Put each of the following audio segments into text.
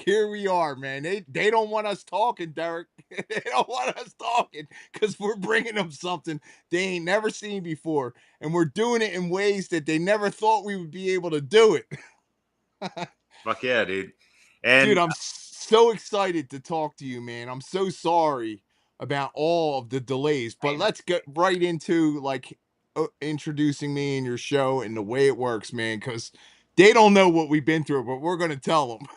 here we are, man. They don't want us talking, Derek. They don't want us talking because we're bringing them something they ain't never seen before, and we're doing it in ways that they never thought we would be able to do it. Fuck yeah, dude. Dude, And I'm so excited to talk to you, man. I'm so sorry about all of the delays, but let's get right into like introducing me and your show and the way it works, man, because they don't know what we've been through, but we're going to tell them.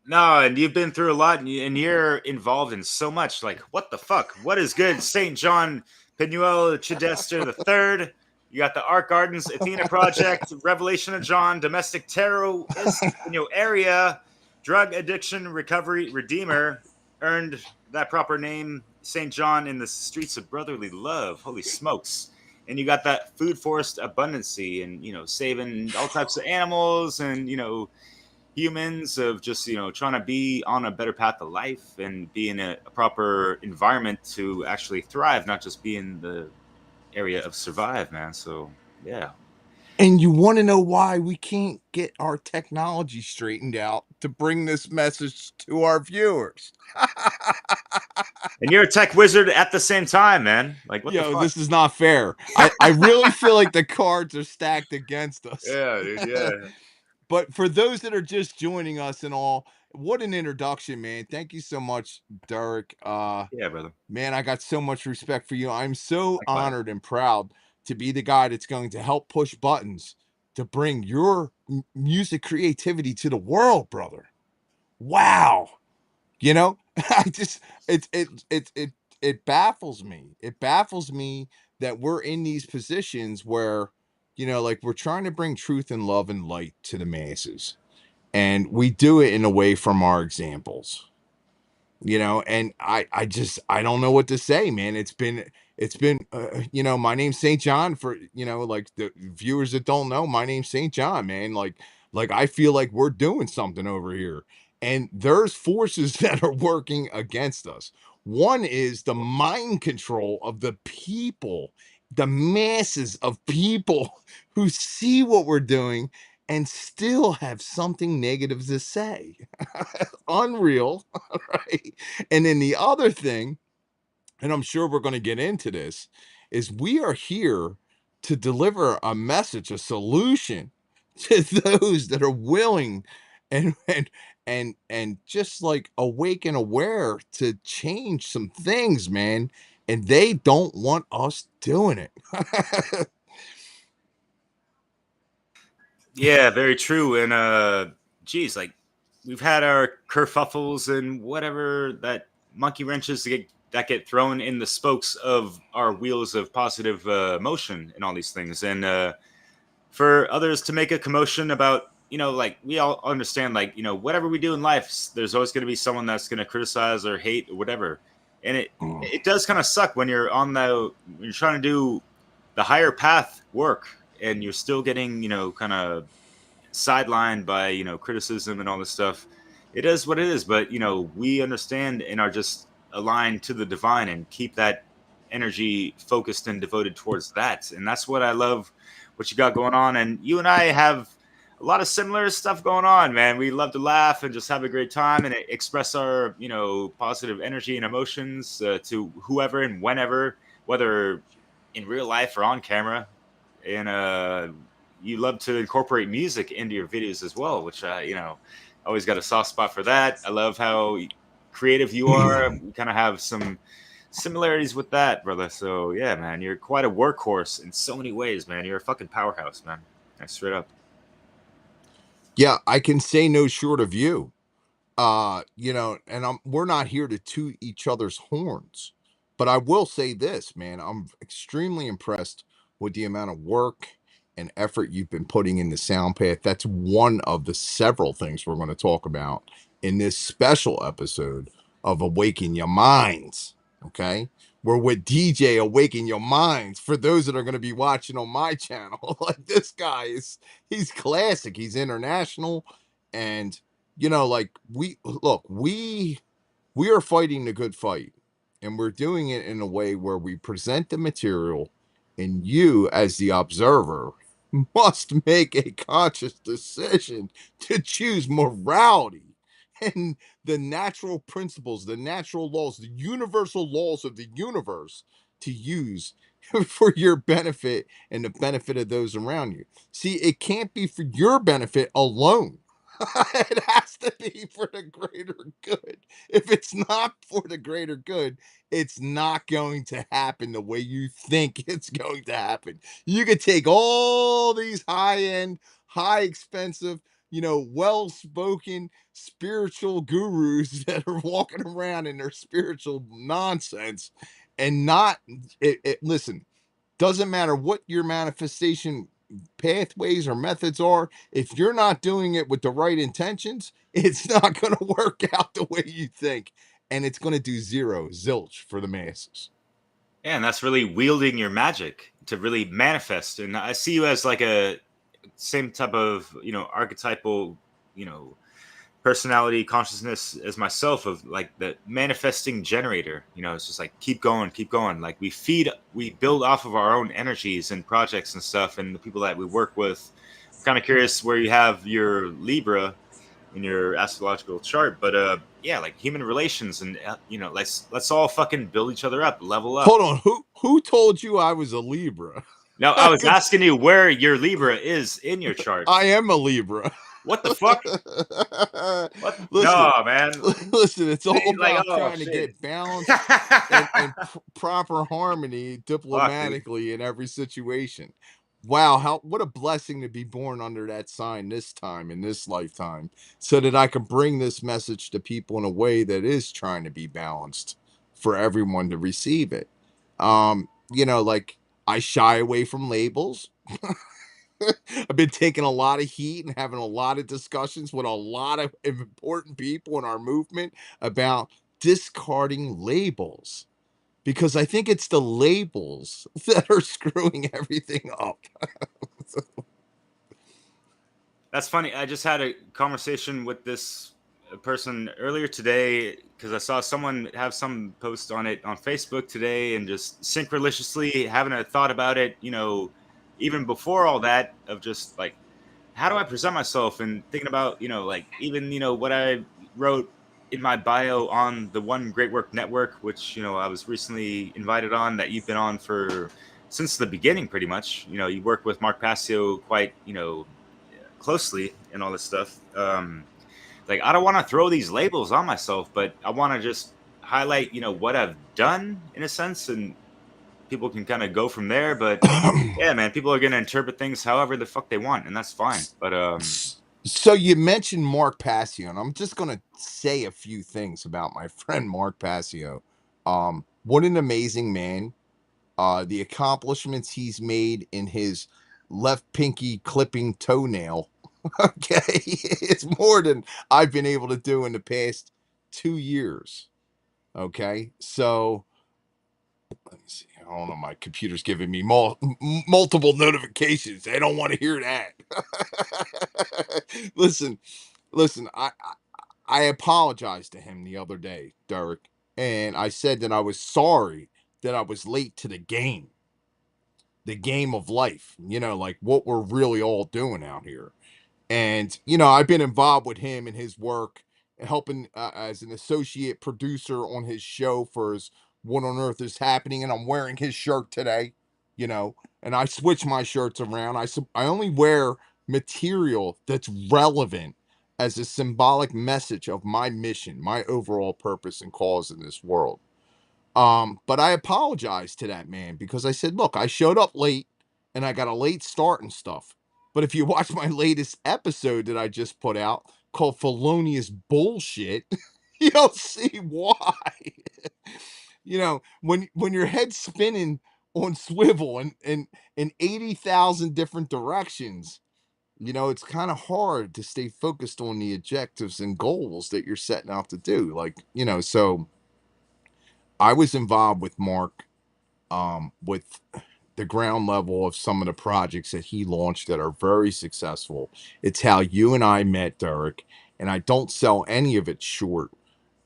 no, and you've been through a lot, and you're involved in so much. Like, what the fuck? What is good? Saint John, Penuel, Chidester the Third. You got the Ark Gardens, Athena Project, Revelation of John, Domestic Terrorist, area, Drug Addiction Recovery Redeemer, earned that proper name, Saint John in the Streets of Brotherly Love. Holy smokes! And you got that food forest abundancy, and saving all types of animals, and humans of just trying to be on a better path of life and be in a proper environment to actually thrive, not just be in the area of survive, man. So yeah. And you want to know why we can't get our technology straightened out to bring this message to our viewers? And you're a tech wizard at the same time, man. Like, what the Yo, fuck? this is not fair. I really feel like the cards are stacked against us. Yeah, dude. Yeah. But for those that are just joining us and all, what an introduction, man. Thank you so much, Derek. Yeah, brother. Man, I got so much respect for you. I'm so Likewise. honored and proud to be the guy that's going to help push buttons to bring your music creativity to the world, brother. Wow. You know, I just it baffles me. It baffles me that we're in these positions where, like we're trying to bring truth and love and light to the masses. And we do it in a way from our examples. And I don't know what to say, man. My name's St. John for, like the viewers that don't know, my name's St. John, man. Like I feel like we're doing something over here. And there's forces that are working against us. One is the mind control of the people, the masses of people who see what we're doing and still have something negative to say. Unreal, right? And then the other thing, and I'm sure we're going to get into this, is we are here to deliver a message, a solution to those that are willing and just like awake and aware to change some things, man. And they don't want us doing it. Yeah, very true. And geez, like we've had our kerfuffles and whatever that monkey wrenches that get thrown in the spokes of our wheels of positive motion and all these things. And for others to make a commotion about, like we all understand, like, whatever we do in life, there's always going to be someone that's going to criticize or hate or whatever. And it does kind of suck when you're when you're trying to do the higher path work and you're still getting, kind of sidelined by, criticism and all this stuff. It is what it is, but we understand and are just aligned to the divine and keep that energy focused and devoted towards that. And that's what I love what you got going on. And you and I have a lot of similar stuff going on, man. We love to laugh and just have a great time and express our, positive energy and emotions to whoever and whenever, whether in real life or on camera. And you love to incorporate music into your videos as well, which always got a soft spot for that. I love how creative you are. We kind of have some similarities with that, brother. So yeah, man, you're quite a workhorse in so many ways, man. You're a fucking powerhouse, man. Straight up. Yeah, I can say no short of you. And we're not here to toot each other's horns, but I will say this, man, I'm extremely impressed with the amount of work and effort you've been putting in the sound path. That's one of the several things we're going to talk about in this special episode of Awaken Your Minds. Okay. We're with DJ Awaken Your Minds. For those that are going to be watching on my channel, like this guy he's classic. He's international. And like we are fighting the good fight, and we're doing it in a way where we present the material, and you as the observer must make a conscious decision to choose morality and the natural principles, the natural laws, the universal laws of the universe to use for your benefit and the benefit of those around you. See, it can't be for your benefit alone. It has to be for the greater good. If it's not for the greater good, it's not going to happen the way you think it's going to happen. You could take all these high end, high expensive, well spoken spiritual gurus that are walking around in their spiritual nonsense and not listen, doesn't matter what your manifestation pathways or methods are, if you're not doing it with the right intentions, it's not going to work out the way you think. And it's going to do zero, zilch for the masses. Yeah, and that's really wielding your magic to really manifest. And I see you as like a same type of, archetypal, you know, personality consciousness as myself, of like the manifesting generator. It's just like keep going, keep going. Like we build off of our own energies and projects and stuff, and the people that we work with. I'm kind of curious where you have your Libra in your astrological chart, but yeah, like human relations, and let's all fucking build each other up, level up. Hold on, who told you I was a Libra? Now I was 'Cause asking you where your Libra is in your chart. I am a Libra. What the fuck? What? Listen, No, man. listen, it's all See, like, about oh trying to shit. get balance and proper harmony Fuck, dude. diplomatically in every situation. Wow, how what a blessing to be born under that sign this time in this lifetime, so that I can bring this message to people in a way that is trying to be balanced for everyone to receive it. Like I shy away from labels. I've been taking a lot of heat and having a lot of discussions with a lot of important people in our movement about discarding labels because I think it's the labels that are screwing everything up. That's funny. I just had a conversation with this person earlier today because I saw someone have some post on it on Facebook today, and just synchroniciously having a thought about it, even before all that, of just like, how do I present myself, and thinking about, like, even, what I wrote in my bio on the One Great Work Network, which, I was recently invited on, that you've been on for since the beginning, pretty much. You work with Mark Passio quite, closely and all this stuff. Like, I don't want to throw these labels on myself, but I want to just highlight, what I've done in a sense, and people can kind of go from there. But yeah, man, people are gonna interpret things however the fuck they want, and that's fine. But So you mentioned Mark Passio, and I'm just going to say a few things about my friend Mark Passio. What an amazing man. The accomplishments he's made in his left pinky clipping toenail. Okay, it's more than I've been able to do in the past 2 years. Okay, so let me see. I don't know. My computer's giving me multiple notifications. I don't want to hear that. listen, listen. I apologized to him the other day, Derek, and I said that I was sorry that I was late to the game of life, like what we're really all doing out here. And, I've been involved with him and his work, helping as an associate producer on his show for his What on Earth is Happening. And I'm wearing his shirt today, and I switch my shirts around. I only wear material that's relevant as a symbolic message of my mission, my overall purpose and cause in this world. But I apologized to that man because I said, look, I showed up late and I got a late start and stuff. But if you watch my latest episode that I just put out called Felonious Bullshit, you'll see why. When your head's spinning on swivel and in 80,000 different directions, it's kind of hard to stay focused on the objectives and goals that you're setting out to do. So I was involved with Mark with the ground level of some of the projects that he launched that are very successful. It's how you and I met, Derek, and I don't sell any of it short.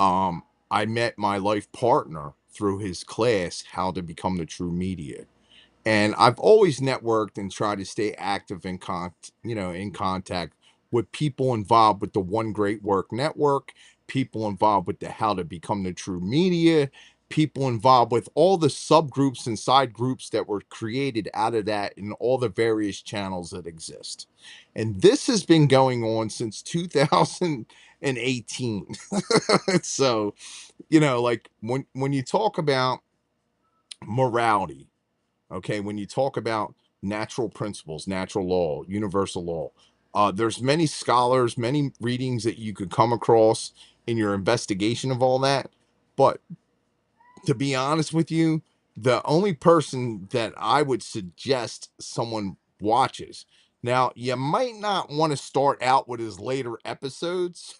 I met my life partner through his class, How to Become the True Media. And I've always networked and tried to stay active in contact with people involved with the One Great Work Network, people involved with the How to Become the True Media, people involved with all the subgroups and side groups that were created out of that in all the various channels that exist. And this has been going on since 2018. So, like when you talk about morality, okay, when you talk about natural principles, natural law, universal law, there's many scholars, many readings that you could come across in your investigation of all that. But to be honest with you, the only person that I would suggest someone watches. Now, you might not want to start out with his later episodes.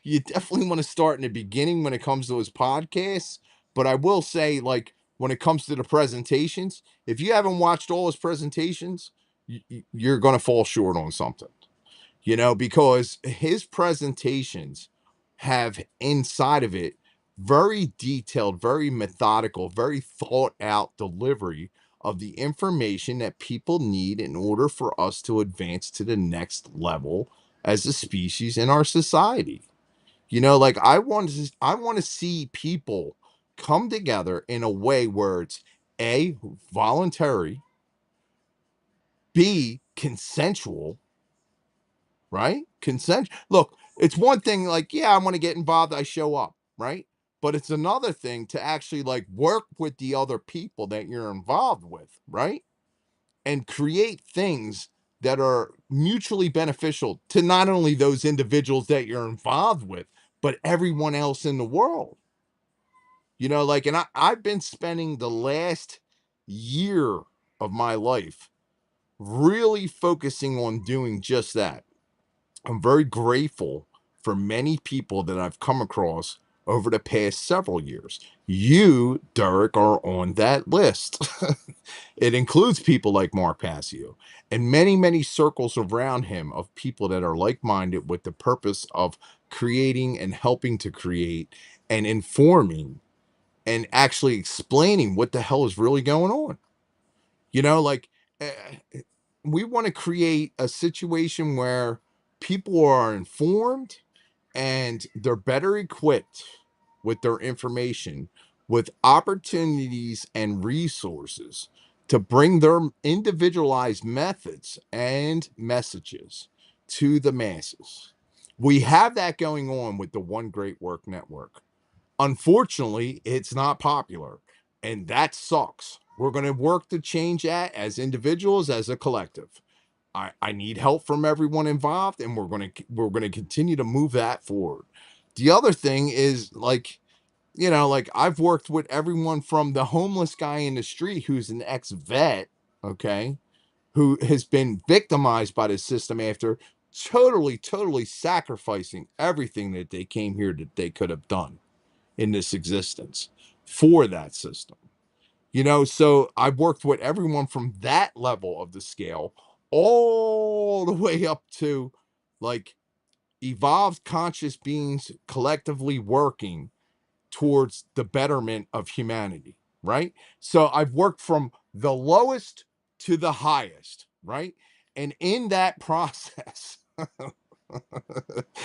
You definitely want to start in the beginning when it comes to his podcasts. But I will say, like, when it comes to the presentations, if you haven't watched all his presentations, you're going to fall short on something, because his presentations have inside of it very detailed, very methodical, very thought out delivery of the information that people need in order for us to advance to the next level as a species in our society. Like I want to see people come together in a way where it's A, voluntary, B, consensual, right? Consent. Look, it's one thing like, yeah, I want to get involved, I show up, right? But it's another thing to actually like work with the other people that you're involved with, right? And create things that are mutually beneficial to not only those individuals that you're involved with, but everyone else in the world. Like, and I've been spending the last year of my life really focusing on doing just that. I'm very grateful for many people that I've come across over the past several years. You, Derek, are on that list. It includes people like Mark Passio and many, many circles around him of people that are like minded with the purpose of creating and helping to create and informing and actually explaining what the hell is really going on. Like, eh, we want to create a situation where people are informed and they're better equipped with their information, with opportunities and resources to bring their individualized methods and messages to the masses. We have that going on with the One Great Work Network. Unfortunately, it's not popular, and that sucks. We're going to work to change that as individuals, as a collective. I need help from everyone involved, and we're going to continue to move that forward. The other thing is like, like I've worked with everyone from the homeless guy in the street who's an ex-vet, okay, who has been victimized by the system after totally sacrificing everything that they came here that they could have done in this existence for that system. So I've worked with everyone from that level of the scale all the way up to like evolved conscious beings collectively working towards the betterment of humanity, right? So I've worked from the lowest to the highest, right? And in that process,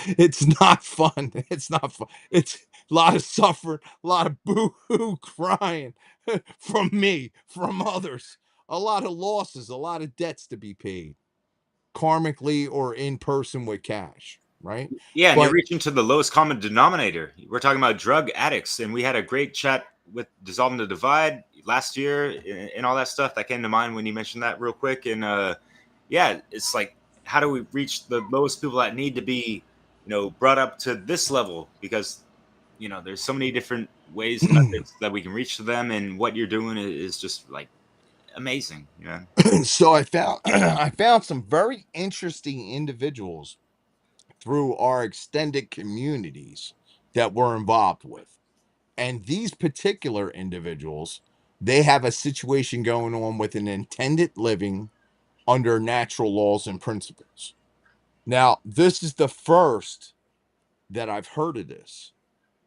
it's not fun. It's not fun. It's a lot of suffering, a lot of boo-hoo crying from me, from others, a lot of losses, a lot of debts to be paid, karmically or in person with cash, right? Yeah, and you're But reaching to the lowest common denominator. We're talking about drug addicts, and we had a great chat with Dissolving the Divide last year and all that stuff that came to mind when you mentioned that real quick. And yeah, it's like, how do we reach the lowest people that need to be, brought up to this level? Because, there's so many different ways and methods that we can reach to them, and what you're doing is just like amazing. so I found I found some very interesting individuals through our extended communities that we're involved with. And these particular individuals, they have a situation going on with an intended living under natural laws and principles. Now, this is the first that I've heard of this.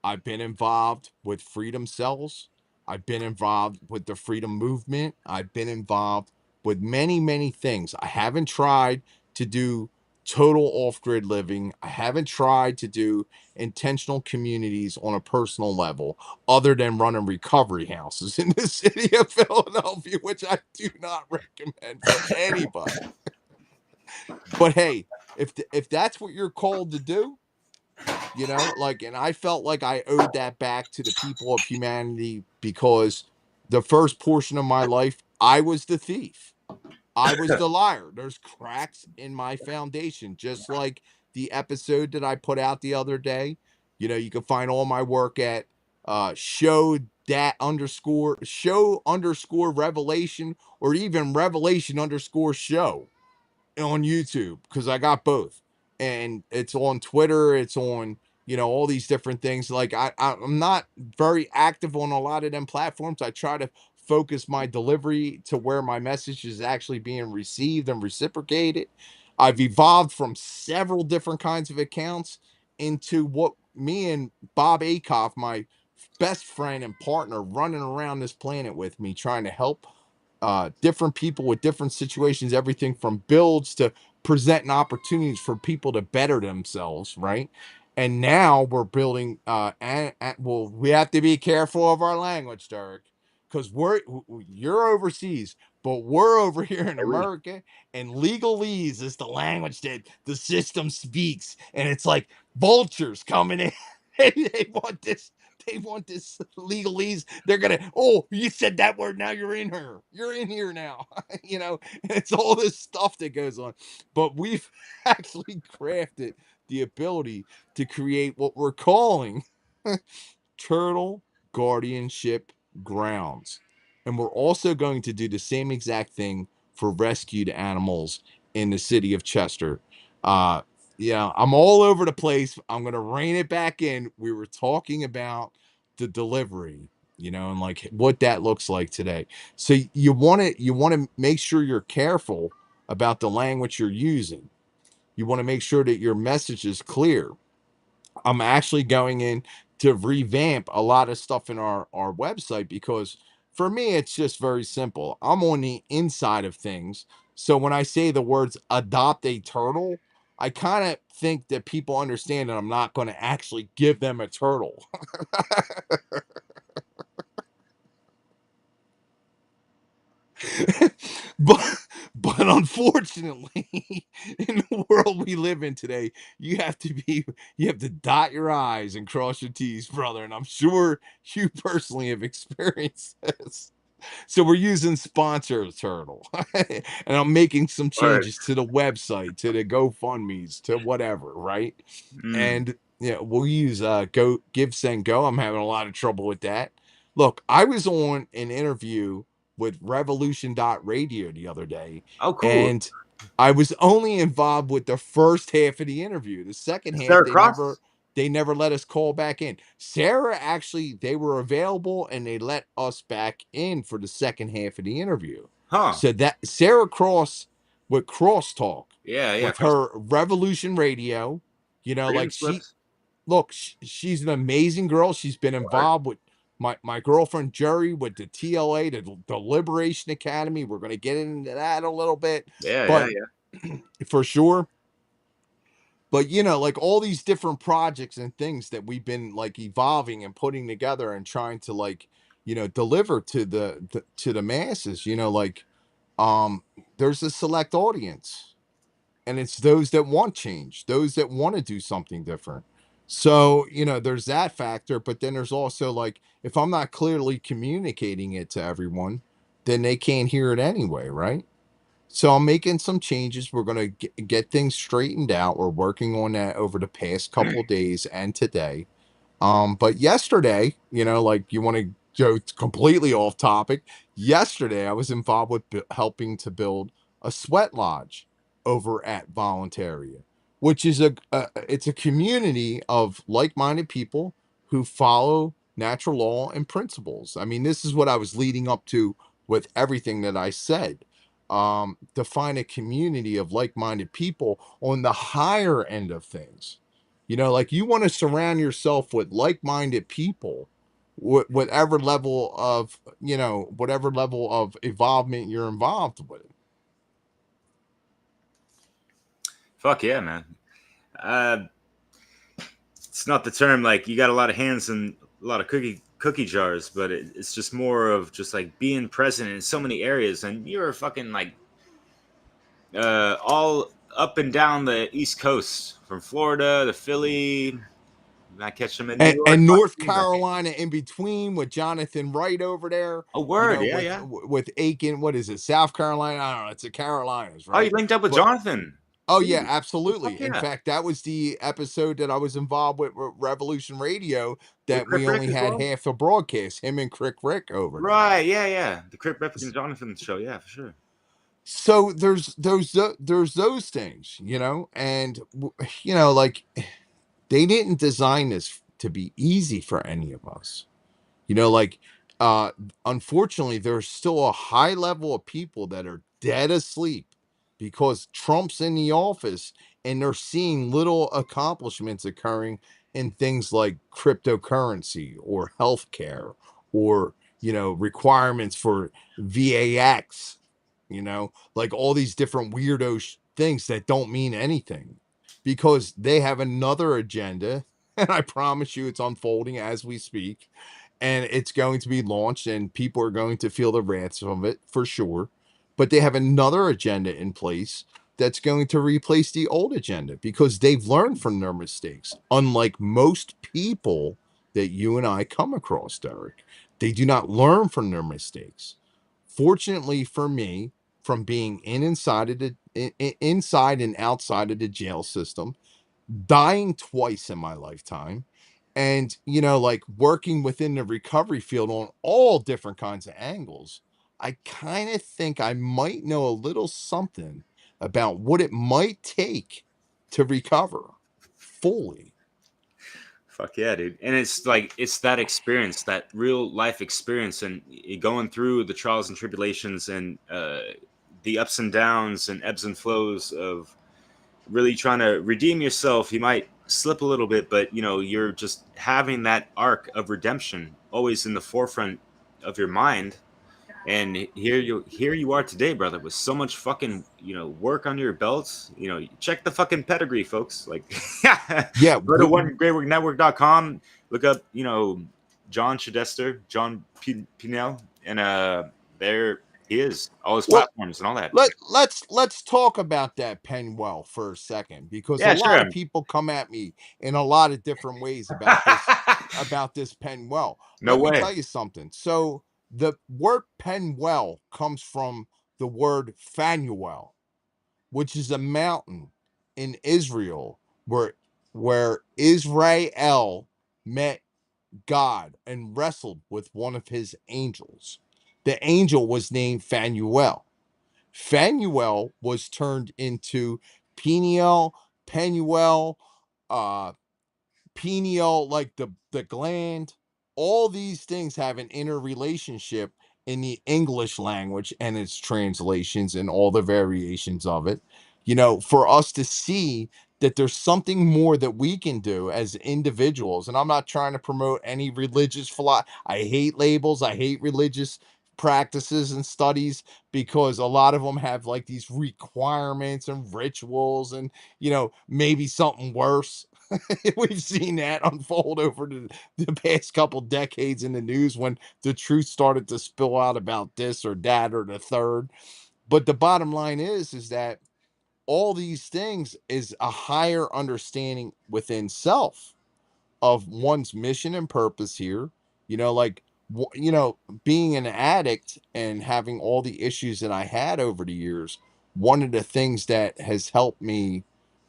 I've been involved with freedom cells. I've been involved with the freedom movement. I've been involved with many, many things. I haven't tried to do total off-grid living. I haven't tried to do intentional communities on a personal level other than running recovery houses in the city of Philadelphia, which I do not recommend for anybody. But hey, if that's what you're called to do, like, and I felt like I owed that back to the people of humanity because the first portion of my life, I was the thief. I was the liar. There's cracks in my foundation, just like the episode that I put out the other day. You can find all my work at show underscore revelation, or even revelation underscore show on YouTube, because I got both, and it's on Twitter. It's on all these different things. Like I'm not very active on a lot of them platforms. I try to focus my delivery to where my message is actually being received and reciprocated. I've evolved from several different kinds of accounts into what me and Bob Akoff, my best friend and partner, running around this planet with me, trying to help different people with different situations, everything from builds to presenting opportunities for people to better themselves, right? And now we're building, well, we have to be careful of our language, Derek, because you're overseas, but we're over here in Oui. America, and legalese is the language that the system speaks, and it's like vultures coming in. They want this, they want this legalese. They're gonna, oh, you said that word, now you're in here. You're in here now. It's all this stuff that goes on. But we've actually crafted the ability to create what we're calling turtle guardianship grounds. And we're also going to do the same exact thing for rescued animals in the city of Chester. Uh, yeah, I'm all over the place. I'm going to rein it back in. We were talking about the delivery, and like what that looks like today. So you want to make sure you're careful about the language you're using. You want to make sure that your message is clear. I'm actually going in to revamp a lot of stuff in our website, because for me it's just very simple. I'm on the inside of things. So when I say the words adopt a turtle, I kind of think that people understand that I'm not going to actually give them a turtle. but but unfortunately, in the world we live in today, you have to dot your i's and cross your t's, brother, and I'm sure you personally have experienced this. So we're using sponsor turtle, and I'm making some Right. changes to the website, to the GoFundMe's, to whatever, right? Mm. And yeah, we'll use go give send go. I'm having a lot of trouble with that. Look, I was on an interview with revolution.radio the other day, Oh, cool. and I was only involved with the first half of the interview. The second Is half, there a they never cross? they never let us call back in. Sarah, actually, they were available and they let us back in for the second half of the interview. Huh. So that Sarah Cross with Crosstalk Yeah, yeah. with Cross. her Revolution Radio, like Raven slips. she's an amazing girl. She's been Word. involved with my girlfriend Jerry with the TLA, the Liberation Academy. We're going to get into that a little bit, Yeah, yeah, but yeah. for sure. But like all these different projects and things that we've been like evolving and putting together and trying to like deliver to the masses. Like there's a select audience, and it's those that want change, those that want to do something different. So there's that factor, but then there's also like, if I'm not clearly communicating it to everyone, then they can't hear it anyway, right? So I'm making some changes. We're going to get things straightened out. We're working on that over the past couple of days and today. But yesterday, like, you want to go completely off topic. Yesterday, I was involved with helping to build a sweat lodge over at Voluntaria, which is it's a community of like-minded people who follow natural law and principles. I mean, this is what I was leading up to with everything that I said. To find a community of like-minded people on the higher end of things. Like, you want to surround yourself with like-minded people, whatever level of involvement you're involved with. Fuck yeah, man. Uh, it's not the term like you got a lot of hands in a lot of cookie jars, but it's just more of just like being present in so many areas, and you're fucking like all up and down the East Coast, from Florida to Philly. I catch them in New York. And North Like, Carolina in between with Jonathan Wright over there, a word, yeah, with yeah. Aiken, what is it, South Carolina? I don't know, it's the Carolinas, Oh, you right? linked up with But Jonathan. oh yeah, Dude, absolutely. fuck In yeah. fact, that was the episode that I was involved with Revolution Radio With that Crip we Rick only as had well? half the broadcast, him and Crick Rick over there. Right, yeah, yeah. The Crip Rick and Jonathan show, yeah, for sure. So there's those things, and like they didn't design this to be easy for any of us. Like, uh, unfortunately, there's still a high level of people that are dead asleep because Trump's in the office and they're seeing little accomplishments occurring in things like cryptocurrency or healthcare or, requirements for VAX, like all these different weirdo things that don't mean anything because they have another agenda. And I promise you it's unfolding as we speak, and it's going to be launched and people are going to feel the wrath of it for sure, but they have another agenda in place that's going to replace the old agenda because they've learned from their mistakes, unlike most people that you and I come across, Derek. They do not learn from their mistakes. Fortunately for me, from being inside and outside of the jail system, dying twice in my lifetime, and like working within the recovery field on all different kinds of angles, I kind of think I might know a little something about what it might take to recover fully. Fuck yeah, dude. And it's like it's that experience, that real life experience, and going through the trials and tribulations and the ups and downs and ebbs and flows of really trying to redeem yourself. You might slip a little bit, but you're just having that arc of redemption always in the forefront of your mind. And here you are today, brother, with so much fucking work under your belt. Check the fucking pedigree, folks. Like, Yeah, go to onegreatworknetwork.com, look up John Chidester, Penuel, and there he is, all his well, platforms and all that. let's talk about that Penuel for a second, because a Yeah, lot sure. of people come at me in a lot of different ways about this Penuel. No Let me way. tell you something. So the word Penuel comes from the word Phanuel, which is a mountain in Israel where Israel met God and wrestled with one of his angels. The angel was named Phanuel. Phanuel was turned into Peniel, Penuel, uh, pineal, like the gland. All these things have an interrelationship in the English language and its translations and all the variations of it. For us to see that there's something more that we can do as individuals. And I'm not trying to promote any religious I hate labels. I hate religious practices and studies because a lot of them have like these requirements and rituals and maybe something worse. We've seen that unfold over the past couple decades in the news when the truth started to spill out about this or that or the third. But the bottom line is that all these things is a higher understanding within self of one's mission and purpose here. Like, being an addict and having all the issues that I had over the years, one of the things that has helped me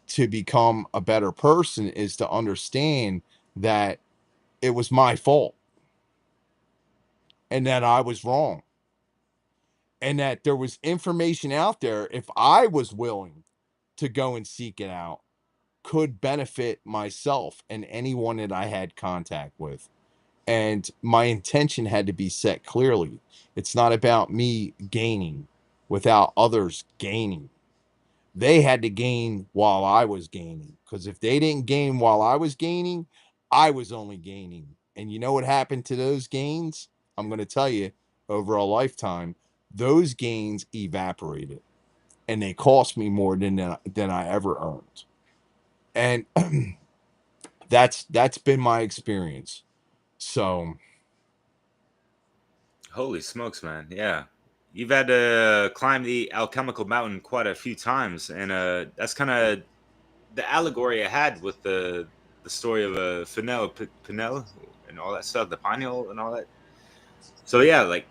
to become a better person is to understand that it was my fault and that I was wrong and that there was information out there, if I was willing to go and seek it out, could benefit myself and anyone that I had contact with. And my intention had to be set clearly. It's not about me gaining without others gaining. They had to gain while I was gaining. Because if they didn't gain while I was gaining, I was only gaining. And you know what happened to those gains? I'm going to tell you, over a lifetime, those gains evaporated. and they cost me more than I ever earned. And that's been my experience. So Holy smokes, man! Yeah, you've had to climb the alchemical mountain quite a few times, and that's kind of the allegory I had with the story of Penuel, and all that stuff, the pineal and all that. So yeah, like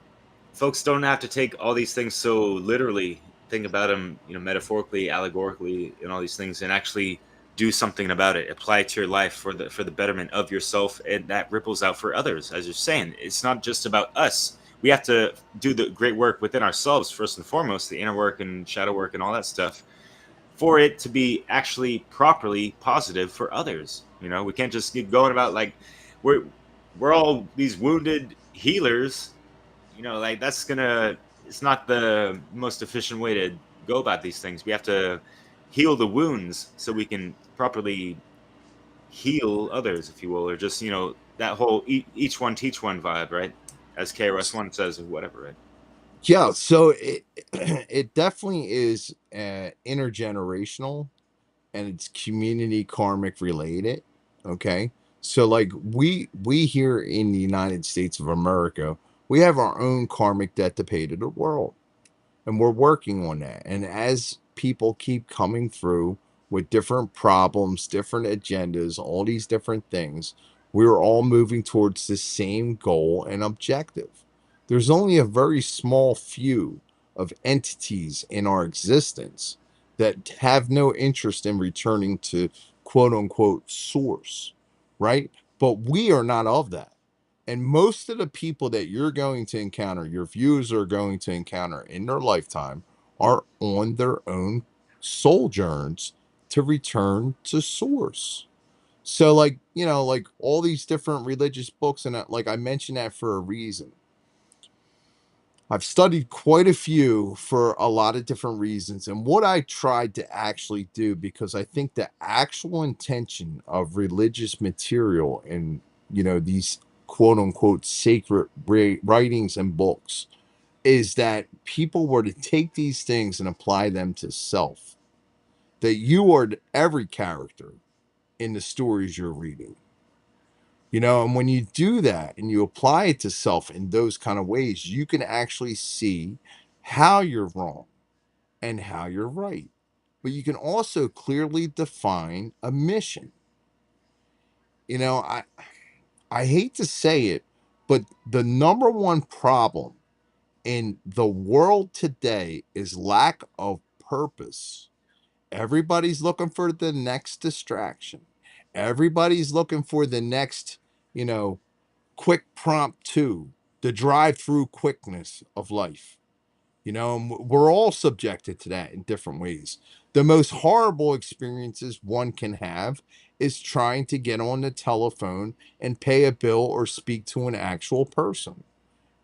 folks don't have to take all these things so literally. Think about them, metaphorically, allegorically, and all these things, and actually do something about it. Apply it to your life for the betterment of yourself, and that ripples out for others. As you're saying, it's not just about us. We have to do the great work within ourselves first and foremost, the inner work and shadow work and all that stuff, for it to be actually properly positive for others. We can't just keep going about like we're we're all these wounded healers. Like that's gonna it's not the most efficient way to go about these things. We have to heal the wounds so we can properly heal others, if you will, or just that whole each one teach one vibe, right? As KRS-One says, or whatever, right? yeah, so it it definitely is intergenerational, and it's community karmic related. Okay, so like we here in the United States of America, we have our own karmic debt to pay to the world, and we're working on that. And as people keep coming through with different problems, different agendas, all these different things, we're all moving towards the same goal and objective. There's only a very small few of entities in our existence that have no interest in returning to quote unquote source, right? But we are not of that. And most of the people that you're going to encounter, your viewers are going to encounter in their lifetime, are on their own sojourns to return to source. So, like, like all these different religious books, and like I mentioned that for a reason. I've studied quite a few for a lot of different reasons. And what I tried to actually do, because I think the actual intention of religious material and, these quote unquote sacred writings and books is that people were to take these things and apply them to self. That you are every character in the stories you're reading. And when you do that and you apply it to self in those kind of ways, you can actually see how you're wrong and how you're right. But you can also clearly define a mission. You know, I I hate to say it, but the number one problem in the world today is lack of purpose. Everybody's looking for the next distraction. Everybody's looking for the next, you know, quick prompt to the drive-through quickness of life. And we're all subjected to that in different ways. The most horrible experiences one can have is trying to get on the telephone and pay a bill or speak to an actual person.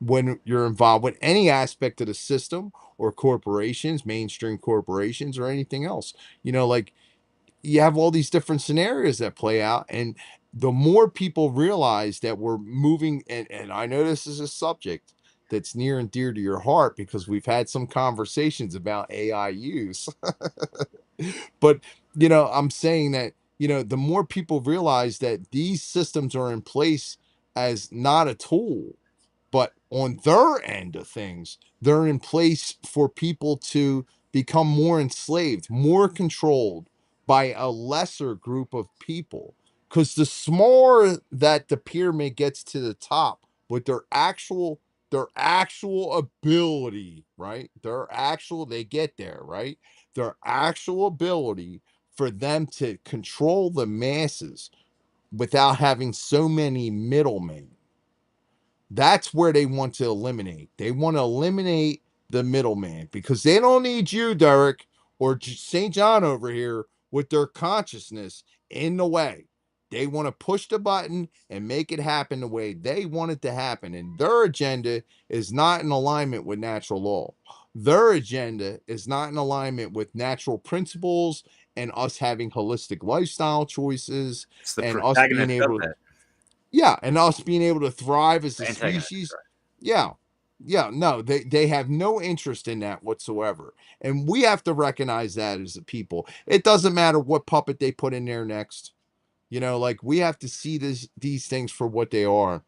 When you're involved with any aspect of the system or corporations, mainstream corporations, or anything else, like you have all these different scenarios that play out. And the more people realize that we're moving, and I know this is a subject that's near and dear to your heart because we've had some conversations about AI use. But I'm saying that the more people realize that these systems are in place as not a tool, but on their end of things, they're in place for people to become more enslaved, more controlled by a lesser group of people. Because the smaller that the pyramid gets to the top with their actual ability, right? They get there, right? Their actual ability for them to control the masses without having so many middlemen. That's where they want to eliminate. They want to eliminate the middleman because they don't need you, Derek, or St. John over here with their consciousness in the way. They want to push the button and make it happen the way they want it to happen. And their agenda is not in alignment with natural law. Their agenda is not in alignment with natural principles and us having holistic lifestyle choices It's the and us being protagonist of able to, that, yeah, and us being able to thrive as a the antagonist. species. Yeah. Yeah, no, they have no interest in that whatsoever. And we have to recognize that as a people. It doesn't matter what puppet they put in there next. Like we have to see these things for what they are.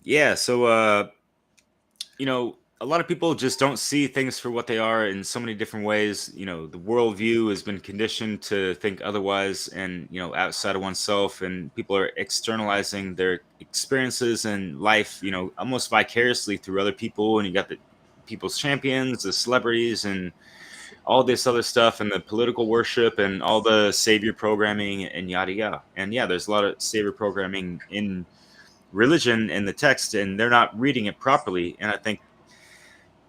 Yeah, so a lot of people just don't see things for what they are in so many different ways. The worldview has been conditioned to think otherwise and, outside of oneself, and people are externalizing their experiences and life, almost vicariously through other people. And you got the people's champions, the celebrities, and all this other stuff, and the political worship, and all the savior programming, and yada yada. And yeah, there's a lot of savior programming in religion in the text, and they're not reading it properly. And I think,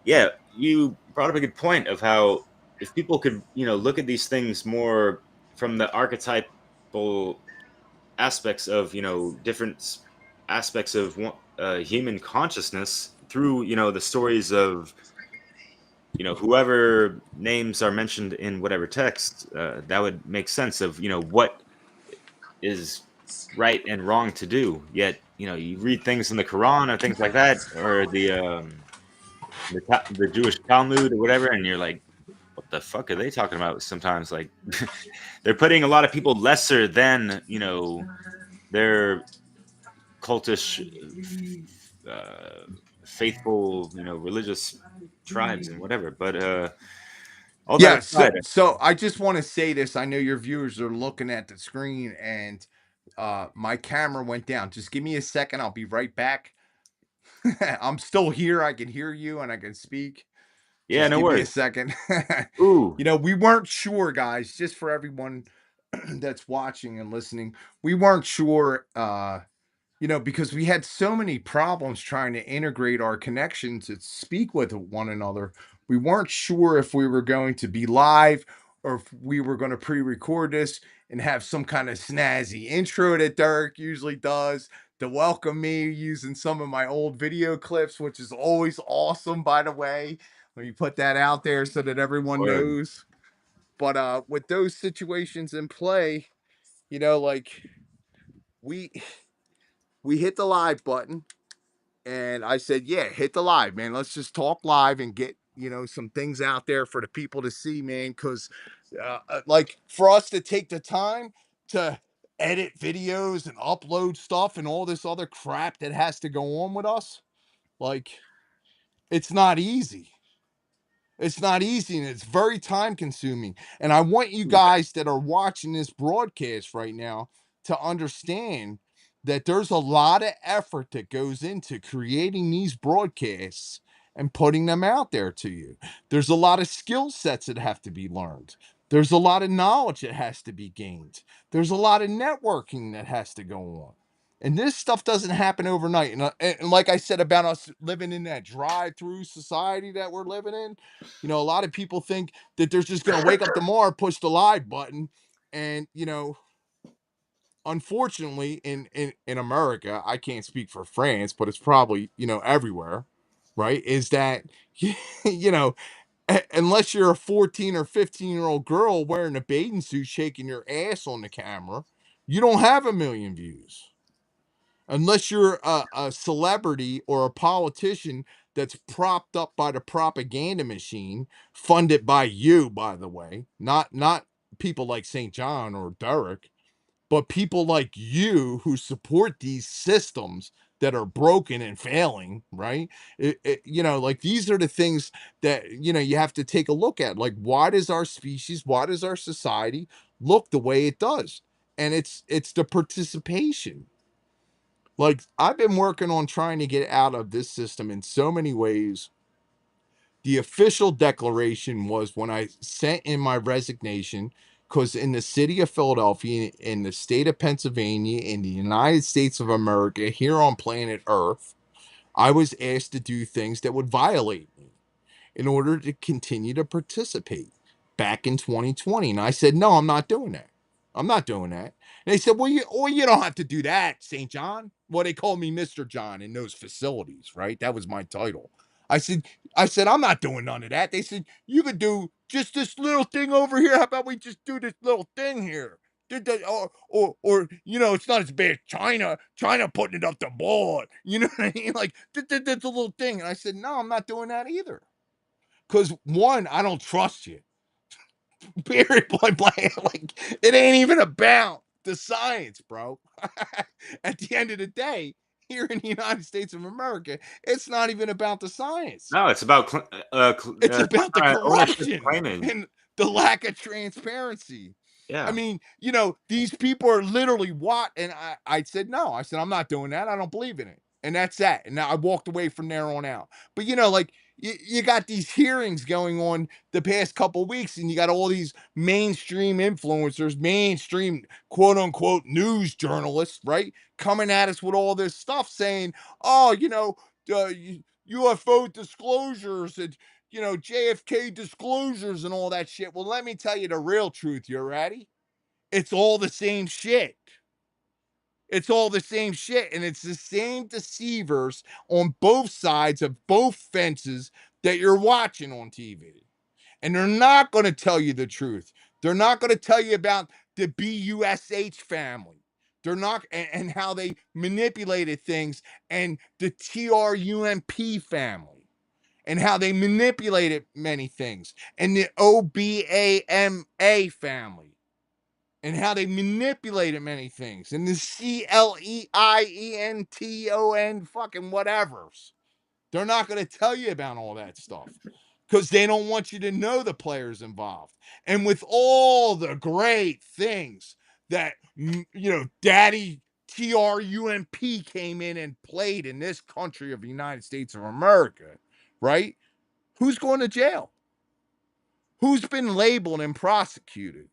yeah, you brought up a good point of how if people could, look at these things more from the archetypal aspects of, different aspects of human consciousness through, the stories of, whoever names are mentioned in whatever text, that would make sense of, what is right and wrong to do. Yet, you read things in the Quran or things like that, or the Jewish Talmud or whatever, and you're like, what the fuck are they talking about? Sometimes, like, they're putting a lot of people lesser than, their cultish, uh, faithful, religious tribes and whatever. But all that Yeah, so aside, so I just want to say this. I know your viewers are looking at the screen and my camera went down. Just give me a second. I'll be right back. I'm still here. I can hear you and I can speak. yeah, Just no give me a worries. second. Ooh, We weren't sure, guys, just for everyone that's watching and listening. We weren't sure because we had so many problems trying to integrate our connections and speak with one another. We weren't sure if we were going to be live or if we were going to pre-record this and have some kind of snazzy intro that Derek usually does to welcome me using some of my old video clips, which is always awesome, by the way. Let me put that out there so that everyone word. knows. But with those situations in play, like we we hit the live button and I said, "Yeah, hit the live, man. Let's just talk live and get some things out there for the people to see, man. Because like for us to take the time to edit videos and upload stuff and all this other crap that has to go on with us, like it's not easy. It's not easy and it's very time consuming. And I want you guys that are watching this broadcast right now to understand that there's a lot of effort that goes into creating these broadcasts and putting them out there to you. There's a lot of skill sets that have to be learned. There's a lot of knowledge that has to be gained. There's a lot of networking that has to go on. And this stuff doesn't happen overnight. And like I said about us living in that drive-through society that we're living in, a lot of people think that they're just going to wake up tomorrow, push the live button, and unfortunately, in America, I can't speak for France, but it's probably everywhere, right? Is that you know unless you're a 14 or 15-year-old girl wearing a bathing suit shaking your ass on the camera, you don't have a million views unless you're a celebrity or a politician that's propped up by the propaganda machine, funded by you, by the way, not people like St. John or Derek, but people like you who support these systems that are broken and failing, right? Like these are the things that you have to take a look at. Like, why does our species, why does our society look the way it does? And it's the participation. Like, I've been working on trying to get out of this system in so many ways. The official declaration was when I sent in my resignation, because in the city of Philadelphia, in the state of Pennsylvania, in the United States of America, here on planet Earth, I was asked to do things that would violate me in order to continue to participate back in 2020. And I said, no, I'm not doing that. I'm not doing that. And they said, well, you don't have to do that, St. John. Well, they called me Mr. John in those facilities, right? That was my title. I said, I'm not doing none of that. They said, you could do just this little thing over here. How about we just do this little thing here? It's not as bad as China putting it up the board. You know what I mean? Like, that's a little thing. And I said, no, I'm not doing that either. Because one, I don't trust you. Period, point blank. Like, it ain't even about the science, bro. At the end of the day, here in the United States of America, it's not even about the science. No, it's about It's about the ownership corruption claiming. and the lack of transparency. I Yeah. mean, these people are literally what? And I said, no. I said, I'm not doing that. I don't believe in it. And that's that. And now I walked away from there on out. But, like, you got these hearings going on the past couple weeks, and you got all these mainstream influencers, mainstream quote unquote news journalists, right? Coming at us with all this stuff saying, oh, UFO disclosures and JFK disclosures and all that shit. Well, let me tell you the real truth. You ready? It's all the same shit. It's all the same shit. And it's the same deceivers on both sides of both fences that you're watching on TV. And they're not going to tell you the truth. They're not going to tell you about the BUSH family. They're not, and how they manipulated things, and the TRUMP family, and how they manipulated many things, and the OBAMA family, and how they manipulated many things, and the CLEIENTON fucking whatevers. They're not going to tell you about all that stuff because they don't want you to know the players involved. And with all the great things that, Daddy TRUMP came in and played in this country of the United States of America, right? Who's going to jail? Who's been labeled and prosecuted?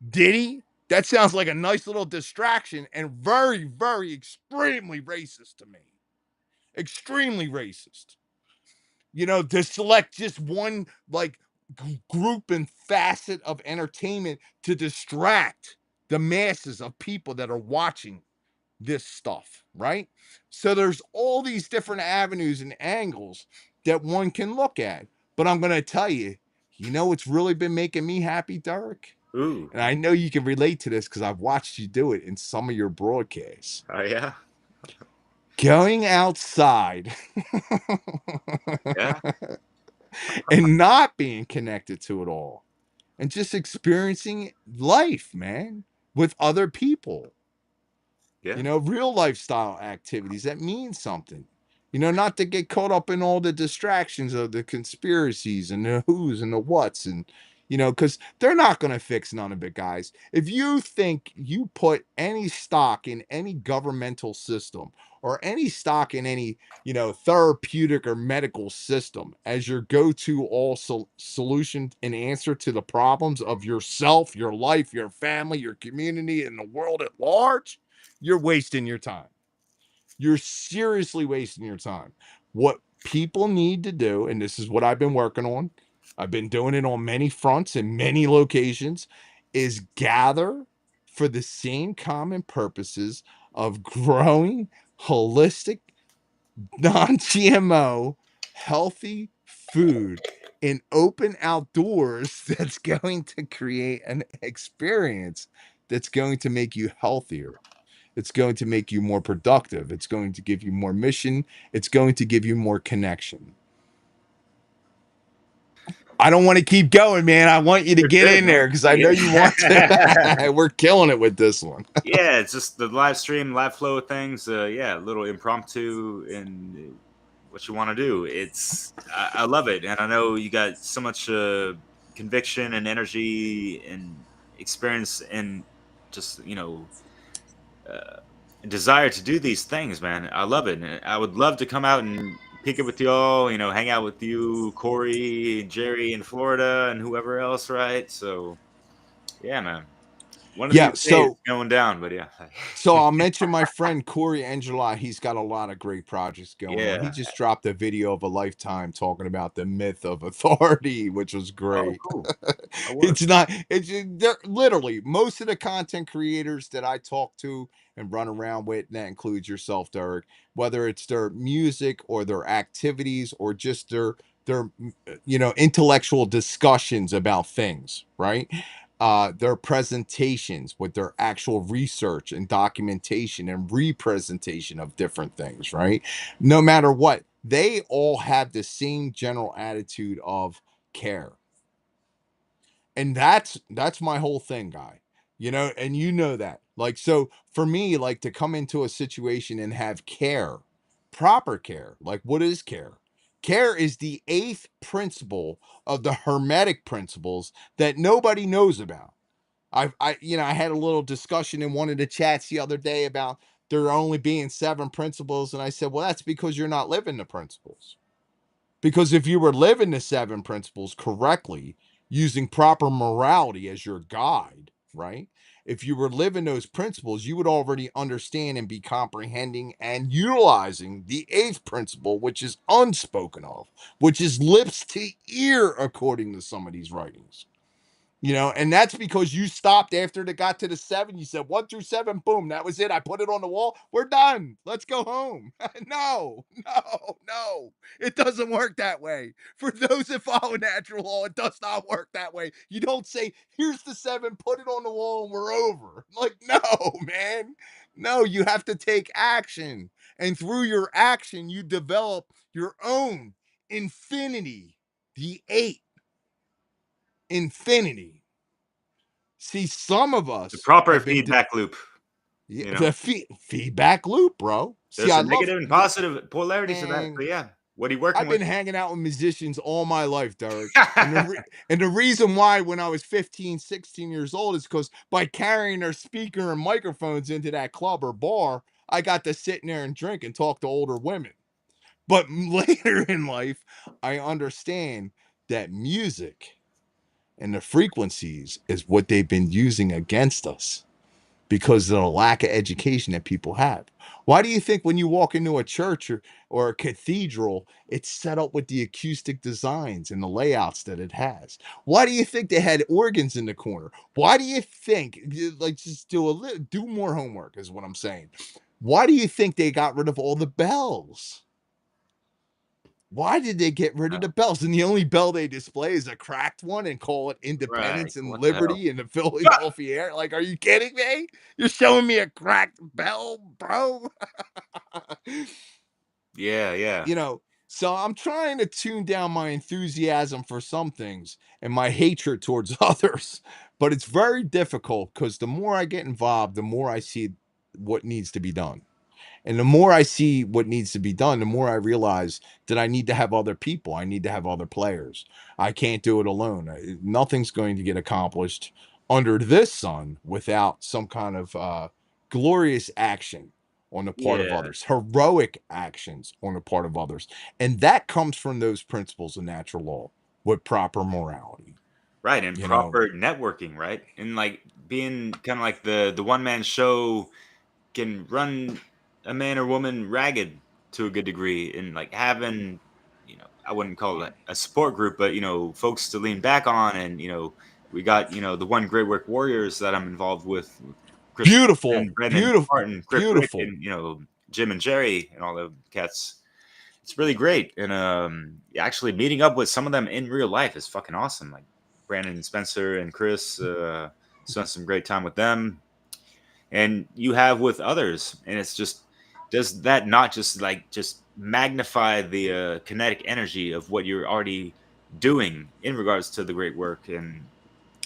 Did he? That sounds like a nice little distraction and very, very extremely racist to me. Extremely racist. To select just one like group and facet of entertainment to distract the masses of people that are watching this stuff, right? So there's all these different avenues and angles that one can look at. But I'm going to tell you, what's really been making me happy, Derek? Ooh. And I know you can relate to this because I've watched you do it in some of your broadcasts. Oh yeah. Going outside Yeah. and not being connected to it all and just experiencing life, man, with other people. Yeah. Real lifestyle activities that mean something. Not to get caught up in all the distractions of the conspiracies and the who's and the what's, and because they're not going to fix none of it, guys. If you think you put any stock in any governmental system or any stock in any therapeutic or medical system as your go-to solution and answer to the problems of yourself, your life, your family, your community, and the world at large, you're wasting your time. You're seriously wasting your time. What people need to do, and this is what I've been working on, I've been doing it on many fronts and many locations, is gather for the same common purposes of growing holistic, non GMO, healthy food in open outdoors that's going to create an experience that's going to make you healthier. It's going to make you more productive. It's going to give you more mission. It's going to give you more connection. I don't want to keep going, man. I want you to You're get good, in man. there because I know you want Yeah. to. We're killing it with this one. Yeah, it's just the live stream, live flow of things. Yeah, a little impromptu and what you want to do. I love it, and I know you got so much conviction and energy and experience and just uh, desire to do these things, man. I love it, and I would love to come out and pick it with y'all. Hang out with you, Corey, Jerry in Florida, and whoever else, right? So yeah, man. One of Yeah. these days So going down, but yeah. So I'll mention my friend Corey Angela. He's got a lot of great projects going on. He Yeah. just dropped a video of a lifetime talking about the myth of authority, which was Oh, great. cool. I would. It's not, it's they're literally most of the content creators that I talk to and run around with, and that includes yourself, Derek, whether it's their music or their activities or just their intellectual discussions about things, right? their presentations with their actual research and documentation and representation of different things, right? No matter what, they all have the same general attitude of care. And that's my whole thing, guy. And you know that. Like, so for me, like, to come into a situation and have care, proper care. Like, what is care? Care is the eighth principle of the hermetic principles that nobody knows about. I had a little discussion in one of the chats the other day about there only being seven principles, and I said, well, that's because you're not living the principles. Because if you were living the seven principles correctly, using proper morality as your guide, right? If you were living those principles, you would already understand and be comprehending and utilizing the eighth principle, which is unspoken of, which is lips to ear, according to some of these writings. And that's because you stopped after it got to the seven. You said one through seven, boom, that was it. I put it on the wall. We're done. Let's go home. No, no, no. It doesn't work that way. For those that follow natural law, it does not work that way. You don't say, here's the seven, put it on the wall, and we're over. Like, no, man. No, you have to take action. And through your action, you develop your own infinity, the eight infinity. See, some of The us proper have been feedback loop. yeah, You know, the feedback loop, bro. See, there's I a love negative and positive polarity to that. and But yeah, what are you working I've with? been hanging out with musicians all my life, Derek. And the reason why when I was 15, 16 years old is because by carrying their speaker and microphones into that club or bar, I got to sit in there and drink and talk to older women. But later in life, I understand that music and the frequencies is what they've been using against us because of the lack of education that people have. Why do you think when you walk into a church or a cathedral, it's set up with the acoustic designs and the layouts that it has? Why do you think they had organs in the corner? Why do you think, like, just do more homework is what I'm saying. Why do you think they got rid of all the bells? Why did they get rid of the bells? And the only bell they display is a cracked one and call it Right. independence and What the hell? liberty in the Philadelphia air. Like, are you kidding me? You're showing me a cracked bell, bro? Yeah, yeah. So I'm trying to tune down my enthusiasm for some things and my hatred towards others. But it's very difficult because the more I get involved, the more I see what needs to be done. And the more I see what needs to be done, the more I realize that I need to have other people. I need to have other players. I can't do it alone. Nothing's going to get accomplished under this sun without some kind of glorious action on the part of Yeah. others, heroic actions on the part of others. And that comes from those principles of natural law with proper morality. Right, and You know, proper networking, right? And like being kind of like the one man show can run a man or woman ragged to a good degree, and like having, I wouldn't call it a support group, but folks to lean back on, and we got the One Great Work Warriors that I'm involved with Chris beautiful, and Brendan beautiful, Martin, Crip Rick, beautiful. and Jim and Jerry and all the cats. It's really great, and actually meeting up with some of them in real life is fucking awesome. Like Brandon Spencer and Chris, spent some great time with them, and you have with others, and it's just, does that not just magnify the kinetic energy of what you're already doing in regards to the great work and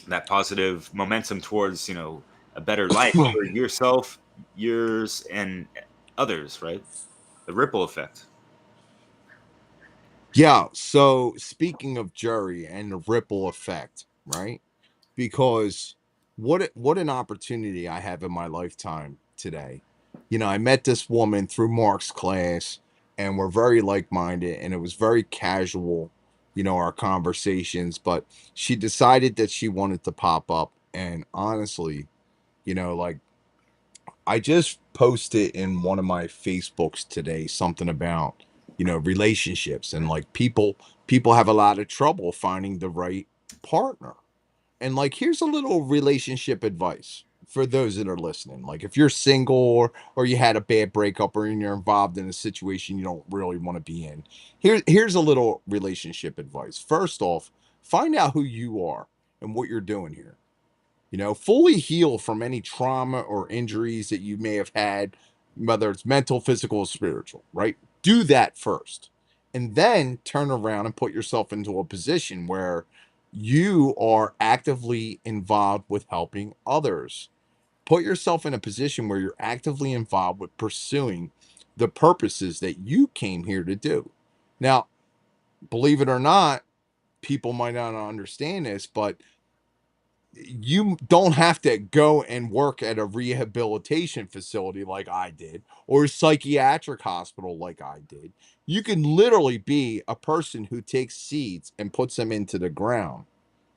that positive momentum towards a better life for yourself, yours, and others, right? The ripple effect. Yeah. So speaking of jury and the ripple effect, right? Because what an opportunity I have in my lifetime today. I met this woman through Mark's class, and we're very like-minded, and it was very casual, our conversations, but she decided that she wanted to pop up. And honestly, like, I just posted in one of my Facebooks today something about, relationships, and like people have a lot of trouble finding the right partner. And like, here's a little relationship advice for those that are listening. Like, if you're single, or you had a bad breakup, or you're involved in a situation you don't really want to be in. Here's a little relationship advice. First off, find out who you are and what you're doing here. fully heal from any trauma or injuries that you may have had, whether it's mental, physical, or spiritual, right? Do that first. And then turn around and put yourself into a position where you are actively involved with helping others. Put yourself in a position where you're actively involved with pursuing the purposes that you came here to do. Now, believe it or not, people might not understand this, but you don't have to go and work at a rehabilitation facility like I did or a psychiatric hospital like I did. You can literally be a person who takes seeds and puts them into the ground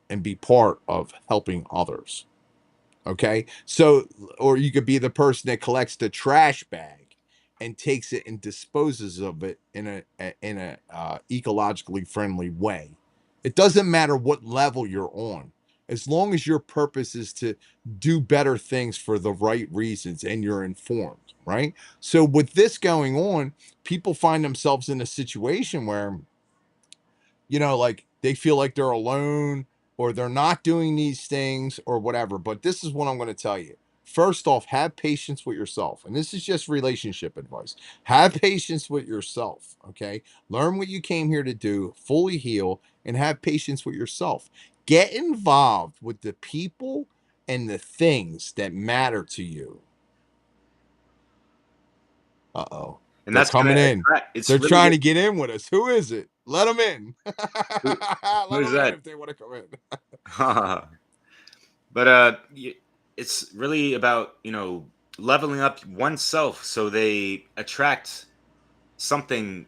and be part of helping others. Okay. So, or you could be the person that collects the trash bag and takes it and disposes of it in a ecologically friendly way. It doesn't matter what level you're on, as long as your purpose is to do better things for the right reasons and you're informed, right? So, with this going on, people find themselves in a situation where like they feel like they're alone or they're not doing these things or whatever. But this is what I'm going to tell you. First off, have patience with yourself. And this is just relationship advice. Have patience with yourself. Okay. Learn what you came here to do, fully heal, and have patience with yourself. Get involved with the people and the things that matter to you. Uh-oh. And They're that's gonna coming in. attract. It's They're really trying to get in with us. Who is it? Let them in. who, Let who's them in that? if they want to come in. But it's really about leveling up oneself so they attract something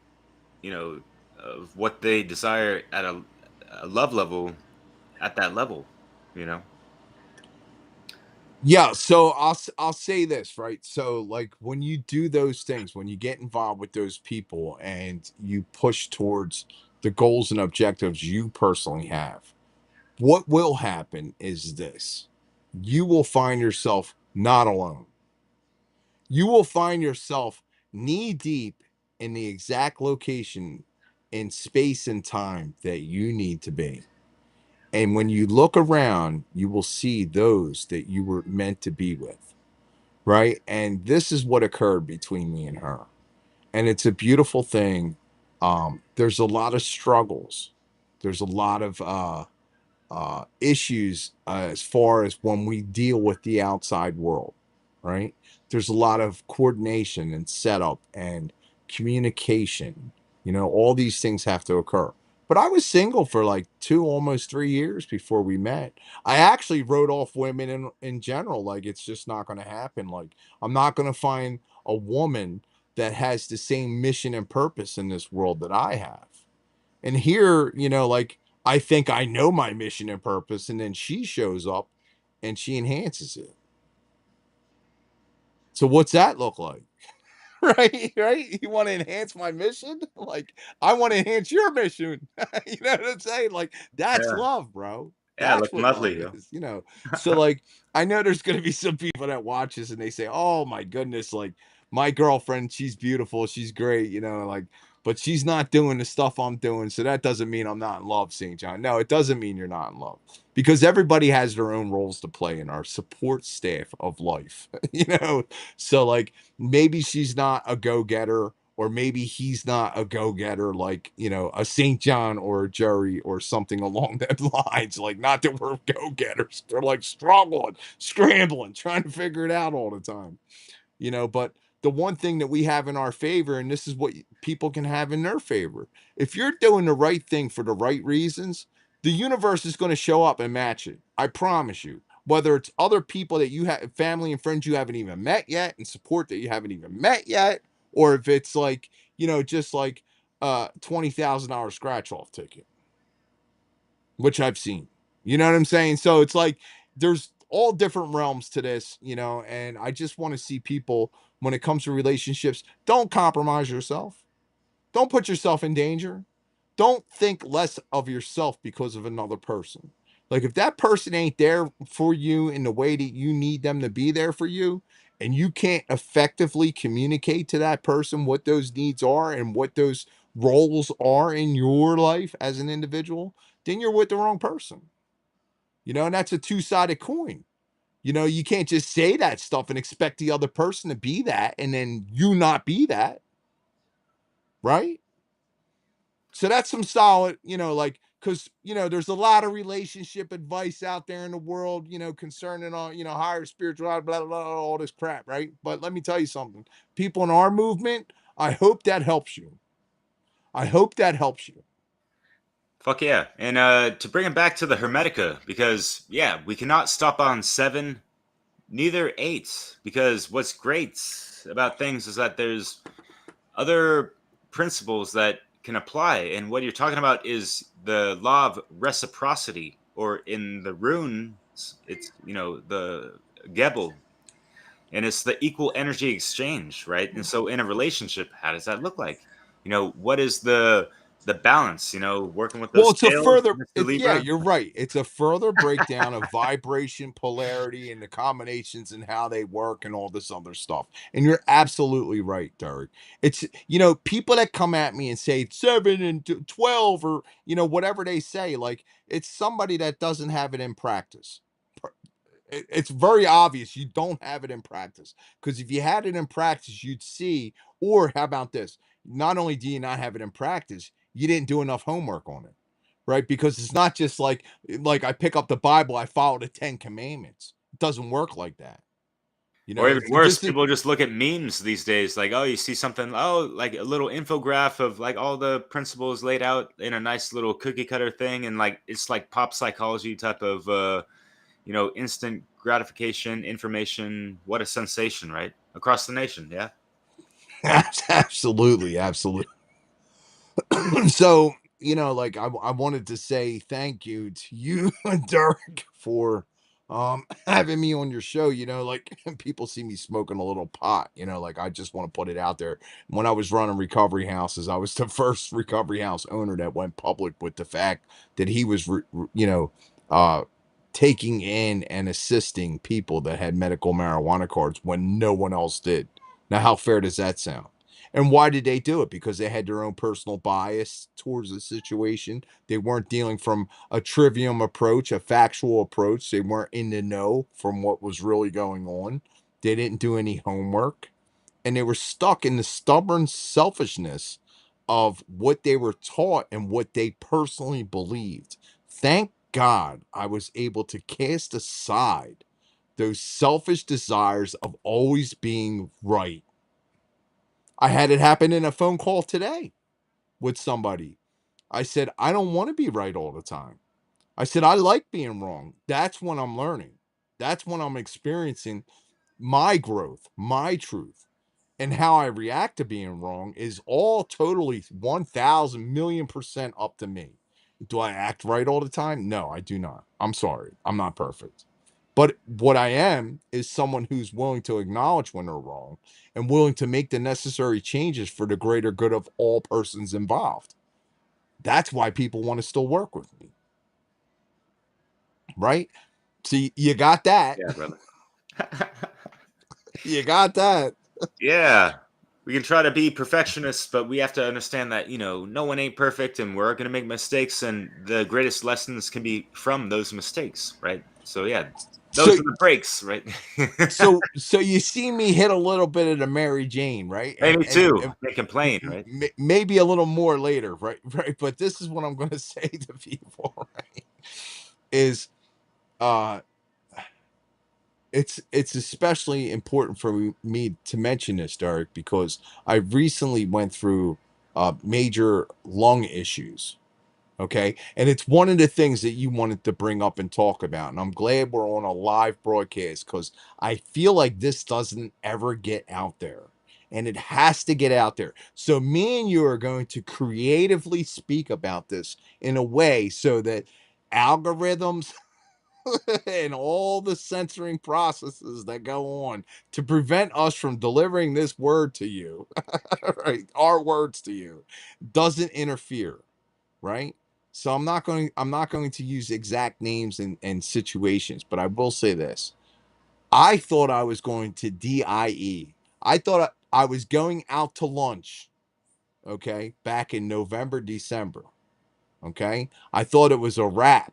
of what they desire at a love level at that level. You know. Yeah, so I'll say this, right? So like when you do those things, when you get involved with those people and you push towards the goals and objectives you personally have, what will happen is this. You will find yourself not alone. You will find yourself knee deep in the exact location in space and time that you need to be. And when you look around, you will see those that you were meant to be with. Right. And this is what occurred between me and her. And it's a beautiful thing. There's a lot of struggles. There's a lot of issues as far as when we deal with the outside world, right? There's a lot of coordination and setup and communication. All these things have to occur. But I was single for like almost 3 years before we met. I actually wrote off women in general. Like, it's just not going to happen. Like, I'm not going to find a woman that has the same mission and purpose in this world that I have. And here, like I think I know my mission and purpose, and then she shows up and she enhances it. So what's that look like? Right, right. You want to enhance my mission? Like, I want to enhance your mission. You know what I'm saying? Like, that's Yeah. love, bro. Yeah. That's Looking what love lovely, yo. is. So like, I know there's gonna be some people that watch this and they say, "Oh my goodness, like my girlfriend, she's beautiful, she's great, like, but she's not doing the stuff I'm doing, so that doesn't mean I'm not in love, St. John." No, it doesn't mean you're not in love because everybody has their own roles to play in our support staff of life. So like maybe she's not a go-getter or maybe he's not a go-getter like a St. John or a Jerry or something along that lines. Like, not that we're go-getters, they're like struggling, scrambling, trying to figure it out all the time. But the one thing that we have in our favor, and this is what people can have in their favor, if you're doing the right thing for the right reasons, the universe is going to show up and match it. I promise you. Whether it's other people that you have, family and friends you haven't even met yet, and support that you haven't even met yet, or if it's like, just like $20,000 scratch off ticket, which I've seen. You know what I'm saying? So it's like there's all different realms to this, and I just want to see people when it comes to relationships, don't compromise yourself. Don't put yourself in danger. Don't think less of yourself because of another person. Like, if that person ain't there for you in the way that you need them to be there for you, and you can't effectively communicate to that person what those needs are and what those roles are in your life as an individual, then you're with the wrong person. And that's a two-sided coin. You know, you can't just say that stuff and expect the other person to be that and then you not be that, right? So that's some solid, like, because, there's a lot of relationship advice out there in the world, concerning all, higher spiritual, blah, blah, blah, all this crap, right? But let me tell you something. People in our movement, I hope that helps you. I hope that helps you. Fuck yeah. And to bring it back to the Hermetica, because yeah, we cannot stop on 7, neither 8, because what's great about things is that there's other principles that can apply. And what you're talking about is the law of reciprocity, or in the runes, it's, the Gebel, and it's the equal energy exchange, right? And so in a relationship, how does that look like? What is the balance? Working with Well, those it's a scales, further Mr. it's yeah, Libra. you're right. It's a further breakdown of vibration, polarity, and the combinations and how they work and all this other stuff. And you're absolutely right, Derek. It's people that come at me and say 7 and 12 or whatever they say, like it's somebody that doesn't have it in practice. It's very obvious you don't have it in practice, because if you had it in practice, you'd see. Or how about this? Not only do you not have it in practice, you didn't do enough homework on it, right? Because it's not just like I pick up the Bible, I follow the 10 commandments. It doesn't work like that. Or even It's worse, just people just look at memes these days. Like, oh, you see something, oh, like a little infograph of like all the principles laid out in a nice little cookie cutter thing, and like it's like pop psychology type of instant gratification information. What a sensation, right? Across the nation, yeah. absolutely, absolutely. So, like I wanted to say thank you to you, Dirk, for having me on your show. Like people see me smoking a little pot, like I just want to put it out there. When I was running recovery houses, I was the first recovery house owner that went public with the fact that he was uh taking in and assisting people that had medical marijuana cards when no one else did. Now, how fair does that sound? And why did they do it? Because they had their own personal bias towards the situation. They weren't dealing from a trivium approach, a factual approach. They weren't in the know from what was really going on. They didn't do any homework. And they were stuck in the stubborn selfishness of what they were taught and what they personally believed. Thank God I was able to cast aside those selfish desires of always being right. I had it happen in a phone call today with somebody. I said, I don't want to be right all the time. I said, I like being wrong. That's when I'm learning. That's when I'm experiencing my growth, my truth. And how I react to being wrong is all totally 1,000,000,000% up to me. Do I act right all the time? No, I do not. I'm sorry. I'm not perfect. But what I am is someone who's willing to acknowledge when they're wrong and willing to make the necessary changes for the greater good of all persons involved. That's why people want to still work with me, right? See, you got that. Yeah, brother. You got that. Yeah. We can try to be perfectionists, but we have to understand that, no one ain't perfect and we're going to make mistakes. And the greatest lessons can be from those mistakes, right? So, yeah, So those are the breaks, right? so you see me hit a little bit of the Mary Jane, right? Hey, And me and, too. and Can't complain, right? maybe a little more later, right? Right. But this is what I'm going to say to people, right? Is uh it's especially important for me to mention this, Derek, because I recently went through major lung issues. Okay. And it's one of the things that you wanted to bring up and talk about. And I'm glad we're on a live broadcast because I feel like this doesn't ever get out there. And it has to get out there. So, me and you are going to creatively speak about this in a way so that algorithms and all the censoring processes that go on to prevent us from delivering this word to you, right? Our words to you, doesn't interfere, right? So I'm not going to use exact names and situations, but I will say this. I thought I was going to DIE. I thought I was going out to lunch, okay, back in November, December. Okay. I thought it was a wrap.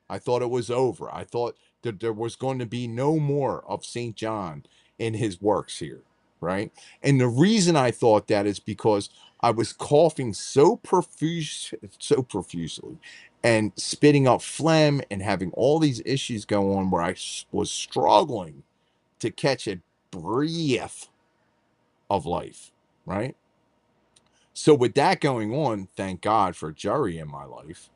I thought it was over. I thought that there was going to be no more of St. John in his works here, right? And the reason I thought that is because I was coughing so profusely and spitting up phlegm and having all these issues go on where was struggling to catch a breath of life, right? So with that going on, thank God for Jerry in my life.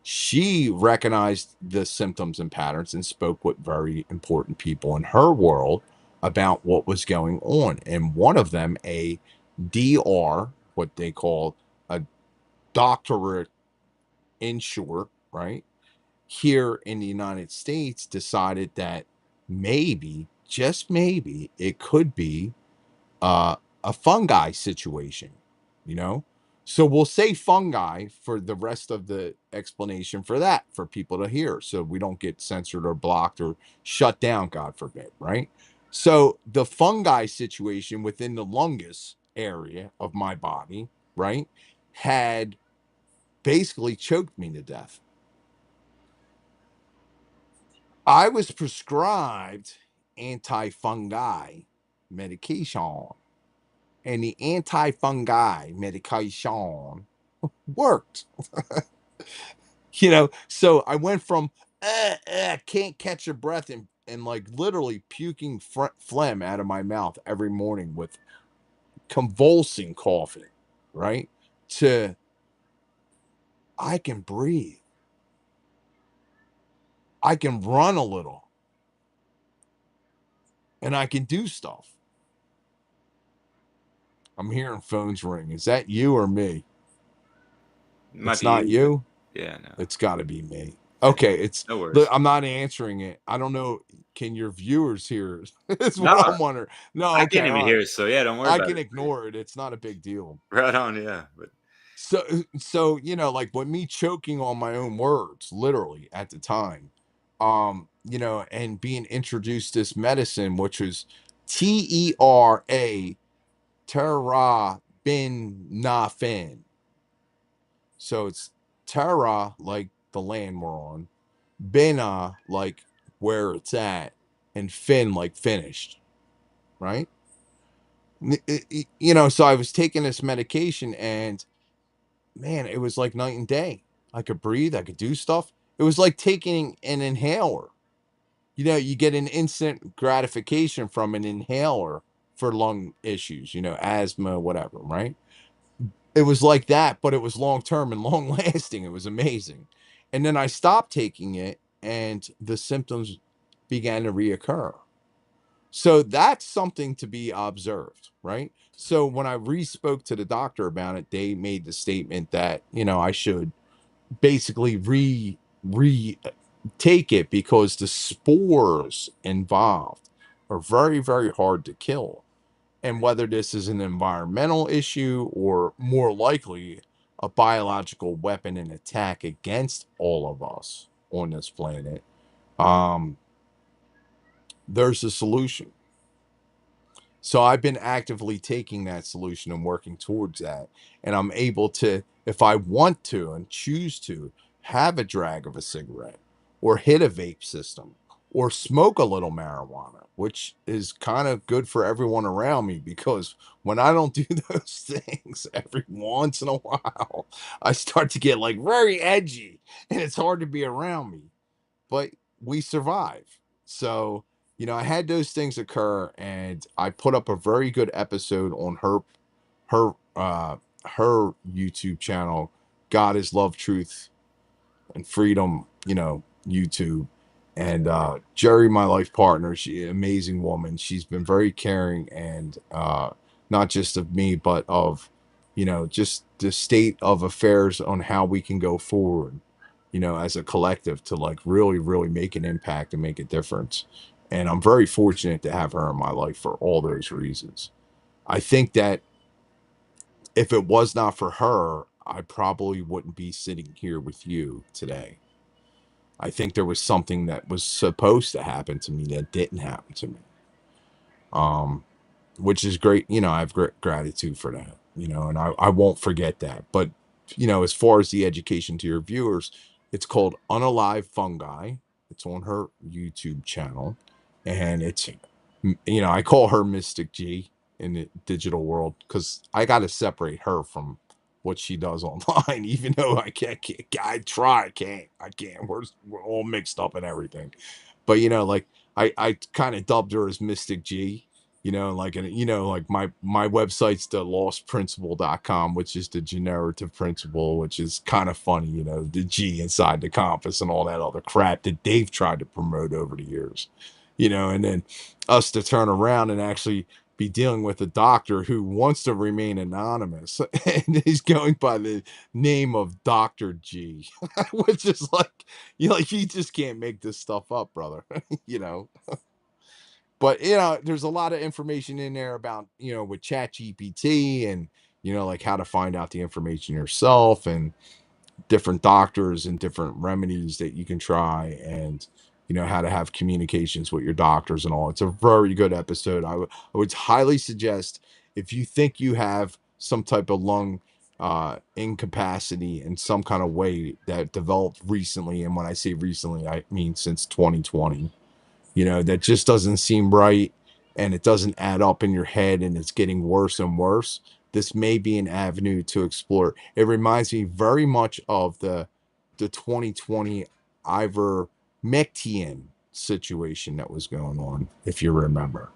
She recognized the symptoms and patterns and spoke with very important people in her world about what was going on. And one of them, a DR, what they call a doctorate in short, right? Here in the United States, decided that maybe, just maybe, it could be a fungi situation, you know? So we'll say fungi for the rest of the explanation for that for people to hear so we don't get censored or blocked or shut down, God forbid, right? So the fungi situation within the lungus area of my body, right, had basically choked me to death. I was prescribed anti-fungi medication, and the anti-fungi medication worked. So I went from can't catch a breath and like literally puking phlegm out of my mouth every morning with convulsing coughing, right? To I can breathe. I can run a little and I can do stuff. I'm hearing phones ring. Is that you or me? Might It's be not you, but you. yeah, no, It's got to be me. Okay, no look, worries. I'm not answering it. I don't know. Can your viewers hear? Is No, what I'm wondering. No, I okay, can't all even right. hear it, so yeah, don't worry I about can it. ignore it. It's not a big deal. Right on, yeah. But So like with me choking on my own words, literally at the time, and being introduced this medicine, which was TERA terabinafin. So it's Terra, like the land we're on, Bina, like where it's at, and Fin, like finished, right? So I was taking this medication, and man, it was like night and day. I could breathe, I could do stuff. It was like taking an inhaler. You get an instant gratification from an inhaler for lung issues, asthma, whatever, right? It was like that, but it was long term and long lasting. It was amazing. And then I stopped taking it and the symptoms began to reoccur. So that's something to be observed, right? So when I re-spoke to the doctor about it, they made the statement that, I should basically re take it because the spores involved are very, very hard to kill. And whether this is an environmental issue or more likely a biological weapon and attack against all of us on this planet, um, there's a solution. So I've been actively taking that solution and working towards that. And I'm able to, if I want to and choose to, have a drag of a cigarette or hit a vape system or smoke a little marijuana, which is kind of good for everyone around me because when I don't do those things every once in a while, I start to get like very edgy and it's hard to be around me, but we survive. So, I had those things occur and I put up a very good episode on her uh her YouTube channel, God is Love, Truth and Freedom, YouTube. And Jerry, my life partner, she an amazing woman. She's been very caring and not just of me, but of, just the state of affairs on how we can go forward, as a collective to like really, really make an impact and make a difference. And I'm very fortunate to have her in my life for all those reasons. I think that if it was not for her, I probably wouldn't be sitting here with you today. I think there was something that was supposed to happen to me that didn't happen to me. Um, which is great. I have great gratitude for that, and I won't forget that. But, as far as the education to your viewers, it's called unalive fungi. It's on her YouTube channel, and I call her Mystic G in the digital world because I got to separate her from what she does online. Even though I can't, I try, I can't. We're all mixed up and everything. But like I kind of dubbed her as Mystic G, like my website's the lostprinciple.com, which is the generative principle, which is kind of funny, the G inside the compass and all that other crap that they've tried to promote over the years, and then us to turn around and actually be dealing with a doctor who wants to remain anonymous and he's going by the name of Dr. G, which is like you just can't make this stuff up, brother. you know. But there's a lot of information in there about with Chat GPT and like how to find out the information yourself and different doctors and different remedies that you can try and how to have communications with your doctors and all. It's a very good episode. I would highly suggest if you think you have some type of lung incapacity in some kind of way that developed recently, and when I say recently I mean since 2020, that just doesn't seem right and it doesn't add up in your head and it's getting worse and worse. This may be an avenue to explore. It reminds me very much of the 2020 ivermectin situation that was going on, if you remember.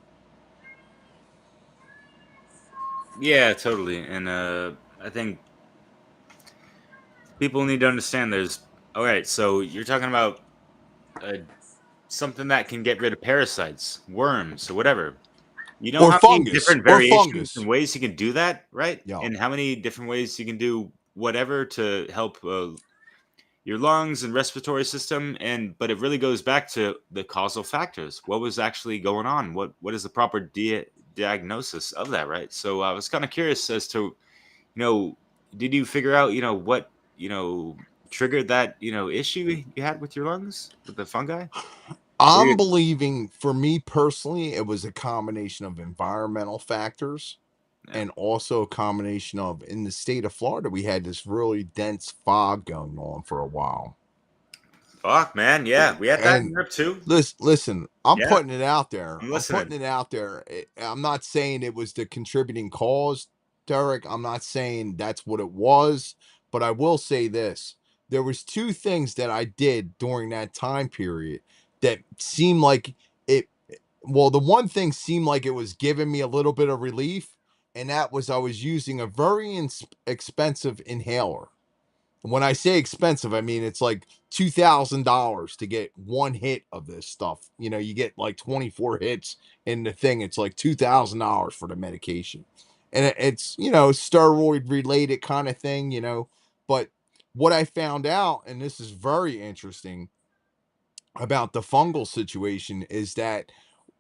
Yeah, totally. And I think people need to understand there's all right, so you're talking about uh, something that can get rid of parasites, worms, or whatever. You know Or how many fungus. different Or variations and fungus. ways you can do that, right? Yeah. And how many different ways you can do whatever to help your lungs and respiratory system. And but it really goes back to the causal factors. What was actually going on? What is the proper diagnosis of that, right? So I was kind of curious as to, did you figure out, what, triggered that, issue you had with your lungs with the fungi? Were I'm you- believing for me personally, it was a combination of environmental factors yeah. and also a combination of in the state of Florida, we had this really dense fog going on for a while. Fuck, man. Yeah, we had that in And Europe too. listen, I'm Yeah, putting it out there. I'm I'm listening. putting it out there. I'm not saying it was the contributing cause, Derek. I'm not saying that's what it was, but I will say this. There was two things that I did during that time period that seemed like it well, the one thing seemed like it was giving me a little bit of relief, and that was I was using a very expensive inhaler. When I say expensive, I mean it's like $2,000 to get one hit of this stuff. You get like 24 hits in the thing. It's like $2,000 for the medication, and it's steroid related kind of thing. But what I found out, and this is very interesting about the fungal situation, is that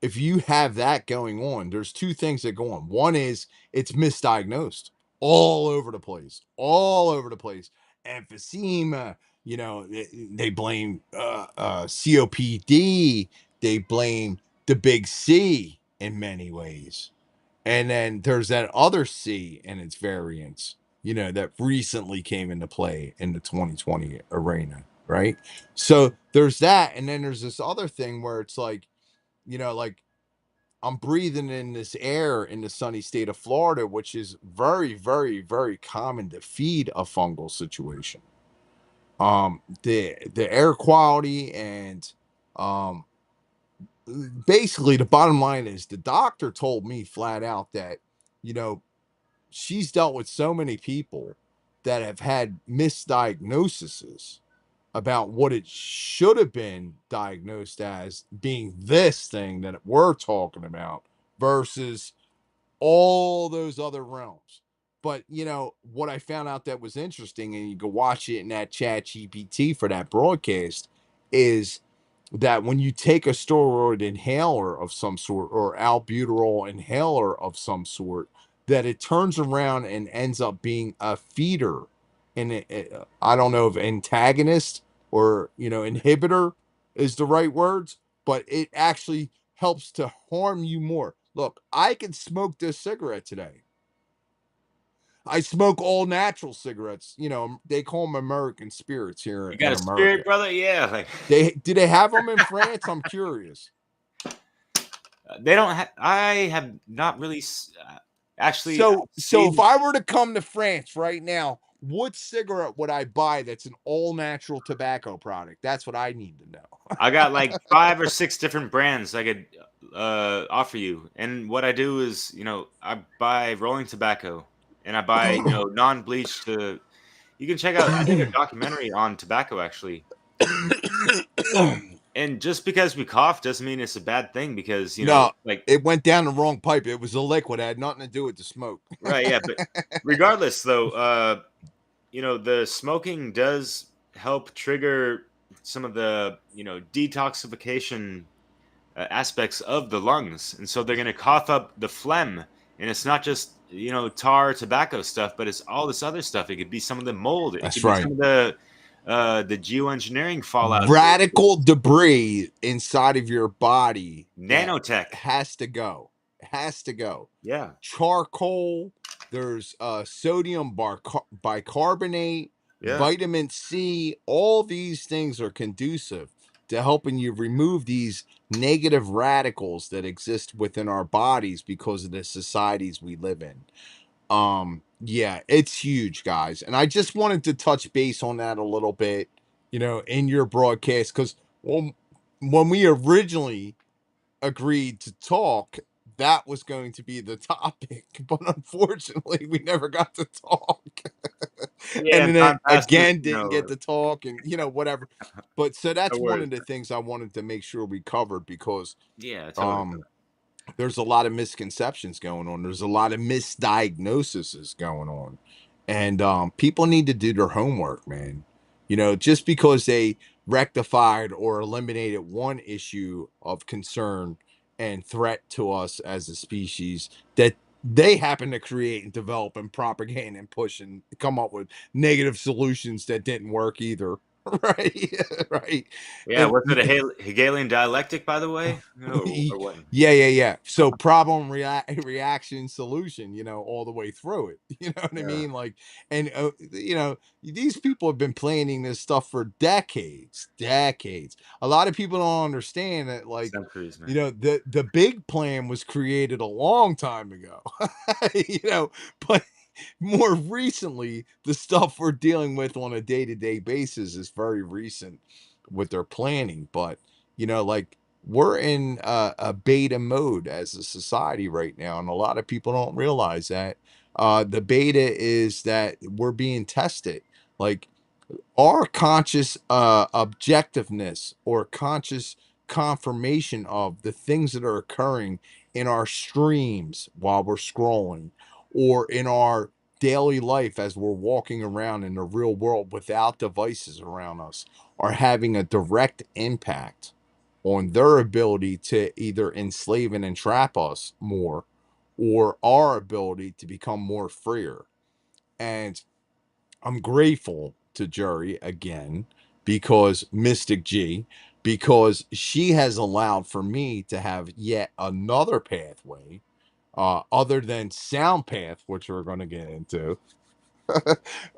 if you have that going on, there's two things that go on. One is it's misdiagnosed all over the place, all over the place. Emphysema, they blame COPD, they blame the big C in many ways. And then there's that other C and its variants, that recently came into play in the 2020 arena, right? So there's that. And then there's this other thing where it's like I'm breathing in this air in the sunny state of Florida, which is very, very, very common to feed a fungal situation. The air quality and um basically the bottom line is the doctor told me flat out that, you know, she's dealt with so many people that have had misdiagnoses about what it should have been diagnosed as being this thing that we're talking about versus all those other realms. But what I found out that was interesting, and you can watch it in that Chat GPT for that broadcast, is that when you take a steroid inhaler of some sort or albuterol inhaler of some sort, that it turns around and ends up being a feeder. And I don't know if antagonist or inhibitor is the right words, but it actually helps to harm you more. Look, I can smoke this cigarette today. I smoke all natural cigarettes. You know, they call them American spirits here You got in a spirit, America. brother? Yeah. Like They do they have them in France? I'm curious. they don't. I have not really. Actually, I've So if seen. I were to come to France right now, what cigarette would I buy that's an all natural tobacco product? That's what I need to know. I got like 5 or 6 different brands I could offer you. And what I do is, I buy rolling tobacco and I buy, non-bleached. You can check out. I did a documentary on tobacco actually. And just because we cough doesn't mean it's a bad thing because No, like it went down the wrong pipe. It was a liquid. It had nothing to do with the smoke. right, yeah. But regardless, though, the smoking does help trigger some of the detoxification aspects of the lungs, and so they're going to cough up the phlegm. And it's not just tar, tobacco stuff, but it's all this other stuff. It could be some of the mold. It That's could be right. some of the geoengineering fallout. Radical debris inside of your body that Nanotech. has to go. Has to go. Yeah, Charcoal, there's sodium bicarbonate, yeah, vitamin C, all these things are conducive to helping you remove these negative radicals that exist within our bodies because of the societies we live in. Yeah, it's huge, guys. And I just wanted to touch base on that a little bit, in your broadcast, because when we originally agreed to talk, that was going to be the topic, but unfortunately we never got to talk. yeah. And And then time passes. again didn't get to talk, and whatever. But so No that's one worries. of the things I wanted to make sure we covered, because Yeah, totally. um there's a lot of misconceptions going on. There's a lot of misdiagnoses going on. And people need to do their homework, man. Just because they rectified or eliminated one issue of concern and threat to us as a species that they happen to create and develop and propagate and push and come up with negative solutions that didn't work either. Right. Right. Yeah, And was it a Hegelian dialectic, by the way? Or what? yeah, yeah, yeah. So problem, reaction, solution, all the way through it. You know what I Yeah, mean? Like, and these people have been planning this stuff for decades, decades. A lot of people don't understand that, like, centuries, man. the big plan was created a long time ago. But more recently, the stuff we're dealing with on a day-to-day basis is very recent with their planning. But like, we're in a beta mode as a society right now, and a lot of people don't realize that. The beta is that we're being tested. Like, our conscious objectiveness or conscious confirmation of the things that are occurring in our streams while we're scrolling, or in our daily life as we're walking around in the real world without devices around us, are having a direct impact on their ability to either enslave and entrap us more, or our ability to become more freer. And I'm grateful to Jerry again, because Mystic G, because she has allowed for me to have yet another pathway, other than sound path, which we're going to get into,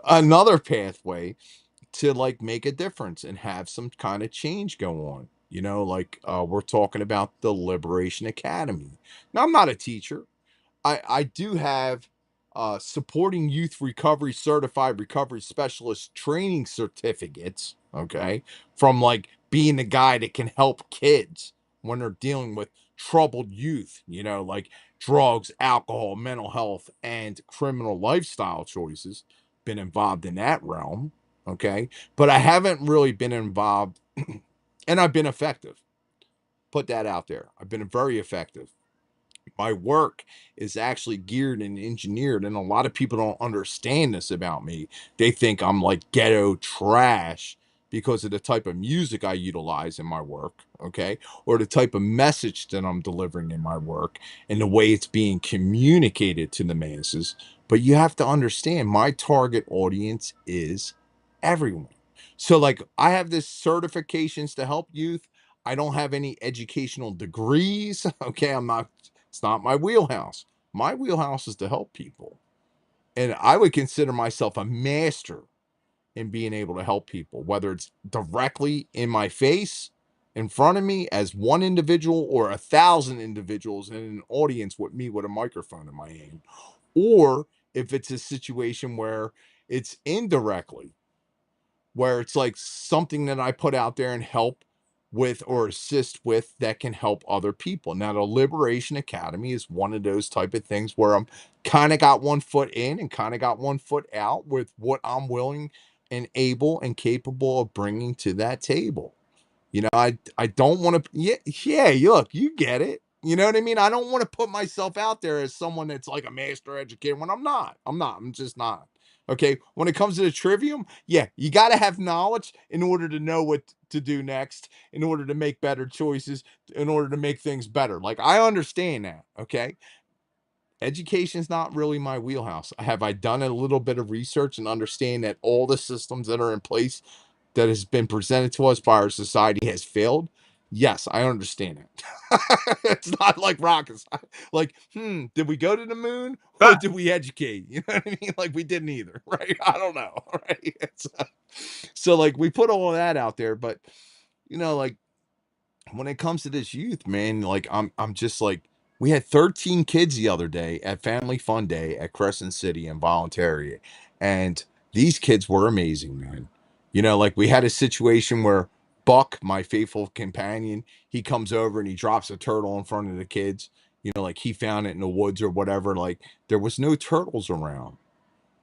another pathway to, like, make a difference and have some kind of change go on. Like, we're talking about the Liberation Academy. Now, I'm not a teacher. I do have supporting youth recovery certified recovery specialist training certificates, okay, from, like, being the guy that can help kids when they're dealing with troubled youth, like drugs, alcohol, mental health, and criminal lifestyle choices. Been involved in that realm, okay, but I haven't really been involved, and I've been effective. Put that out there. I've been very effective. My work is actually geared and engineered, and a lot of people don't understand this about me. They think I'm like ghetto trash because of the type of music I utilize in my work, okay, or the type of message that I'm delivering in my work, and the way it's being communicated to the masses. But you have to understand, my target audience is everyone. So, like, I have this certifications to help youth. I don't have any educational degrees. Okay, it's not my wheelhouse. My wheelhouse is to help people. And I would consider myself a master in being able to help people, whether it's directly in my face, in front of me as one individual, or 1,000 individuals in an audience with me with a microphone in my hand, or if it's a situation where it's indirectly, where it's like something that I put out there and help with or assist with that can help other people. Now, the Liberation Academy is one of those type of things where I'm kind of got one foot in and kind of got one foot out with what I'm willing and able and capable of bringing to that table. I don't want to. Yeah, yeah. Look, you get it. You know what I mean? I don't want to put myself out there as someone that's like a master educator when I'm not. I'm not. I'm just not. Okay. When it comes to the trivium, yeah, you got to have knowledge in order to know what to do next, in order to make better choices, in order to make things better. Like, I understand that. Okay. Education is not really my wheelhouse. Have I done a little bit of research and understand that all the systems that are in place that has been presented to us by our society has failed? Yes, I understand it. It's not like rocket science. Like, did we go to the moon or But did we educate? You know what I mean? Like, we didn't either, right? I don't know, right? So, like, we put all of that out there, but like, when it comes to this youth, man, like, I'm just like, we had 13 kids the other day at Family Fun Day at Crescent City in Voluntary, and these kids were amazing, man. Like, we had a situation where Buck, my faithful companion, he comes over and he drops a turtle in front of the kids. Like, he found it in the woods or whatever. Like, there was no turtles around.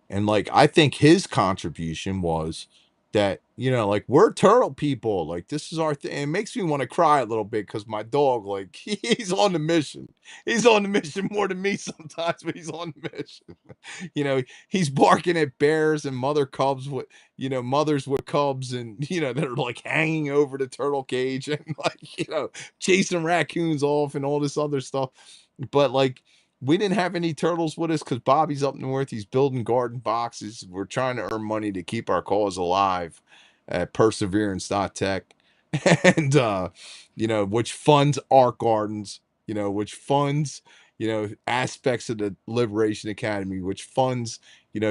And like, I think his contribution was that, like, we're turtle people. Like, this is our thing. It makes me want to cry a little bit because my dog, like, he's on the mission. He's on the mission more than me sometimes, but he's on the mission. He's barking at bears and mother cubs with, mothers with cubs, and, that are like hanging over the turtle cage and like, chasing raccoons off and all this other stuff. But like, we didn't have any turtles with us because Bobby's up north. He's building garden boxes. We're trying to earn money to keep our cause alive at perseverance.tech. And which funds Ark Gardens, which funds, aspects of the Liberation Academy, which funds,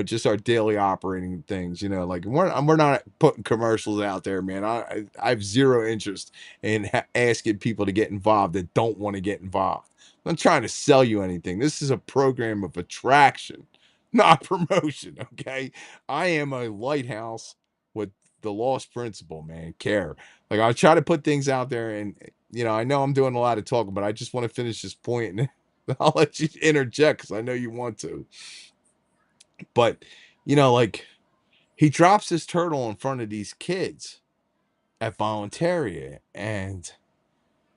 just our daily operating things. Like, we're not putting commercials out there, man. I have zero interest in asking people to get involved that don't want to get involved. I'm not trying to sell you anything. This is a program of attraction, not promotion. Okay. I am a lighthouse with the lost principle, man. Care. Like, I try to put things out there, and I know I'm doing a lot of talking, but I just want to finish this point, and I'll let you interject because I know you want to. But like, he drops his turtle in front of these kids at Voluntaria, and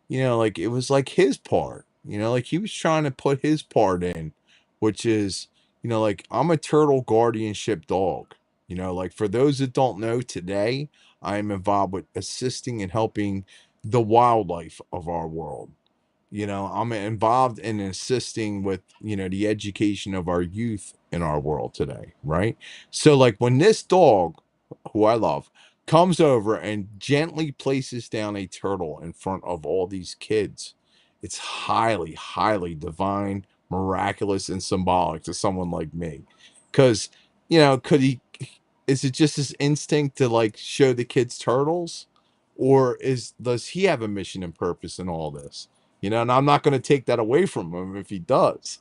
like, it was like his part, like, he was trying to put his part in, which is, like, I'm a turtle guardianship dog. Like, for those that don't know, today I am involved with assisting and helping the wildlife of our world. I'm involved in assisting with, the education of our youth in our world today, right? So, like, when this dog, who I love, comes over and gently places down a turtle in front of all these kids, it's highly, highly divine, miraculous, and symbolic to someone like me. Because, is it just his instinct to like show the kids turtles? Or does he have a mission and purpose in all this? And I'm not going to take that away from him if he does.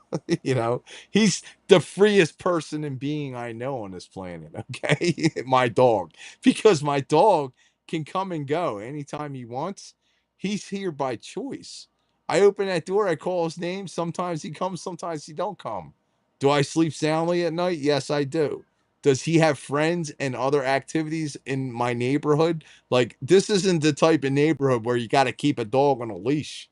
He's the freest person and being I know on this planet. Okay. My dog, because my dog can come and go anytime he wants. He's here by choice. I open that door, I call his name. Sometimes he comes, sometimes he don't come. Do I sleep soundly at night? Yes, I do. Does he have friends and other activities in my neighborhood? Like, this isn't the type of neighborhood where you got to keep a dog on a leash.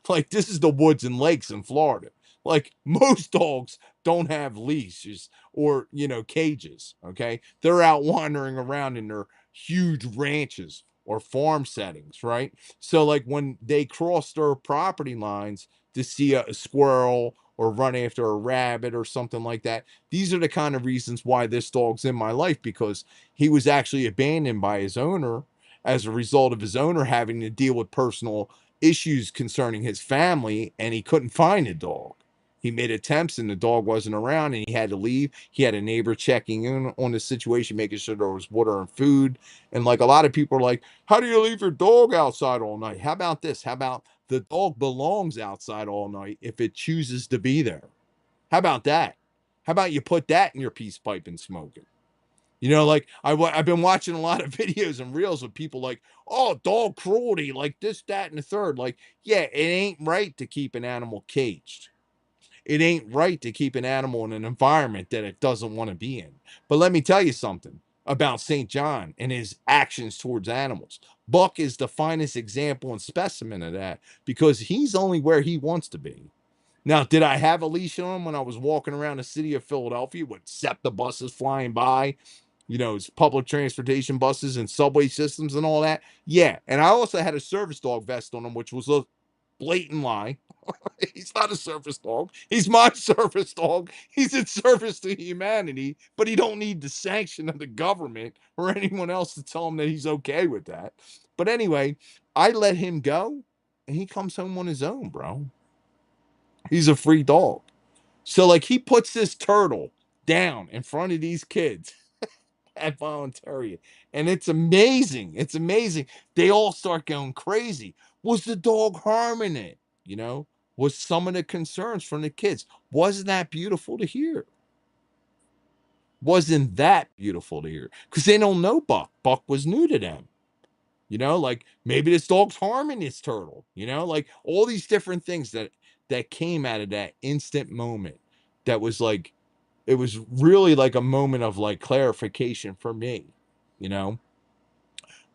Like, this is the woods and lakes in Florida. Like, most dogs don't have leashes or, cages. Okay. They're out wandering around in their huge ranches or farm settings, right? So, like, when they cross their property lines to see a squirrel or run after a rabbit or something like that, these are the kind of reasons why this dog's in my life, because he was actually abandoned by his owner as a result of his owner having to deal with personal issues concerning his family, and he couldn't find a dog. He made attempts and the dog wasn't around and he had to leave. He had a neighbor checking in on the situation, making sure there was water and food. And like a lot of people are like, how do you leave your dog outside all night? How about this? How about the dog belongs outside all night if it chooses to be there? How about that? How about you put that in your peace pipe and smoke it? You know, like I've been watching a lot of videos and reels of people like, oh, dog cruelty, like this, that, and the third. Like, yeah, it ain't right to keep an animal caged. It ain't right to keep an animal in an environment that it doesn't want to be in. But let me tell you something about St. John and his actions towards animals. Buck is the finest example and specimen of that because he's only where he wants to be. Now, did I have a leash on him when I was walking around the city of Philadelphia with SEPTA buses flying by, public transportation buses and subway systems and all that? Yeah. And I also had a service dog vest on him, which was a blatant lie. He's not a service dog. He's my service dog. He's in service to humanity, but he don't need the sanction of the government or anyone else to tell him that he's okay with that. But anyway, I let him go and he comes home on his own, bro. He's a free dog. So like he puts this turtle down in front of these kids at Voluntaria. And it's amazing. It's amazing. They all start going crazy. Was the dog harming it? You know, was some of the concerns from the kids. Wasn't that beautiful to hear? Wasn't that beautiful to hear? Because they don't know Buck. Buck was new to them. Like maybe this dog's harming this turtle, like all these different things that came out of that instant moment that was like it was really like a moment of like clarification for me, you know.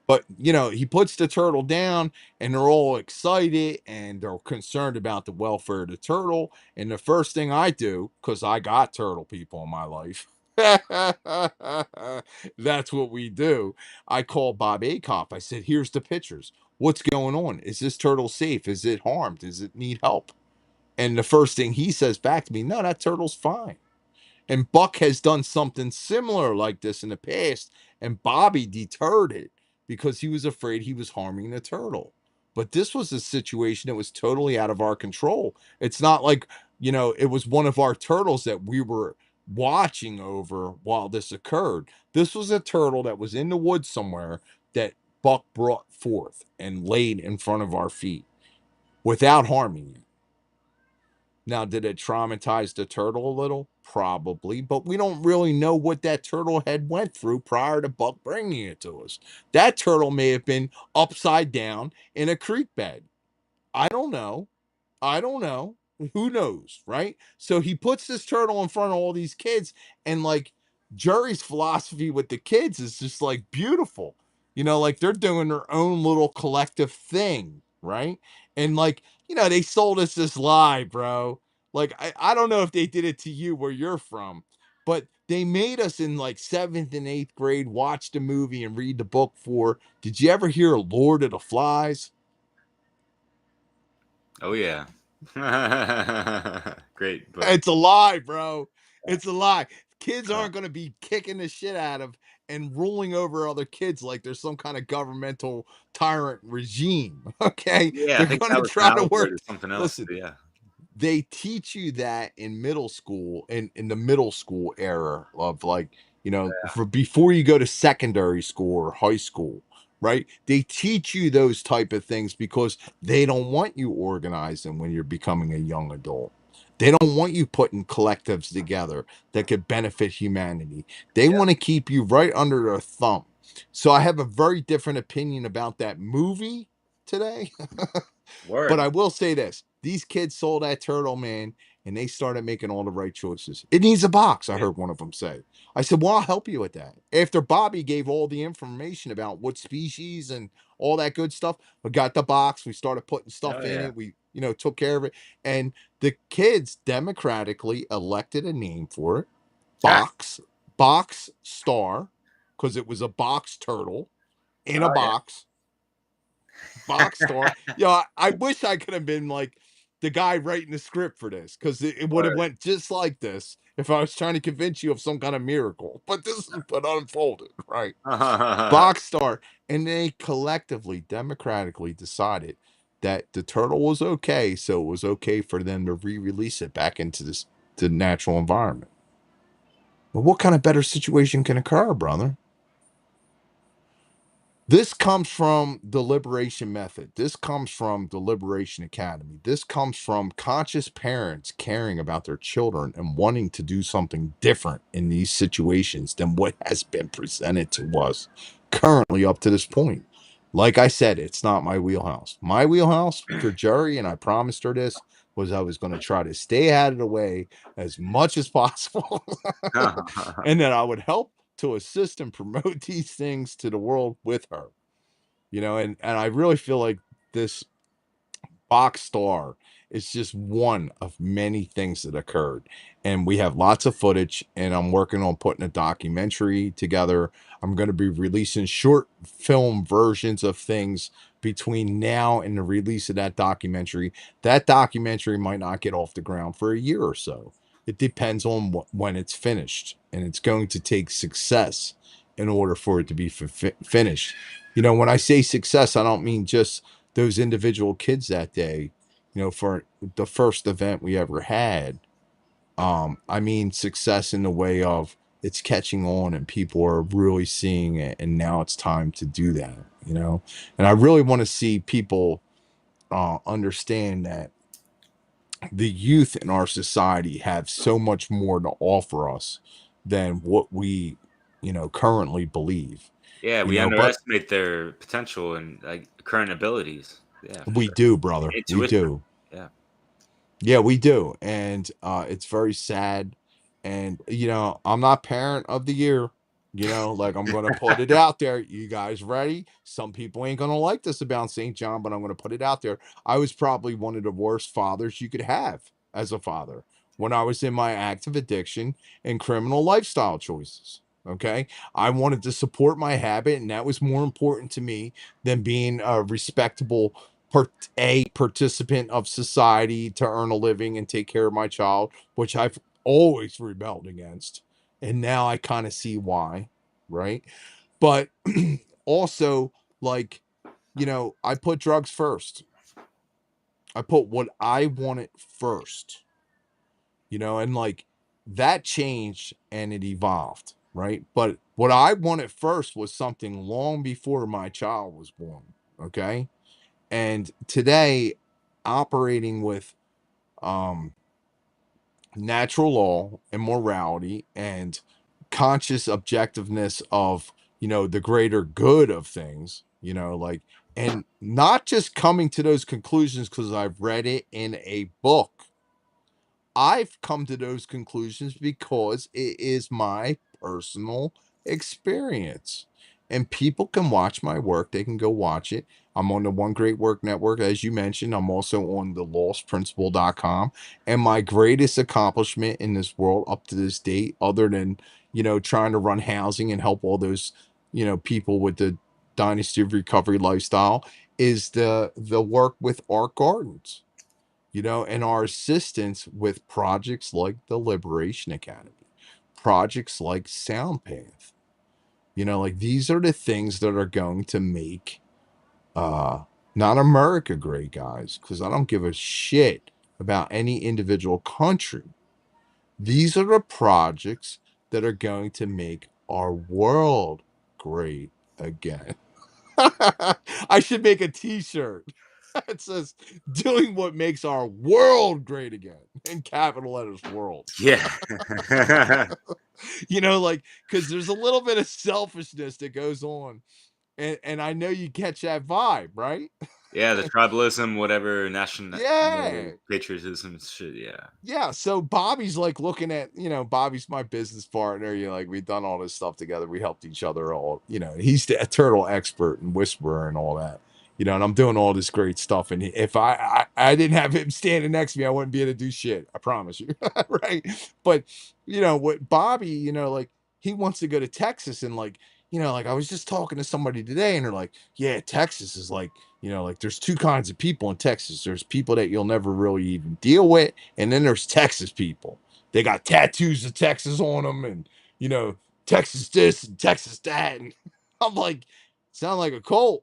But he puts the turtle down and they're all excited and they're concerned about the welfare of the turtle. And the first thing I do, because I got turtle people in my life, that's what we do. I call Bob Acop. I said, here's the pictures. What's going on? Is this turtle safe? Is it harmed? Does it need help? And the first thing he says back to me, no, that turtle's fine. And Buck has done something similar like this in the past, and Bobby deterred it because he was afraid he was harming the turtle. But this was a situation that was totally out of our control. It's not like, it was one of our turtles that we were watching over while this occurred. This was a turtle that was in the woods somewhere that Buck brought forth and laid in front of our feet without harming it. Now, did it traumatize the turtle a little? Probably, but we don't really know what that turtle had went through prior to Buck bringing it to us. That turtle may have been upside down in a creek bed. I don't know. I don't know. Who knows, right? So he puts this turtle in front of all these kids, and like Jerry's philosophy with the kids is just like beautiful. Like they're doing their own little collective thing, right? And like, they sold us this lie, bro. Like, I don't know if they did it to you where you're from, but they made us in like seventh and eighth grade watch the movie and read the book for. Did you ever hear Lord of the Flies? Oh yeah. Great book. It's a lie, bro. It's a lie. Kids aren't going to be kicking the shit out of and ruling over other kids like there's some kind of governmental tyrant regime. Okay. Yeah, I They're think going that to was try an to outward work. or something else. Listen, Yeah. they teach you that in middle school, in the middle school era of like, for before you go to secondary school or high school, right? They teach you those type of things because they don't want you organizing when you're becoming a young adult. They don't want you putting collectives together that could benefit humanity. They Yeah. want to keep you right under their thumb. So I have a very different opinion about that movie today. But Word. I will say this: these kids sold that turtle, man, and they started making all the right choices. It needs a box, I Yeah. heard one of them say. I said, well, I'll help you with that. After Bobby gave all the information about what species and all that good stuff, we got the box, we started putting Oh stuff in yeah. it, we, took care of it. And the kids democratically elected a name for it. Ah. Box, box star, because it was a box turtle in a Oh box box store. yeah. I wish I could have been like the guy writing the script for this because it would have Word. went just like this if I was trying to convince you of some kind of miracle. But this is what unfolded, right? Box star, and they collectively, democratically decided that the turtle was okay, so it was okay for them to re-release it back into this the natural environment. But what kind of better situation can occur, brother? This comes from the Liberation Method. This comes from the Liberation Academy. This comes from conscious parents caring about their children and wanting to do something different in these situations than what has been presented to us currently up to this point. Like I said, it's not my wheelhouse. My wheelhouse for Jerry, and I promised her this, was I was going to try to stay out of the way as much as possible. And that I would help to assist and promote these things to the world with her. And I really feel like this box star is just one of many things that occurred. And we have lots of footage, and I'm working on putting a documentary together. I'm going to be releasing short film versions of things between now and the release of that documentary. That documentary might not get off the ground for a year or so. It depends on when it's finished, and it's going to take success in order for it to be finished. When I say success, I don't mean just those individual kids that day, for the first event we ever had. I mean success in the way of it's catching on and people are really seeing it, and now it's time to do that. And I really want to see people understand that the youth in our society have so much more to offer us than what we currently believe. Yeah, we But underestimate their potential and like current abilities. Yeah, for we sure. do, brother, we Intuition. do. Yeah. Yeah, we do, and it's very sad. And I'm not parent of the year. Like, I'm gonna put it out there. You guys ready? Some people ain't gonna like this about St. John, but I'm gonna put it out there. I was probably one of the worst fathers you could have as a father when I was in my active addiction and criminal lifestyle choices. Okay, I wanted to support my habit, and that was more important to me than being a respectable a participant of society to earn a living and take care of my child, which I've always rebelled against. And now I kind of see why, right? But also, like, I put drugs first. I put what I wanted first, and like that changed and it evolved, right? But what I wanted first was something long before my child was born, okay? And today, operating with um, natural law and morality and conscious objectiveness of the greater good of things, like, and not just coming to those conclusions because I've read it in a book. I've come to those conclusions because it is my personal experience. And people can watch my work. They can go watch it. I'm on the One Great Work Network, as you mentioned. I'm also on the lostprinciple.com. And my greatest accomplishment in this world up to this date, other than, trying to run housing and help all those, people with the Dynasty of Recovery lifestyle, is the work with Ark Gardens, and our assistance with projects like the Liberation Academy, projects like SoundPath. Like, these are the things that are going to make uh not America great, guys, because I don't give a shit about any individual country. These are the projects that are going to make our world great again. I should make a t-shirt. It says doing what makes our world great again in capital letters, world. Yeah. Like, because there's a little bit of selfishness that goes on. And I know you catch that vibe, right? Yeah, the tribalism, whatever, national Yeah. patriotism shit. Yeah. Yeah, so Bobby's like looking at, Bobby's my business partner. Like, we've done all this stuff together. We helped each other all, he's the turtle expert and whisperer and all that, and I'm doing all this great stuff. And if I didn't have him standing next to me, I wouldn't be able to do shit. I promise you. Right. But, what Bobby, like, he wants to go to Texas, and like, like I was just talking to somebody today, and they're like, yeah, Texas is like, like there's two kinds of people in Texas. There's people that you'll never really even deal with, and then there's Texas people. They got tattoos of Texas on them, and Texas this and Texas that. And I'm like, sound like a cult.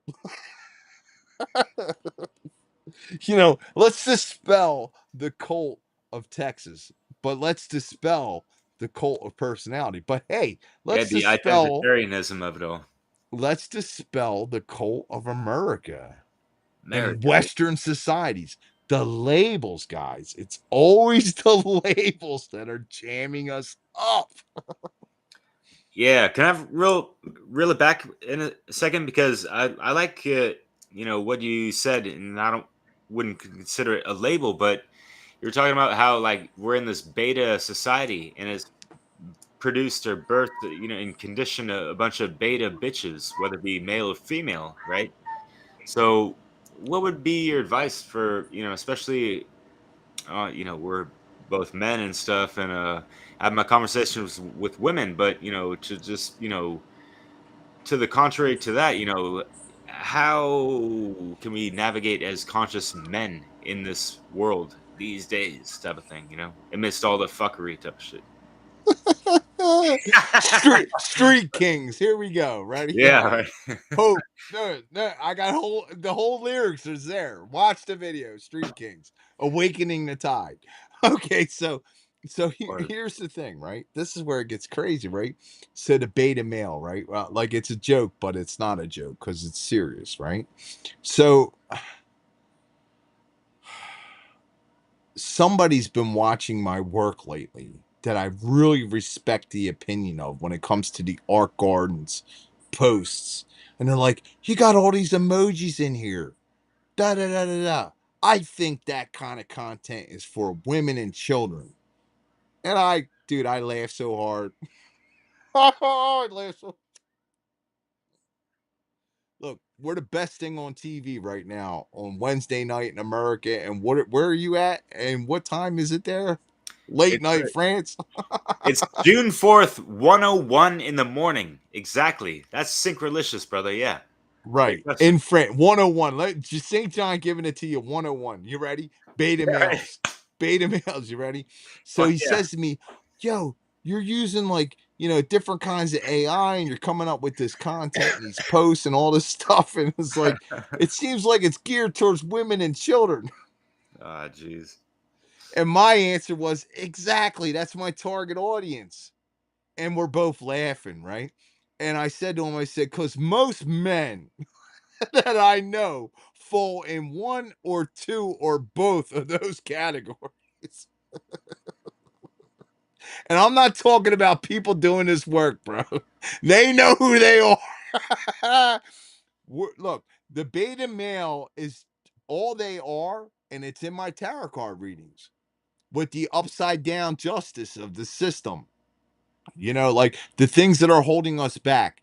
Let's dispel the cult of Texas, but let's dispel the cult of personality. But hey, Yeah, let's the dispel identitarianism of it all. let's dispel the cult of America and America. Western societies. The labels, guys. It's always the labels that are jamming us up. Yeah, can I have reel it back in a second because I like what you said, and I don't wouldn't consider it a label, but you're talking about how like we're in this beta society and it's produced or birthed, and conditioned a bunch of beta bitches, whether it be male or female, right? So, what would be your advice for especially we're both men and stuff, and have my conversations with women, but to just to the contrary to that, how can we navigate as conscious men in this world these days, type of thing, amidst all the fuckery type of shit. Street Kings. Here we go. Ready? Yeah, right. Hope. No, no, I got the whole lyrics is there. Watch the video. Street Kings. Awakening the Tide. Okay, so Or here's the thing, right? This is where it gets crazy, right? So the beta male, right? Well, like it's a joke, but it's not a joke because it's serious, right? So somebody's been watching my work lately that I really respect the opinion of when it comes to the Ark Gardens posts. And they're like, you got all these emojis in here. Da da da da da. I think that kind of content is for women and children. And dude, I laugh so hard. I laugh so. Look, we're the best thing on TV right now on Wednesday night in America. And where are you at? And what time is it there? Late it's night France. it's June 4th, 1:01 in the morning. Exactly. That's synchronicious, brother. Yeah. Great Right. question. In France, 101. St. John giving it to you 101. You ready? Beta Yeah, right. males. Beta males, you ready? So Fuck he yeah. says to me, yo, you're using like, different kinds of AI and you're coming up with this content and these posts and all this stuff. And it's like, it seems like it's geared towards women and children. Ah, jeez. And my answer was, exactly. That's my target audience. And we're both laughing, right? And I said to him, I said, because most men that I know fall in one or two or both of those categories. And I'm not talking about people doing this work, bro. They know who they are. Look, the beta male is all they are, and it's in my tarot card readings with the upside down justice of the system. Like the things that are holding us back.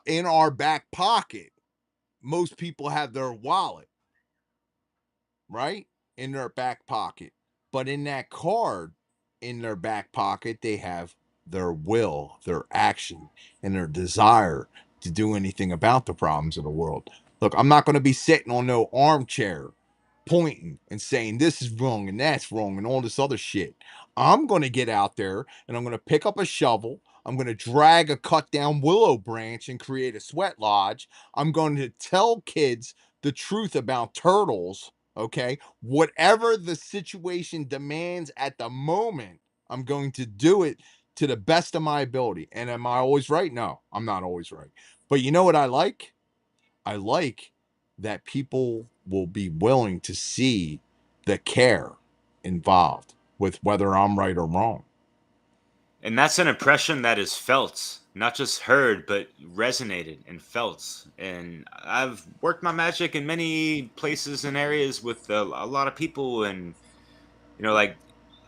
In our back pocket, most people have their wallet, right? In their back pocket. But in that card, in their back pocket, they have their will, their action, and their desire to do anything about the problems of the world. Look, I'm not going to be sitting on no armchair pointing and saying this is wrong and that's wrong and all this other shit. I'm going to get out there and I'm going to pick up a shovel. I'm going to drag a cut down willow branch and create a sweat lodge. I'm going to tell kids the truth about turtles. Okay. Whatever the situation demands at the moment, I'm going to do it to the best of my ability. And am I always right? No, I'm not always right. But you know what I like? I like that people will be willing to see the care involved with whether I'm right or wrong. And that's an impression that is felt, not just heard, but resonated and felt. And I've worked my magic in many places and areas with a lot of people, and like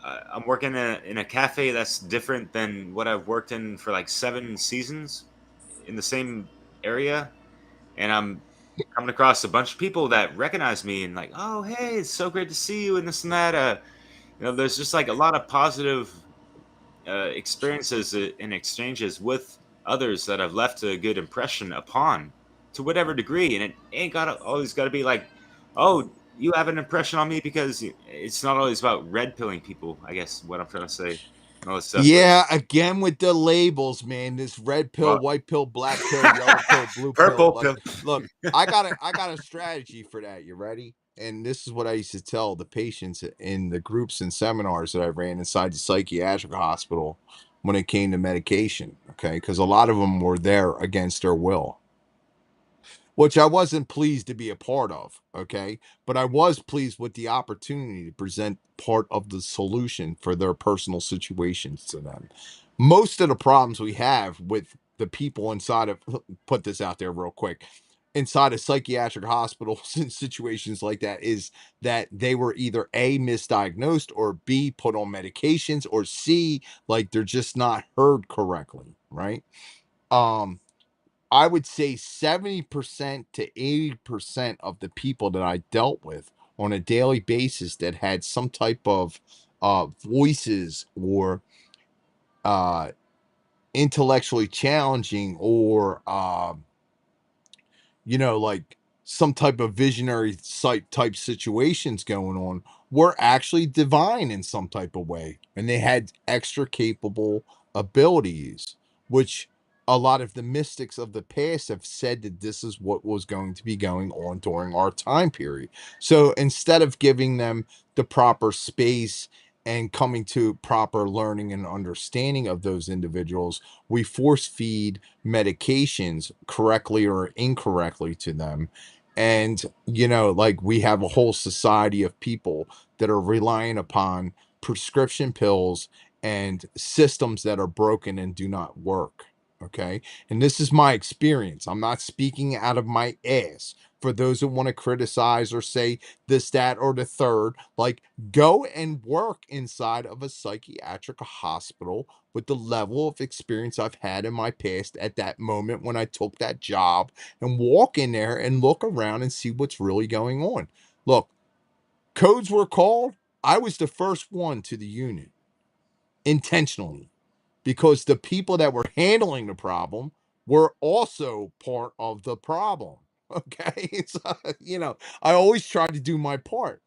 I'm working in a cafe that's different than what I've worked in for like 7 seasons in the same area, and I'm coming across a bunch of people that recognize me and like, oh hey, it's so great to see you and this and that. There's just like a lot of positive experiences and exchanges with others that have left a good impression upon, to whatever degree. And it ain't got always got to be like, oh, you have an impression on me, because it's not always about red pilling people, I guess what I'm trying to say, and all this stuff. But Yeah, again with the labels, man. This red pill, well, white pill, black pill, yellow pill, blue pill. purple Like, pill. look, I got a strategy for that. You ready? and this is what I used to tell the patients in the groups and seminars that I ran inside the psychiatric hospital when it came to medication. Okay. Because a lot of them were there against their will, which I wasn't pleased to be a part of. Okay. But I was pleased with the opportunity to present part of the solution for their personal situations to them. Most of the problems we have with the people inside of, put this out there real quick, inside of psychiatric hospitals and situations like that is that they were either A, misdiagnosed, or B, put on medications, or C, like they're just not heard correctly. Right. Um, I would say 70% to 80% of the people that I dealt with on a daily basis that had some type of voices or uh, intellectually challenging or like some type of visionary sight type situations going on were actually divine in some type of way. And they had extra capable abilities, which a lot of the mystics of the past have said that this is what was going to be going on during our time period. So instead of giving them the proper space and coming to proper learning and understanding of those individuals, we force feed medications correctly or incorrectly to them. And, like we have a whole society of people that are relying upon prescription pills and systems that are broken and do not work. Okay. And this is my experience. I'm not speaking out of my ass. For those that want to criticize or say this, that, or the third, like go and work inside of a psychiatric hospital with the level of experience I've had in my past at that moment when I took that job, and walk in there and look around and see what's really going on. Look, codes were called. I was the first one to the unit intentionally because the people that were handling the problem were also part of the problem. Okay. I always try to do my part.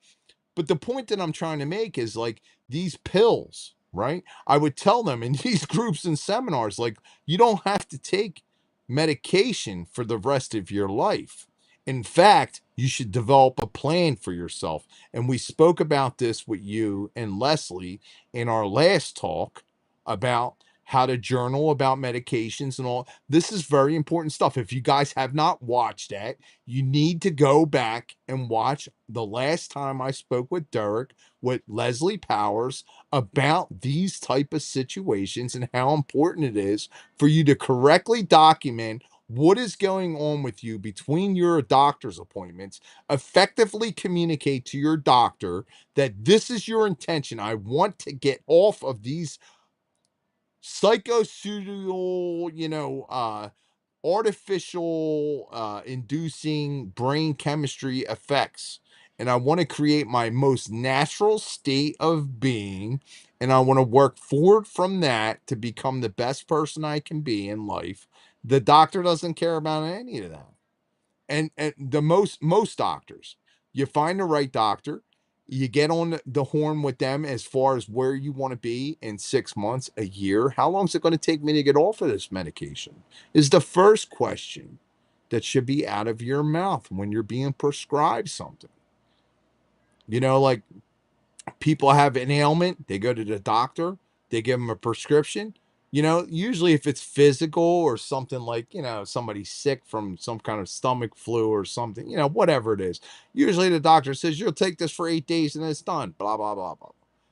But the point that I'm trying to make is like these pills, right? I would tell them in these groups and seminars, like, you don't have to take medication for the rest of your life. In fact, you should develop a plan for yourself. And we spoke about this with you and Leslie in our last talk about how to journal about medications and all. This is very important stuff. If you guys have not watched that, you need to go back and watch the last time I spoke with Derek, with Leslie Powers, about these type of situations and how important it is for you to correctly document what is going on with you between your doctor's appointments, effectively communicate to your doctor that this is your intention. I want to get off of these psychosocial, artificial inducing brain chemistry effects. And I want to create my most natural state of being. And I want to work forward from that to become the best person I can be in life. The doctor doesn't care about any of that. And the most doctors, you find the right doctor, you get on the horn with them as far as where you want to be in 6 months, a year. How long is it going to take me to get off of this medication? Is the first question that should be out of your mouth when you're being prescribed something. Like people have an ailment, they go to the doctor, they give them a prescription. Usually if it's physical or something like, somebody's sick from some kind of stomach flu or something, whatever it is, usually the doctor says, you'll take this for 8 days and it's done, blah, blah, blah, blah.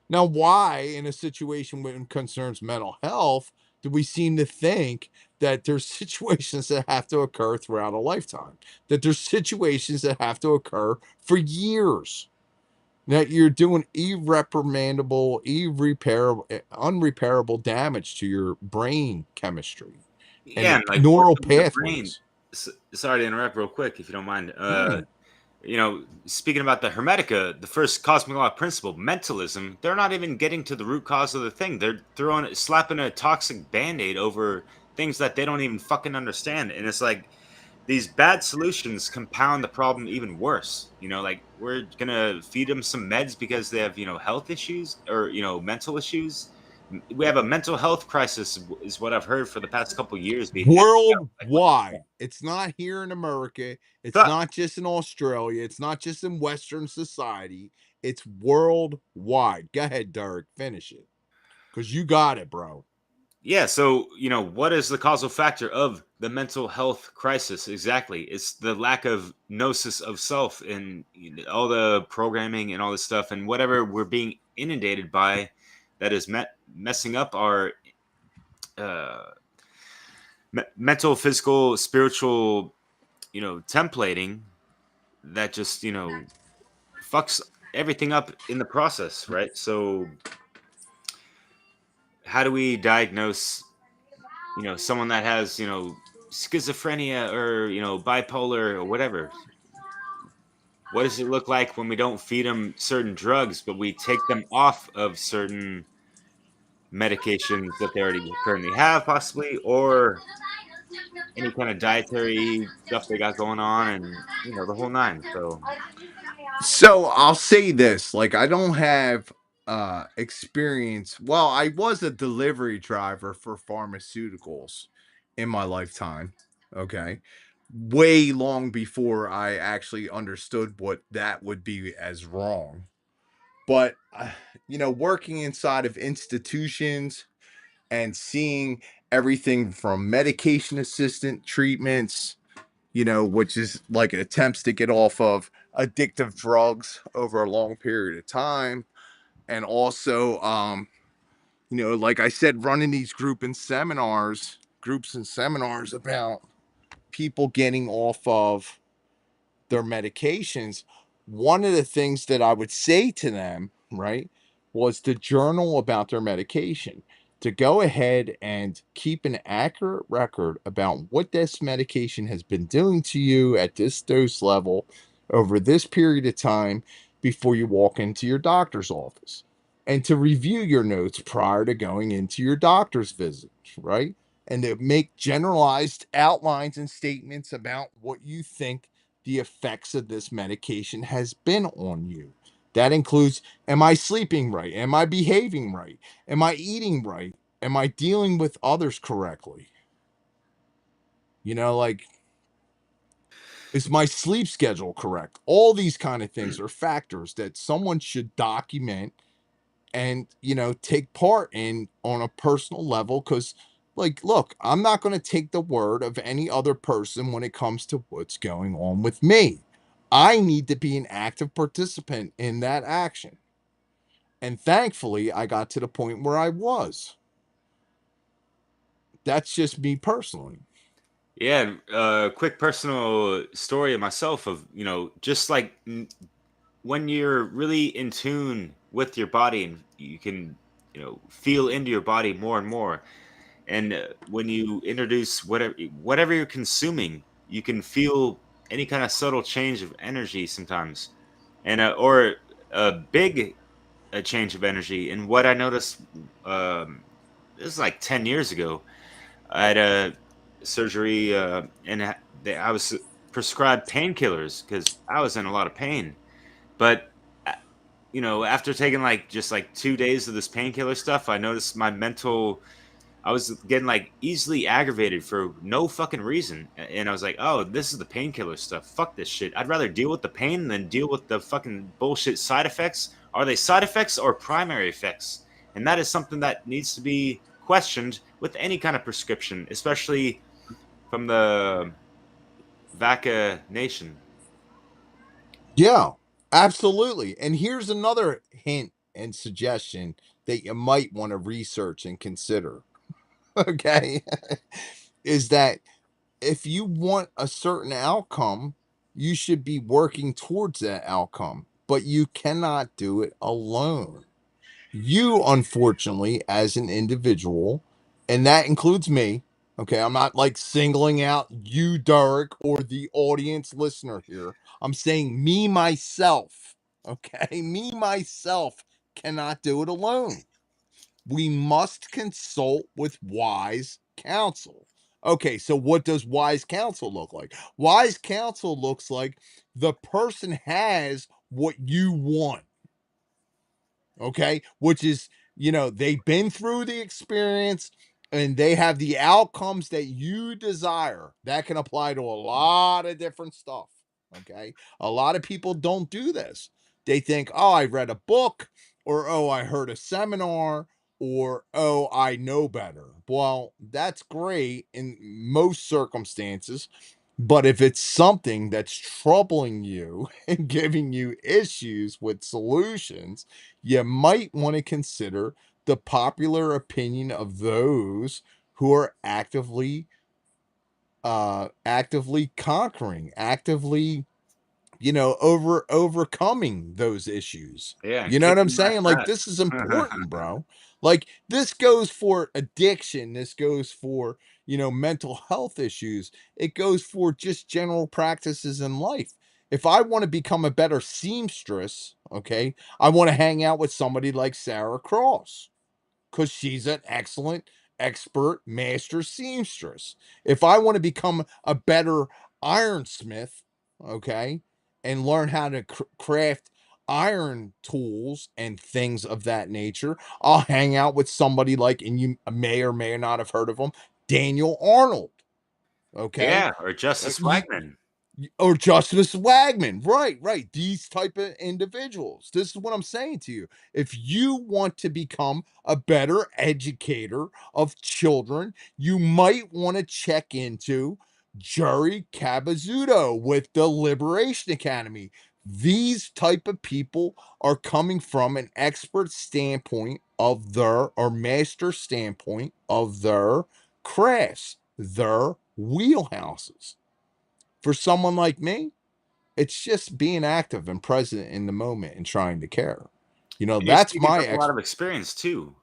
Now, why in a situation when concerns mental health do we seem to think that there's situations that have to occur throughout a lifetime, that there's situations that have to occur for years? That you're doing unrepairable damage to your brain chemistry Yeah, and and like neural working with the brain. pathways. Sorry to interrupt, real quick, if you don't mind. Yeah. Speaking about the Hermetica, the first cosmic law principle, mentalism, they're not even getting to the root cause of the thing. They're slapping a toxic band-aid over things that they don't even fucking understand. And it's like these bad solutions compound the problem even worse. Like we're gonna feed them some meds because they have, health issues or, mental issues. We have a mental health crisis, is what I've heard for the past couple years. Being like, what the fuck? Worldwide. It's not here in America. It's Fuck. not just in Australia. It's not just in Western society. It's worldwide. Go ahead, Derek. Finish it. Because you got it, bro. Yeah, so what is the causal factor of the mental health crisis? Exactly, it's the lack of gnosis of self and all the programming and all this stuff and whatever we're being inundated by that is messing up our uh, mental, physical, spiritual, templating that just fucks everything up in the process, right? So how do we diagnose someone that has schizophrenia or bipolar or whatever? What does it look like when we don't feed them certain drugs but we take them off of certain medications that they already currently have, possibly, or any kind of dietary stuff they got going on, and the whole nine? So So I'll say this, like I don't have experience. Well, I was a delivery driver for pharmaceuticals in my lifetime. Okay. Way long before I actually understood what that would be as wrong. But working inside of institutions and seeing everything from medication assistant treatments, which is like attempts to get off of addictive drugs over a long period of time. And also, like I said, running these groups and seminars about people getting off of their medications. One of the things that I would say to them, right, was to journal about their medication, to go ahead and keep an accurate record about what this medication has been doing to you at this dose level over this period of time before you walk into your doctor's office, and to review your notes prior to going into your doctor's visit, right? And to make generalized outlines and statements about what you think the effects of this medication has been on you. That includes, am I sleeping right? Am I behaving right? Am I eating right? Am I dealing with others correctly? Like, is my sleep schedule correct? All these kind of things are factors that someone should document and take part in on a personal level, because like, look, I'm not going to take the word of any other person when it comes to what's going on with me. I need to be an active participant in that action, and thankfully I got to the point where I was. That's just me personally. yeah, quick personal story of myself of just like when you're really in tune with your body and you can feel into your body more and more, and when you introduce whatever you're consuming, you can feel any kind of subtle change of energy sometimes, and or a big a change of energy. And what I noticed, this is like 10 years ago, I had a surgery, and I was prescribed painkillers because I was in a lot of pain. But after taking like just like 2 days of this painkiller stuff, I noticed I was getting like easily aggravated for no fucking reason. And I was like, oh, this is the painkiller stuff. Fuck this shit. I'd rather deal with the pain than deal with the fucking bullshit side effects. Are they side effects or primary effects? And that is something that needs to be questioned with any kind of prescription, especially from the VACA nation. Yeah, absolutely. And here's another hint and suggestion that you might want to research and consider. Okay. Is that if you want a certain outcome, you should be working towards that outcome, but you cannot do it alone. You, unfortunately, as an individual, and that includes me, okay, I'm not like singling out you, Derek, or the audience listener here. I'm saying me, myself, okay, me, myself cannot do it alone. We must consult with wise counsel. Okay, so what does wise counsel look like? Wise counsel looks like the person has what you want, okay, which is they've been through the experience and they have the outcomes that you desire. That can apply to a lot of different stuff. Okay. A lot of people don't do this. They think, oh, I read a book, or oh, I heard a seminar, or oh, I know better. Well, that's great in most circumstances. But if it's something that's troubling you and giving you issues with solutions, you might want to consider the popular opinion of those who are actively conquering, actively, overcoming those issues. Yeah, You know what I'm kicking my saying? Like, this is butt. important, bro. Like, this goes for addiction, this goes for, mental health issues, it goes for just general practices in life. If I want to become a better seamstress, okay, I want to hang out with somebody like Sarah Cross, because she's an excellent expert master seamstress. If I want to become a better ironsmith, okay, and learn how to craft iron tools and things of that nature, I'll hang out with somebody like, and you may or may not have heard of him, Daniel Arnold. Okay. Yeah, or Justice You, Wagner. or Justice Wagman. Right, right. These type of individuals. This is what I'm saying to you. If you want to become a better educator of children, you might want to check into Jerry Cabazzuto with the Liberation Academy. These type of people are coming from an expert standpoint of their, or master standpoint of their crafts, their wheelhouses. For someone like me, it's just being active and present in the moment and trying to care. And you're That's speaking my from a lot of experience too,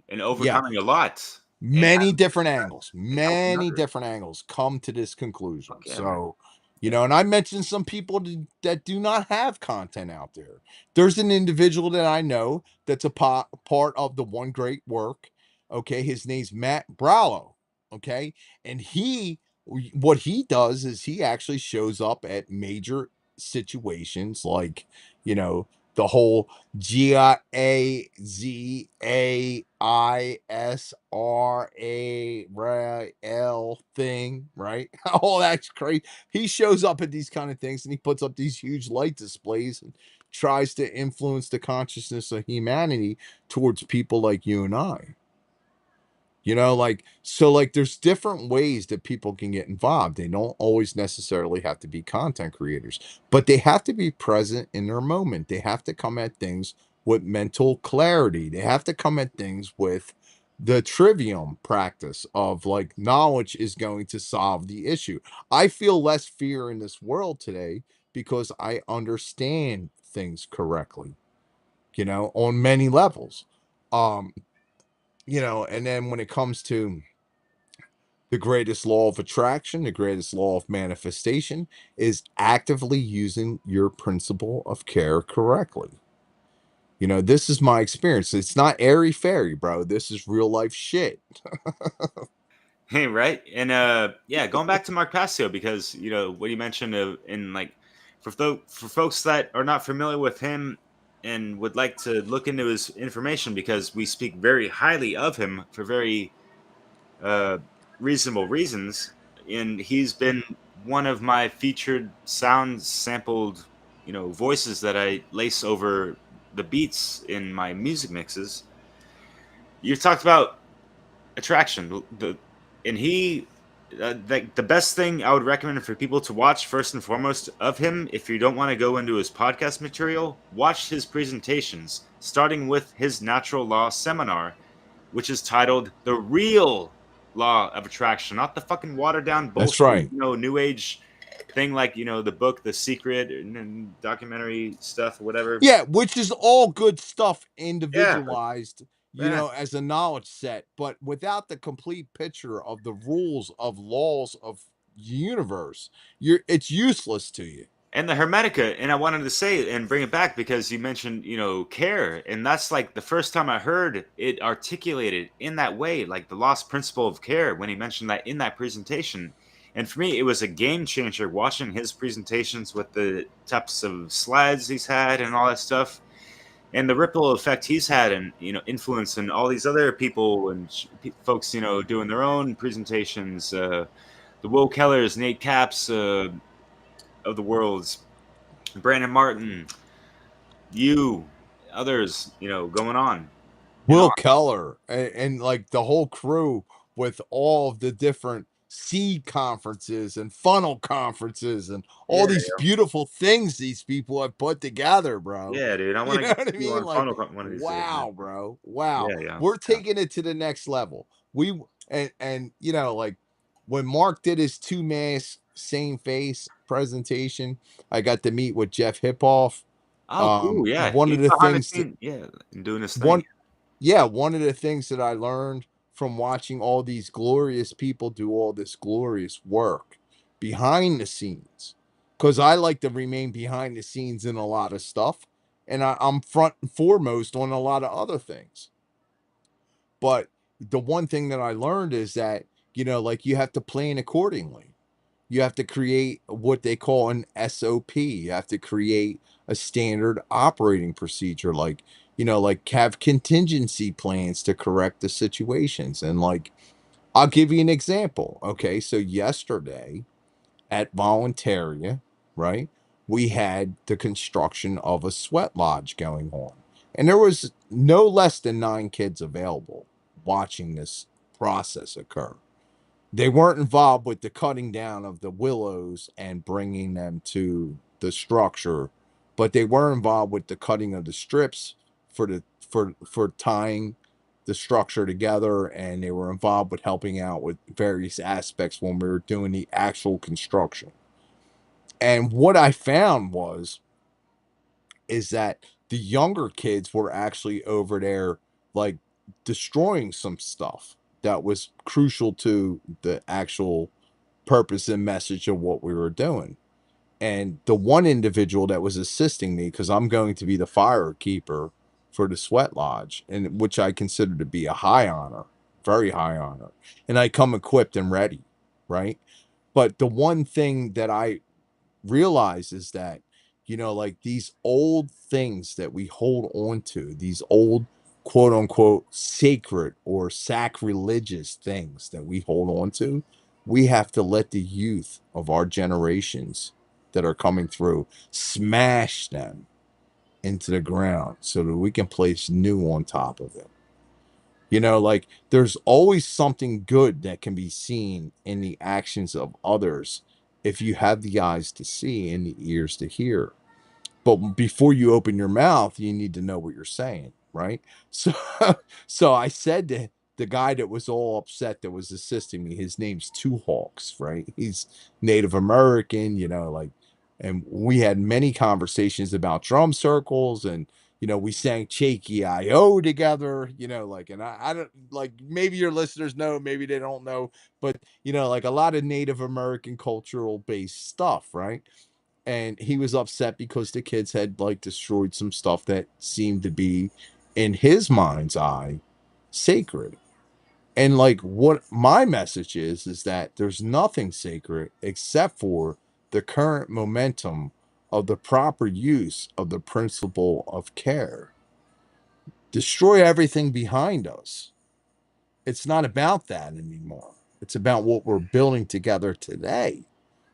and yeah, overcoming a lot, and many having different success angles, and helping many others. different angles come to this conclusion. Fuck yeah, man. So, Yeah. and I mentioned some people that do not have content out there. There's an individual that I know that's a part of the One Great Work. Okay. His name's Matt Brallo. Okay. And what he does is he actually shows up at major situations like, you know, the whole GAZAISRAL thing, right? Oh, that's great. He shows up at these kind of things and he puts up these huge light displays and tries to influence the consciousness of humanity towards people like you and I. Like, so, like, there's different ways that people can get involved. They don't always necessarily have to be content creators, but they have to be present in their moment. They have to come at things with mental clarity. They have to come at things with the trivium practice of, like, knowledge is going to solve the issue. I feel less fear in this world today because I understand things correctly, on many levels. Um, and then when it comes to the greatest law of attraction, the greatest law of manifestation is actively using your principle of care correctly. This is my experience. It's not airy fairy, bro. This is real life shit. Hey, right, and yeah, going back to Mark Passio, because what you mentioned in like for folks that are not familiar with him and would like to look into his information, because we speak very highly of him for very uh, reasonable reasons, and he's been one of my featured sound sampled voices that I lace over the beats in my music mixes. You talked about attraction, and he the best thing I would recommend for people to watch first and foremost of him, if you don't want to go into his podcast material, watch his presentations, starting with his natural law seminar, which is titled The Real Law of Attraction, not the fucking watered down That's bullshit, right. new age thing like, the book The Secret and documentary stuff, whatever. Yeah, which is all good stuff Yeah, individualized, yeah. as a knowledge set, but without the complete picture of the rules of laws of universe, it's useless to you. And the Hermetica, and I wanted to say and bring it back because you mentioned, care, and that's like the first time I heard it articulated in that way, like the lost principle of care, when he mentioned that in that presentation. And for me, it was a game changer watching his presentations with the types of slides he's had and all that stuff. and the ripple effect he's had, and influence, and all these other people and folks, doing their own presentations. The Will Kellers, Nate Capps of the worlds, Brandon Martin, you, others, going on and on. Will Keller and like the whole crew with all of the different seed conferences and funnel conferences and Yeah, all these beautiful things these people have put together, bro. yeah, dude. I You want to know get what I you mean? on Like, funnel one of these days, man. wow, bro. Wow. Yeah, yeah, We're yeah. taking it to the next level. We and like when Mark did his two mask same face presentation, I got to meet with Jeff Hipoff. Oh, cool. Yeah, One he's of the behind the things that scene. Yeah, and doing his thing. one yeah, one of the things that I learned from watching all these glorious people do all this glorious work behind the scenes, because I like to remain behind the scenes in a lot of stuff, and I'm front and foremost on a lot of other things. But the one thing that I learned is that, like you have to plan accordingly. You have to create what they call an SOP. You have to create a standard operating procedure, like, like have contingency plans to correct the situations. And like, I'll give you an example. Okay. So yesterday at Voluntaria, right, we had the construction of a sweat lodge going on. And there was no less than 9 kids available watching this process occur. They weren't involved with the cutting down of the willows and bringing them to the structure, but they were involved with the cutting of the strips for tying the structure together, and they were involved with helping out with various aspects when we were doing the actual construction. And what I found is that the younger kids were actually over there like destroying some stuff that was crucial to the actual purpose and message of what we were doing. And the one individual that was assisting me, because I'm going to be the fire keeper for the sweat lodge, and which I consider to be a high honor, very high honor. And I come equipped and ready, right? But the one thing that I realize is that, like these old things that we hold on to, these old quote unquote sacred or sacrilegious things that we hold on to, we have to let the youth of our generations that are coming through smash them into the ground so that we can place new on top of it. Like there's always something good that can be seen in the actions of others if you have the eyes to see and the ears to hear. But before you open your mouth, you need to know what you're saying, right? So, so I said to the guy that was all upset that was assisting me, his name's Two Hawks, right? He's Native American, like, and we had many conversations about drum circles, and we sang Cheeky I.O. together, like, and I don't like, maybe your listeners know, maybe they don't know, but like a lot of Native American cultural based stuff, right? And he was upset because the kids had like destroyed some stuff that seemed to be in his mind's eye sacred. And like what my message is that there's nothing sacred except for the current momentum of the proper use of the principle of care. Destroy everything behind us. It's not about that anymore. It's about what we're building together today.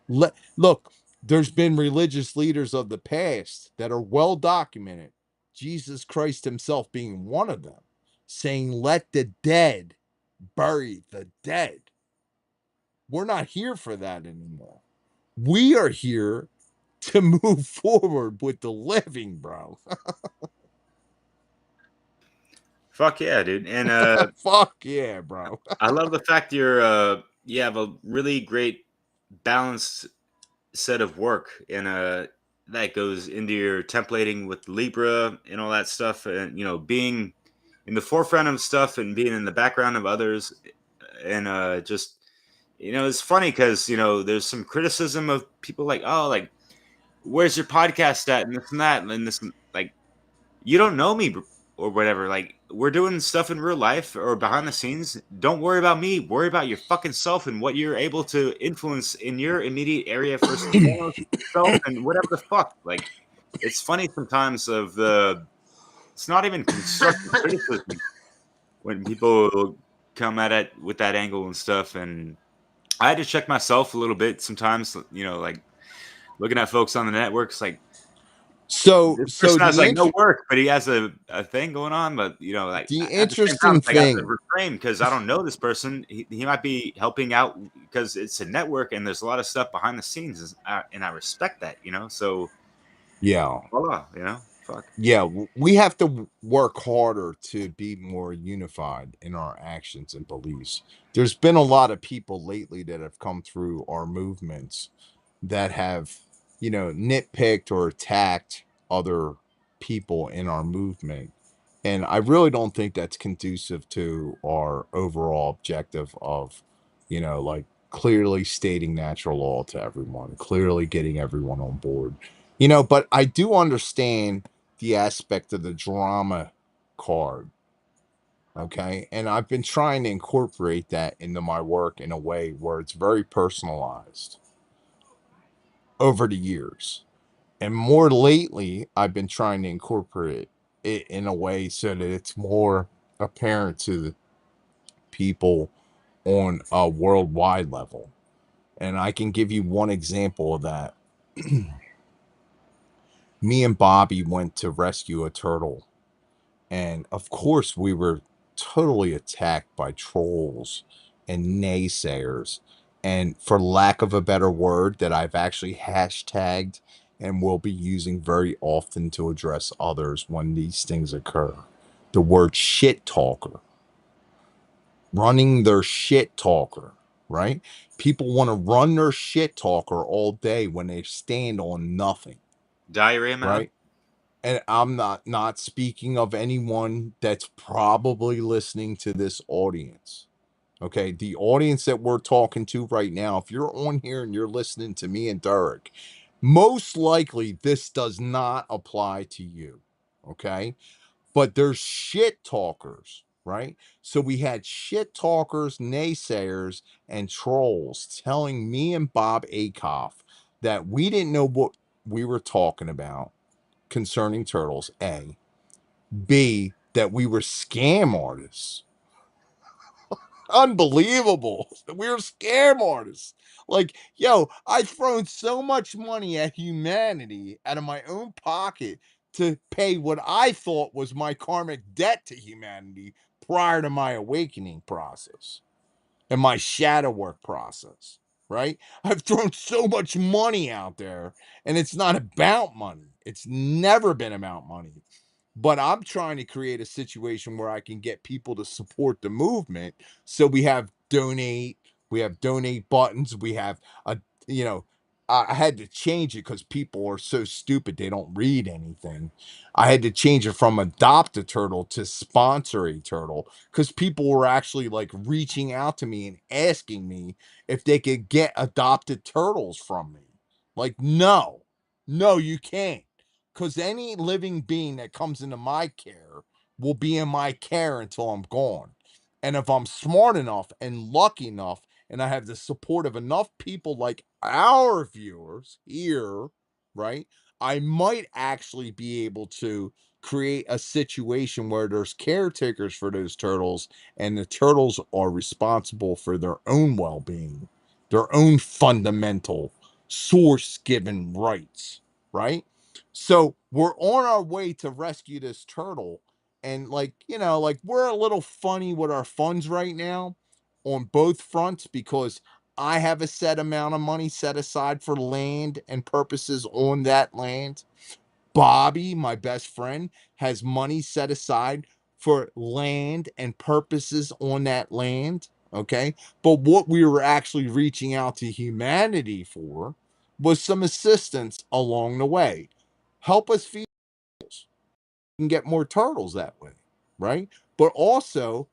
Look, there's been religious leaders of the past that are well documented, Jesus Christ himself being one of them, saying, "Let the dead bury the dead." We're not here for that anymore. We are here to move forward with the living, bro. Fuck yeah, dude. And Fuck yeah, bro. I love the fact you have a really great balanced set of work, and that goes into your templating with Libra and all that stuff, and being in the forefront of stuff and being in the background of others, and just it's funny because there's some criticism of people like, oh, like, where's your podcast at, and this and that and this, like, you don't know me or whatever. Like, we're doing stuff in real life or behind the scenes. Don't worry about me. Worry about your fucking self and what you're able to influence in your immediate area first and foremost, yourself and whatever the fuck. Like, it's funny sometimes of the it's not even constructive criticism when people come at it with that angle and stuff. And I had to check myself a little bit sometimes, like looking at folks on the networks, like this So person has like no work, but he has a thing going on. But like the at the same time, interesting it's like I have to thing, refrain because I don't know this person. He might be helping out because it's a network and there's a lot of stuff behind the scenes, and I respect that. So yeah. voila, fuck. Yeah, we have to work harder to be more unified in our actions and beliefs. There's been a lot of people lately that have come through our movements that have, nitpicked or attacked other people in our movement. And I really don't think that's conducive to our overall objective of, like clearly stating natural law to everyone, clearly getting everyone on board. But I do understand the aspect of the drama card. Okay. And I've been trying to incorporate that into my work in a way where it's very personalized over the years. And more lately, I've been trying to incorporate it in a way so that it's more apparent to the people on a worldwide level. And I can give you one example of that. Me and Bobby went to rescue a turtle. And of course, we were totally attacked by trolls and naysayers. And for lack of a better word, that I've actually hashtagged and will be using very often to address others when these things occur, the word shit talker, running their shit talker, right? People want to run their shit talker all day when they stand on nothing, Diarrhea mouth. right? And I'm not speaking of anyone that's probably listening to this audience. Okay, the audience that we're talking to right now, if you're on here and you're listening to me and Derek, most likely this does not apply to you. Okay, but there's shit talkers, right? So we had shit talkers, naysayers, and trolls telling me and Bob Akoff that we didn't know what we were talking about concerning turtles, A. B, that we were scam artists. Unbelievable. We were scam artists. Like, yo, I've thrown so much money at humanity out of my own pocket to pay what I thought was my karmic debt to humanity prior to my awakening process and my shadow work process, right? I've thrown so much money out there, and it's not about money. It's never been about money. But I'm trying to create a situation where I can get people to support the movement. So we have donate buttons, we have a, you know, I had to change it because people are so stupid they don't read anything. I had to change it from adopt a turtle to sponsor a turtle because people were actually like reaching out to me and asking me if they could get adopted turtles from me. Like, no, you can't. Because any living being that comes into my care will be in my care until I'm gone. And if I'm smart enough and lucky enough, and I have the support of enough people like our viewers here, right? I might actually be able to create a situation where there's caretakers for those turtles, and the turtles are responsible for their own well being, their own fundamental source given rights, right? So we're on our way to rescue this turtle. And like we're a little funny with our funds right now on both fronts because I have a set amount of money set aside for land and purposes on that land. Bobby, my best friend, has money set aside for land and purposes on that land. Okay. But what we were actually reaching out to humanity for was some assistance along the way. Help us feed and get more turtles that way. Right. But also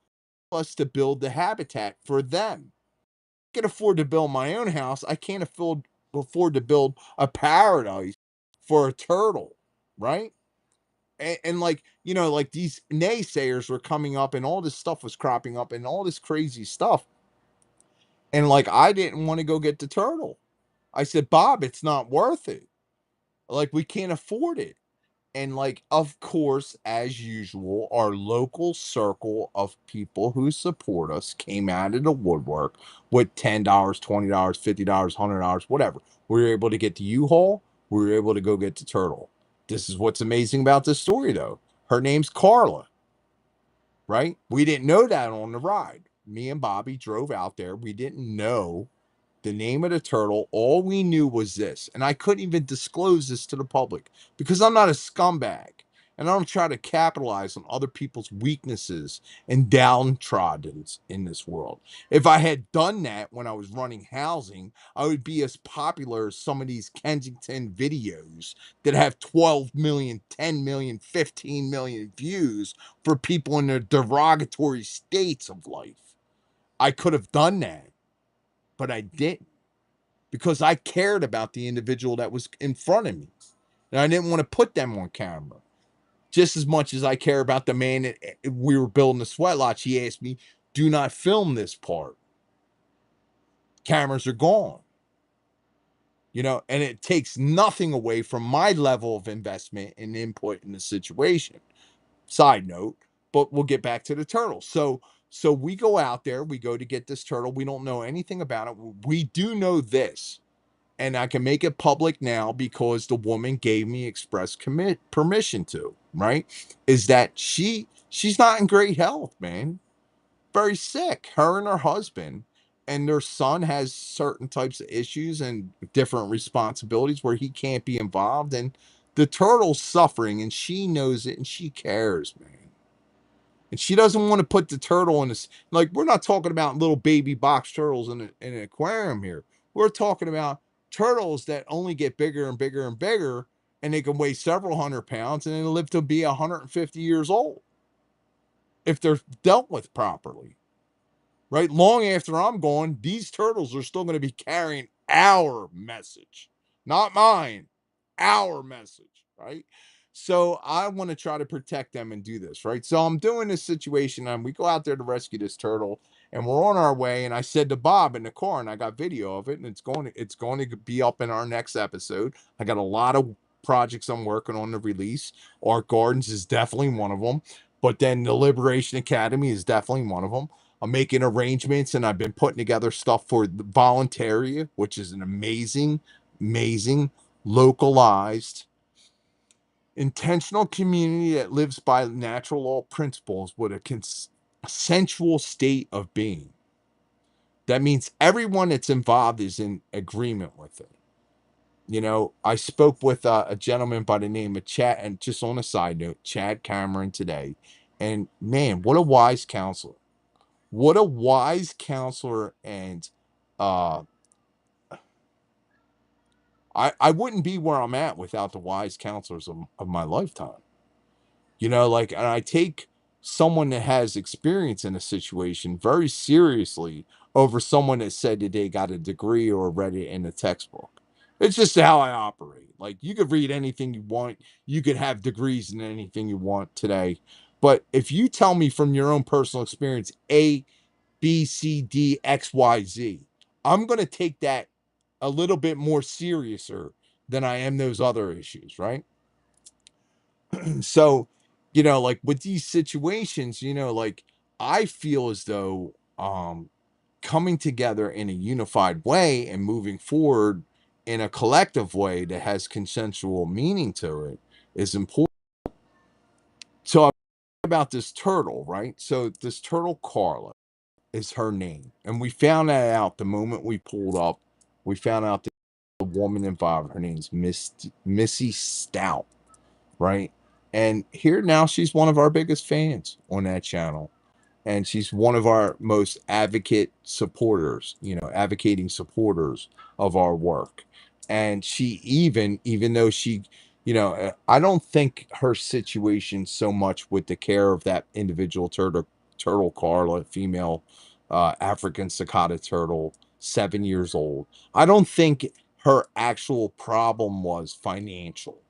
us to build the habitat for them. I can afford to build my own house. I can't afford to build a paradise for a turtle. Right. And like like these naysayers were coming up and all this stuff was cropping up and all this crazy stuff, and like I didn't want to go get the turtle. I said, Bob, it's not worth it. Like, we can't afford it. And like, of course, as usual, our local circle of people who support us came out of the woodwork with $10, $20, $50, $100, whatever. We were able to get the U-Haul. We were able to go get the turtle. This is what's amazing about this story, though. Her name's Carla, right? We didn't know that on the ride. Me and Bobby drove out there. We didn't know the name of the turtle. All we knew was this, and I couldn't even disclose this to the public because I'm not a scumbag and I don't try to capitalize on other people's weaknesses and downtrodden in this world. If I had done that when I was running housing, I would be as popular as some of these Kensington videos that have 12 million, 10 million, 15 million views for people in their derogatory states of life. I could have done that, but I didn't because I cared about the individual that was in front of me. And I didn't want to put them on camera. Just as much as I care about the man that we were building the sweat lodge, he asked me, do not film this part. Cameras are gone. And it takes nothing away from my level of investment and input in the situation. Side note, but we'll get back to the turtle. So we go out there, we go to get this turtle. We don't know anything about it. We do know this, and I can make it public now because the woman gave me express permission to, right? Is that she's not in great health, man. Very sick. Her and her husband and their son has certain types of issues and different responsibilities where he can't be involved. And the turtle's suffering and she knows it and she cares, man. And she doesn't want to put the turtle in this. Like, we're not talking about little baby box turtles in an aquarium here. We're talking about turtles that only get bigger and bigger and bigger, and they can weigh several hundred pounds and then live to be 150 years old if they're dealt with properly. Right? Long after I'm gone, these turtles are still going to be carrying our message, not mine, our message, right? So I want to try to protect them and do this, right? So I'm doing this situation, and we go out there to rescue this turtle, and we're on our way. And I said to Bob in the car, and I got video of it, and it's going to be up in our next episode. I got a lot of projects I'm working on to release. Ark Gardens is definitely one of them, but then the Liberation Academy is definitely one of them. I'm making arrangements and I've been putting together stuff for the Voluntaria, which is an amazing, amazing, localized, intentional community that lives by natural law principles with a consensual state of being. That means everyone that's involved is in agreement with it. I spoke with a gentleman by the name of Chad, and just on a side note, Chad Cameron today. And man, what a wise counselor. What a wise counselor, and uh I wouldn't be where I'm at without the wise counselors of my lifetime. Like, and I take someone that has experience in a situation very seriously over someone that said that they got a degree or read it in a textbook. It's just how I operate. Like, you could read anything you want, you could have degrees in anything you want today. But if you tell me from your own personal experience, B, C, D, X, Y, Z. I'm going to take that a little bit more seriouser than I am those other issues, right? So, like with these situations, like I feel as though coming together in a unified way and moving forward in a collective way that has consensual meaning to it is important. So I about this turtle, right? So this turtle Carla is her name. And we found that out the moment we pulled up. We found out that the woman involved, her name's Missy Stout, right? And here now she's one of our biggest fans on that channel. And she's one of our most advocating supporters of our work. And she even though she, I don't think her situation so much with the care of that individual turtle Carla, female African cicada turtle, 7 years old. I don't think her actual problem was financial.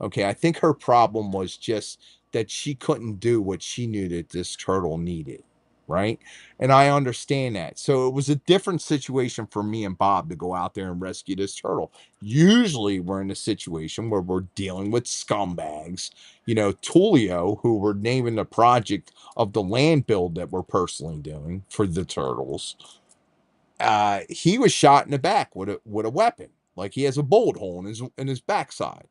Okay, I think her problem was just that she couldn't do what she knew that this turtle needed. right? And I understand that. So it was a different situation for me and Bob to go out there and rescue this turtle. Usually we're in a situation where we're dealing with scumbags, Tulio, who we're naming the project of the land build that we're personally doing for the turtles. He was shot in the back with a weapon. Like he has a bullet hole in his backside.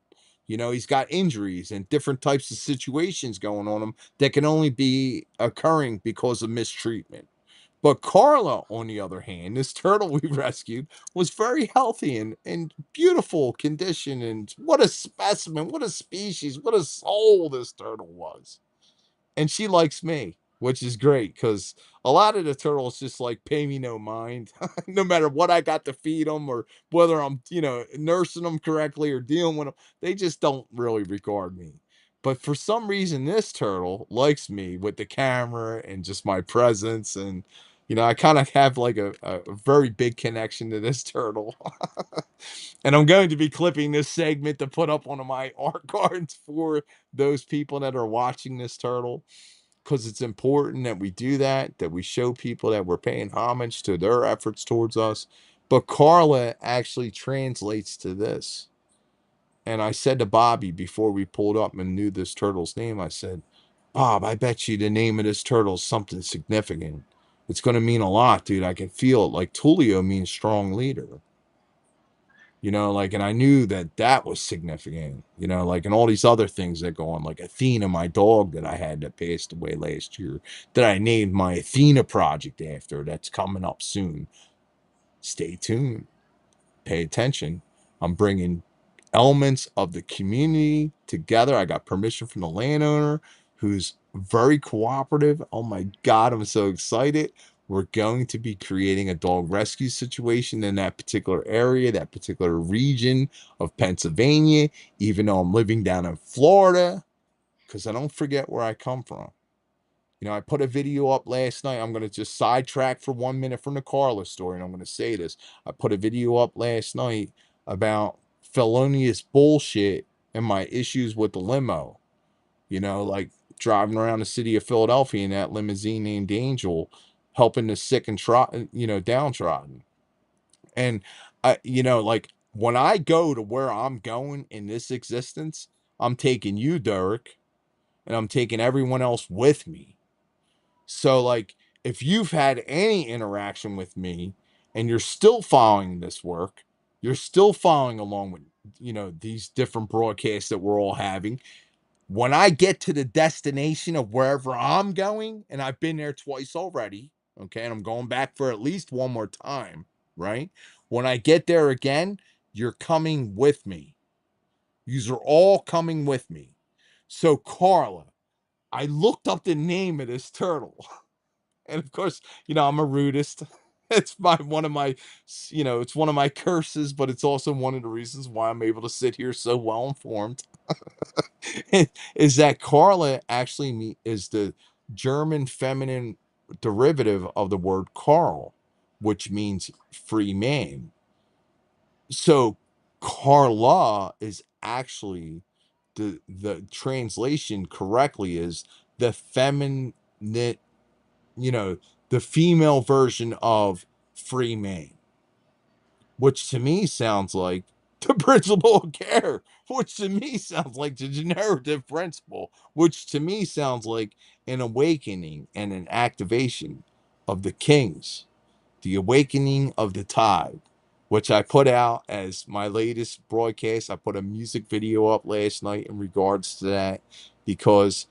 He's got injuries and different types of situations going on him that can only be occurring because of mistreatment. But Carla, on the other hand, this turtle we rescued was very healthy and in beautiful condition. And what a specimen, what a species, what a soul this turtle was. And she likes me, which is great because a lot of the turtles just like pay me no mind, no matter what I got to feed them or whether I'm, nursing them correctly or dealing with them. They just don't really regard me. But for some reason, this turtle likes me with the camera and just my presence. And, I kind of have like a very big connection to this turtle. And I'm going to be clipping this segment to put up on my Ark Gardens for those people that are watching this turtle because it's important that we do that we show people that we're paying homage to their efforts towards us. But Carla actually translates to this. And I said to Bobby before we pulled up and knew this turtle's name, I said, Bob, I bet you the name of this turtle is something significant. It's going to mean a lot, dude. I can feel it. Like Tulio means strong leader. And I knew that was significant, and all these other things that go on, like Athena, my dog that I had that passed away last year, that I named my Athena project after, that's coming up soon. Stay tuned. Pay attention. I'm bringing elements of the community together. I got permission from the landowner who's very cooperative. Oh my God, I'm so excited. We're going to be creating a dog rescue situation in that particular area, that particular region of Pennsylvania, even though I'm living down in Florida, because I don't forget where I come from. I put a video up last night. I'm going to just sidetrack for 1 minute from the Carla story, and I'm going to say this. I put a video up last night about felonious bullshit and my issues with the limo. Like driving around the city of Philadelphia in that limousine named Angel, helping the sick and downtrodden. And like when I go to where I'm going in this existence, I'm taking you, Derek, and I'm taking everyone else with me. So, like, if you've had any interaction with me and you're still following this work, you're still following along with, these different broadcasts that we're all having. When I get to the destination of wherever I'm going, and I've been there twice already, okay, and I'm going back for at least one more time, right? When I get there again, you're coming with me. These are all coming with me. So, Carla, I looked up the name of this turtle. And of course, I'm a rudist. It's one of my, it's one of my curses, but it's also one of the reasons why I'm able to sit here so well informed. Is that Carla actually is the German feminine derivative of the word Karl, which means free man. So Carla is actually the translation correctly is the feminine, you know, the female version of free man, which to me sounds like the principle of care, which to me sounds like the generative principle, which to me sounds like an awakening and an activation of the kings, the awakening of the tide, which I put out as my latest broadcast. I put a music video up last night in regards to that because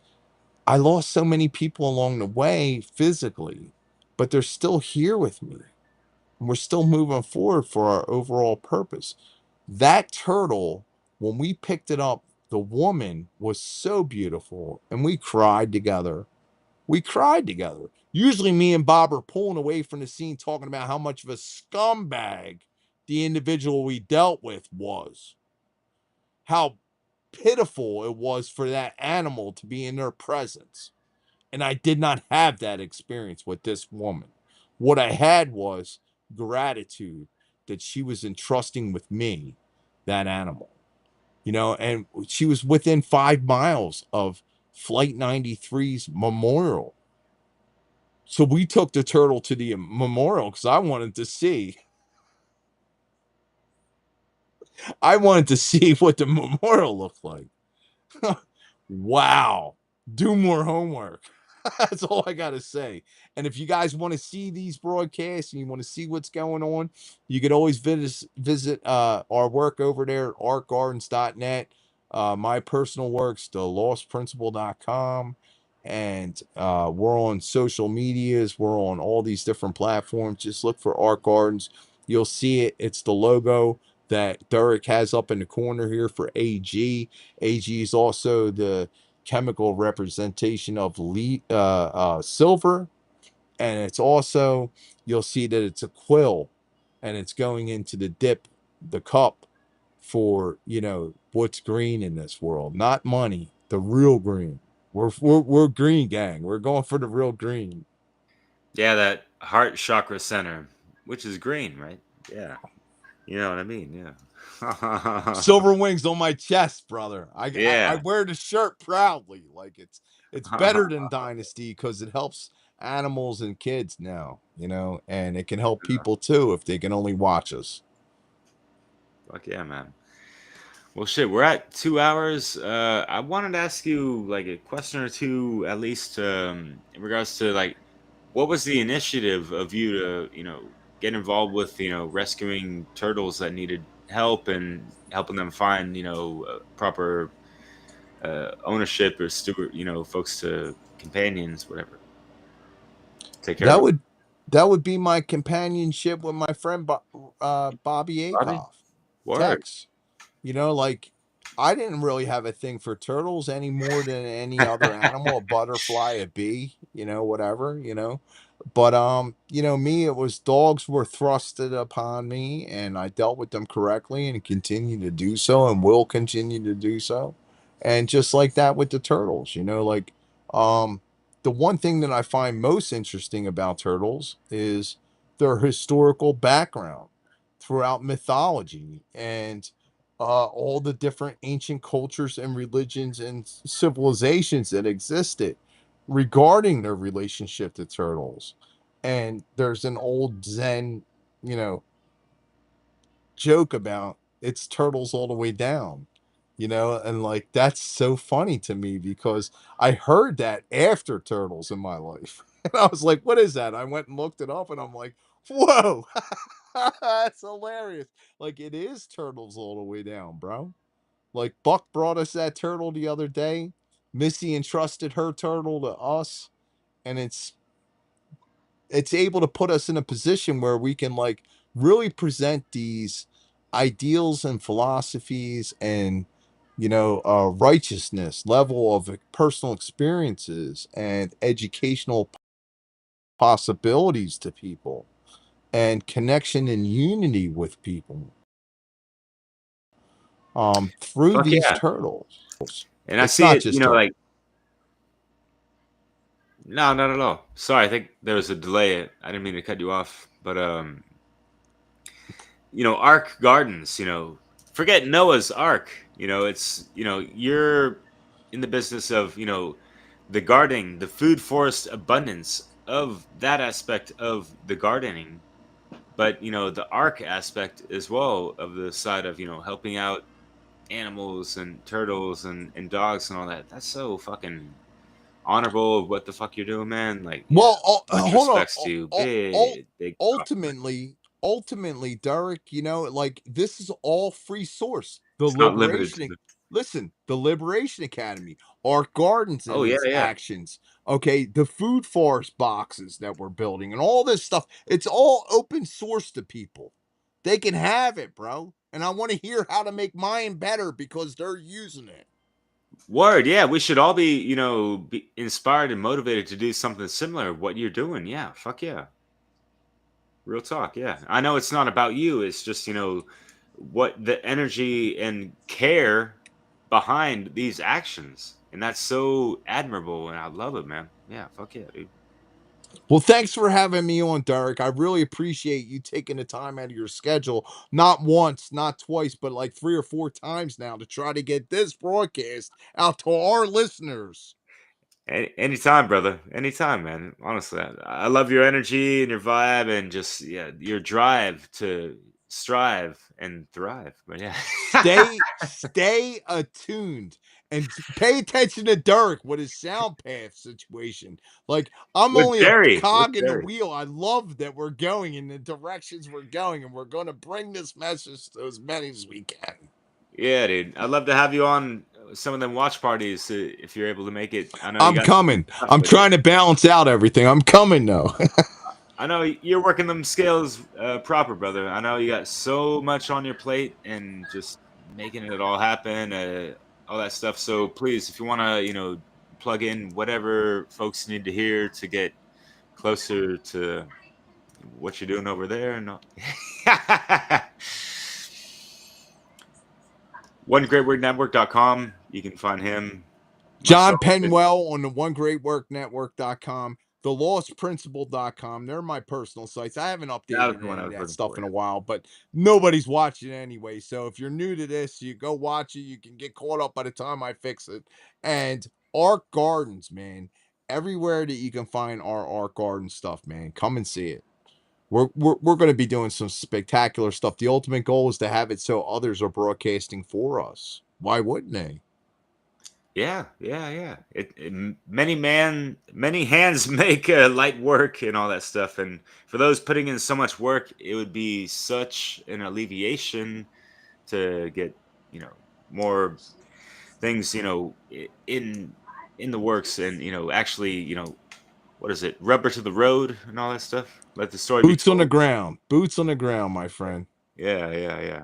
I lost so many people along the way physically, but they're still here with me. And we're still moving forward for our overall purpose. That turtle, when we picked it up, the woman was so beautiful and we cried together. We cried together. Usually, me and Bob are pulling away from the scene talking about how much of a scumbag the individual we dealt with was. How pitiful it was for that animal to be in their presence. And I did not have that experience with this woman. What I had was gratitude that she was entrusting with me that animal, and she was within 5 miles of Flight 93's memorial. So we took the turtle to the memorial because I wanted to see what the memorial looked like. Wow. Do more homework. That's all I got to say. And if you guys want to see these broadcasts and you want to see what's going on, you could always visit our work over there at arkgardens.net. My personal works, thelostprinciple.com. And we're on social medias. We're on all these different platforms. Just look for Ark Gardens. You'll see it. It's the logo that Derek has up in the corner here for AG. AG is also the chemical representation of silver, and it's also, you'll see that it's a quill, and it's going into the cup for, what's green in this world, not money, the real green. We're green gang. We're going for the real green. Yeah, that heart chakra center, which is green, right? Yeah. You know what I mean? Yeah. Silver wings on my chest, brother. I Yeah. wear the shirt proudly. Like it's better than Dynasty because it helps animals and kids now, and it can help people too if they can only watch us. Fuck yeah, man. Well, shit, we're at 2 hours. I wanted to ask you like a question or two, at least, in regards to like, what was the initiative of you to, get involved with, rescuing turtles that needed help and helping them find, proper ownership or steward, folks to companions, whatever, take care of That them. would that would be my companionship with my friend Bobby Bobby, Akoff. word. Tex. Like I didn't really have a thing for turtles any more than any other animal, a butterfly, a bee, whatever, But me, it was dogs were thrusted upon me and I dealt with them correctly and continue to do so and will continue to do so. And just like that with the turtles, um the one thing that I find most interesting about turtles is their historical background throughout mythology and all the different ancient cultures and religions and civilizations that existed regarding their relationship to turtles. And there's an old Zen, you know, joke about it's turtles all the way down, and like that's so funny to me because I heard that after turtles in my life. And I was like, what is that? I went and looked it up and I'm like, whoa, that's hilarious. Like it is turtles all the way down, bro. Like Buck brought us that turtle the other day. Missy entrusted her turtle to us, and it's able to put us in a position where we can like really present these ideals and philosophies and righteousness level of personal experiences and educational possibilities to people and connection and unity with people through Fuck these yeah. turtles. And I It's see not it, just turtles. like, no, not at all. Sorry, I think there was a delay. I didn't mean to cut you off, but Ark Gardens, forget Noah's Ark. It's you're in the business of the gardening, the food forest abundance of that aspect of the gardening, but the Ark aspect as well of the side of helping out animals and turtles and dogs and all that. That's so fucking honorable of what the fuck you're doing, man. Like, yeah, Well, much hold on. respects to you. Ul- Big compliment. ultimately, Derek, like this is all free source. It's not limited to the. Listen, the Liberation Academy, Ark Gardens Oh and yeah, its yeah. actions. Okay, the food forest boxes that we're building and all this stuff. It's all open source to people. They can have it, bro. And I want to hear how to make mine better because they're using it. Word, yeah. We should all be, be inspired and motivated to do something similar. What you're doing, yeah. Fuck yeah. Real talk, yeah. I know it's not about you. It's just, what the energy and care behind these actions, and that's so admirable, and I love it, man. Yeah, fuck yeah, dude. Well, thanks for having me on, Derek. I really appreciate you taking the time out of your schedule, not once, not twice, but like 3 or 4 times now to try to get this broadcast out to our listeners. Anytime, brother. Anytime, man. Honestly, I love your energy and your vibe and just your drive to strive and thrive. But yeah, Stay attuned and pay attention to Dirk with his sound path situation. Like, I'm with only a Jerry, with cog in the Jerry. wheel. I love that we're going in the directions we're going, and we're going to bring this message to as many as we can. Yeah, dude. I'd love to have you on some of them watch parties if you're able to make it. I know you I'm got coming. stuff, I'm but yeah, trying to balance out everything. I'm coming though. I know you're working them scales proper, brother. I know you got so much on your plate and just making it all happen, all that stuff. So please, if you want to, plug in whatever folks need to hear to get closer to what you're doing over there, and all. OneGreatWordNetwork.com. You can find him, John myself. Penuel on the onegreatworknetwork.com, thelostprinciple.com. They're my personal sites. I haven't That was updated the one I any of was that looking stuff for. in Yeah. a while, but nobody's watching anyway. So if you're new to this, you go watch it. You can get caught up by the time I fix it. And Ark Gardens, man. Everywhere that you can find our Ark Garden stuff, man. Come and see it. We're going to be doing some spectacular stuff. The ultimate goal is to have it so others are broadcasting for us. Why wouldn't they? Yeah, yeah, yeah. Many hands make light work and all that stuff. And for those putting in so much work, it would be such an alleviation to get, more things, in the works, and actually, what is it, rubber to the road and all that stuff. Let the story be Boots on the told. ground. Boots on the ground, my friend. Yeah, yeah, yeah.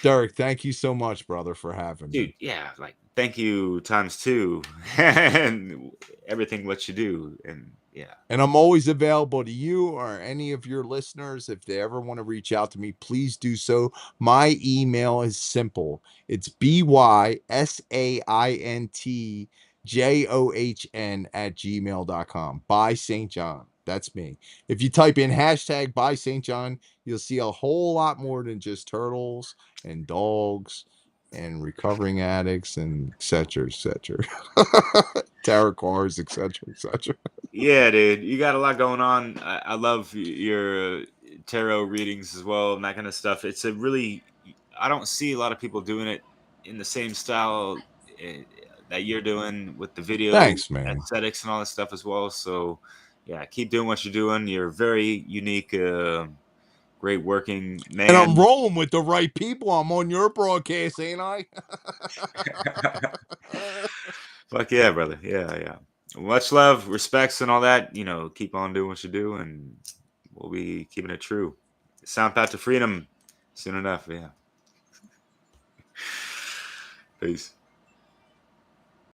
Derek, thank you so much, brother, for having Dude, me. yeah, like thank you times two and everything what you do. And yeah. And I'm always available to you or any of your listeners. If they ever want to reach out to me, please do so. My email is simple. It's BYSAINTJOHN at gmail.com. By St. John. That's me. If you type in hashtag by St. John, you'll see a whole lot more than just turtles and dogs and recovering addicts and et cetera, et cetera. Tarot cards, et cetera, et cetera. Yeah, dude, you got a lot going on. I love your tarot readings as well and that kind of stuff. It's a really, I don't see a lot of people doing it in the same style uh, that you're doing with the video Thanks, man. aesthetics and all that stuff as well. So, yeah, keep doing what you're doing. You're a very unique, great working And I'm man. rolling with the right people. I'm on your broadcast, ain't I? Fuck yeah, brother. Yeah, yeah. Much love, respects, and all that. Keep on doing what you do, and we'll be keeping it true. Sound path to freedom soon enough. Yeah. Peace.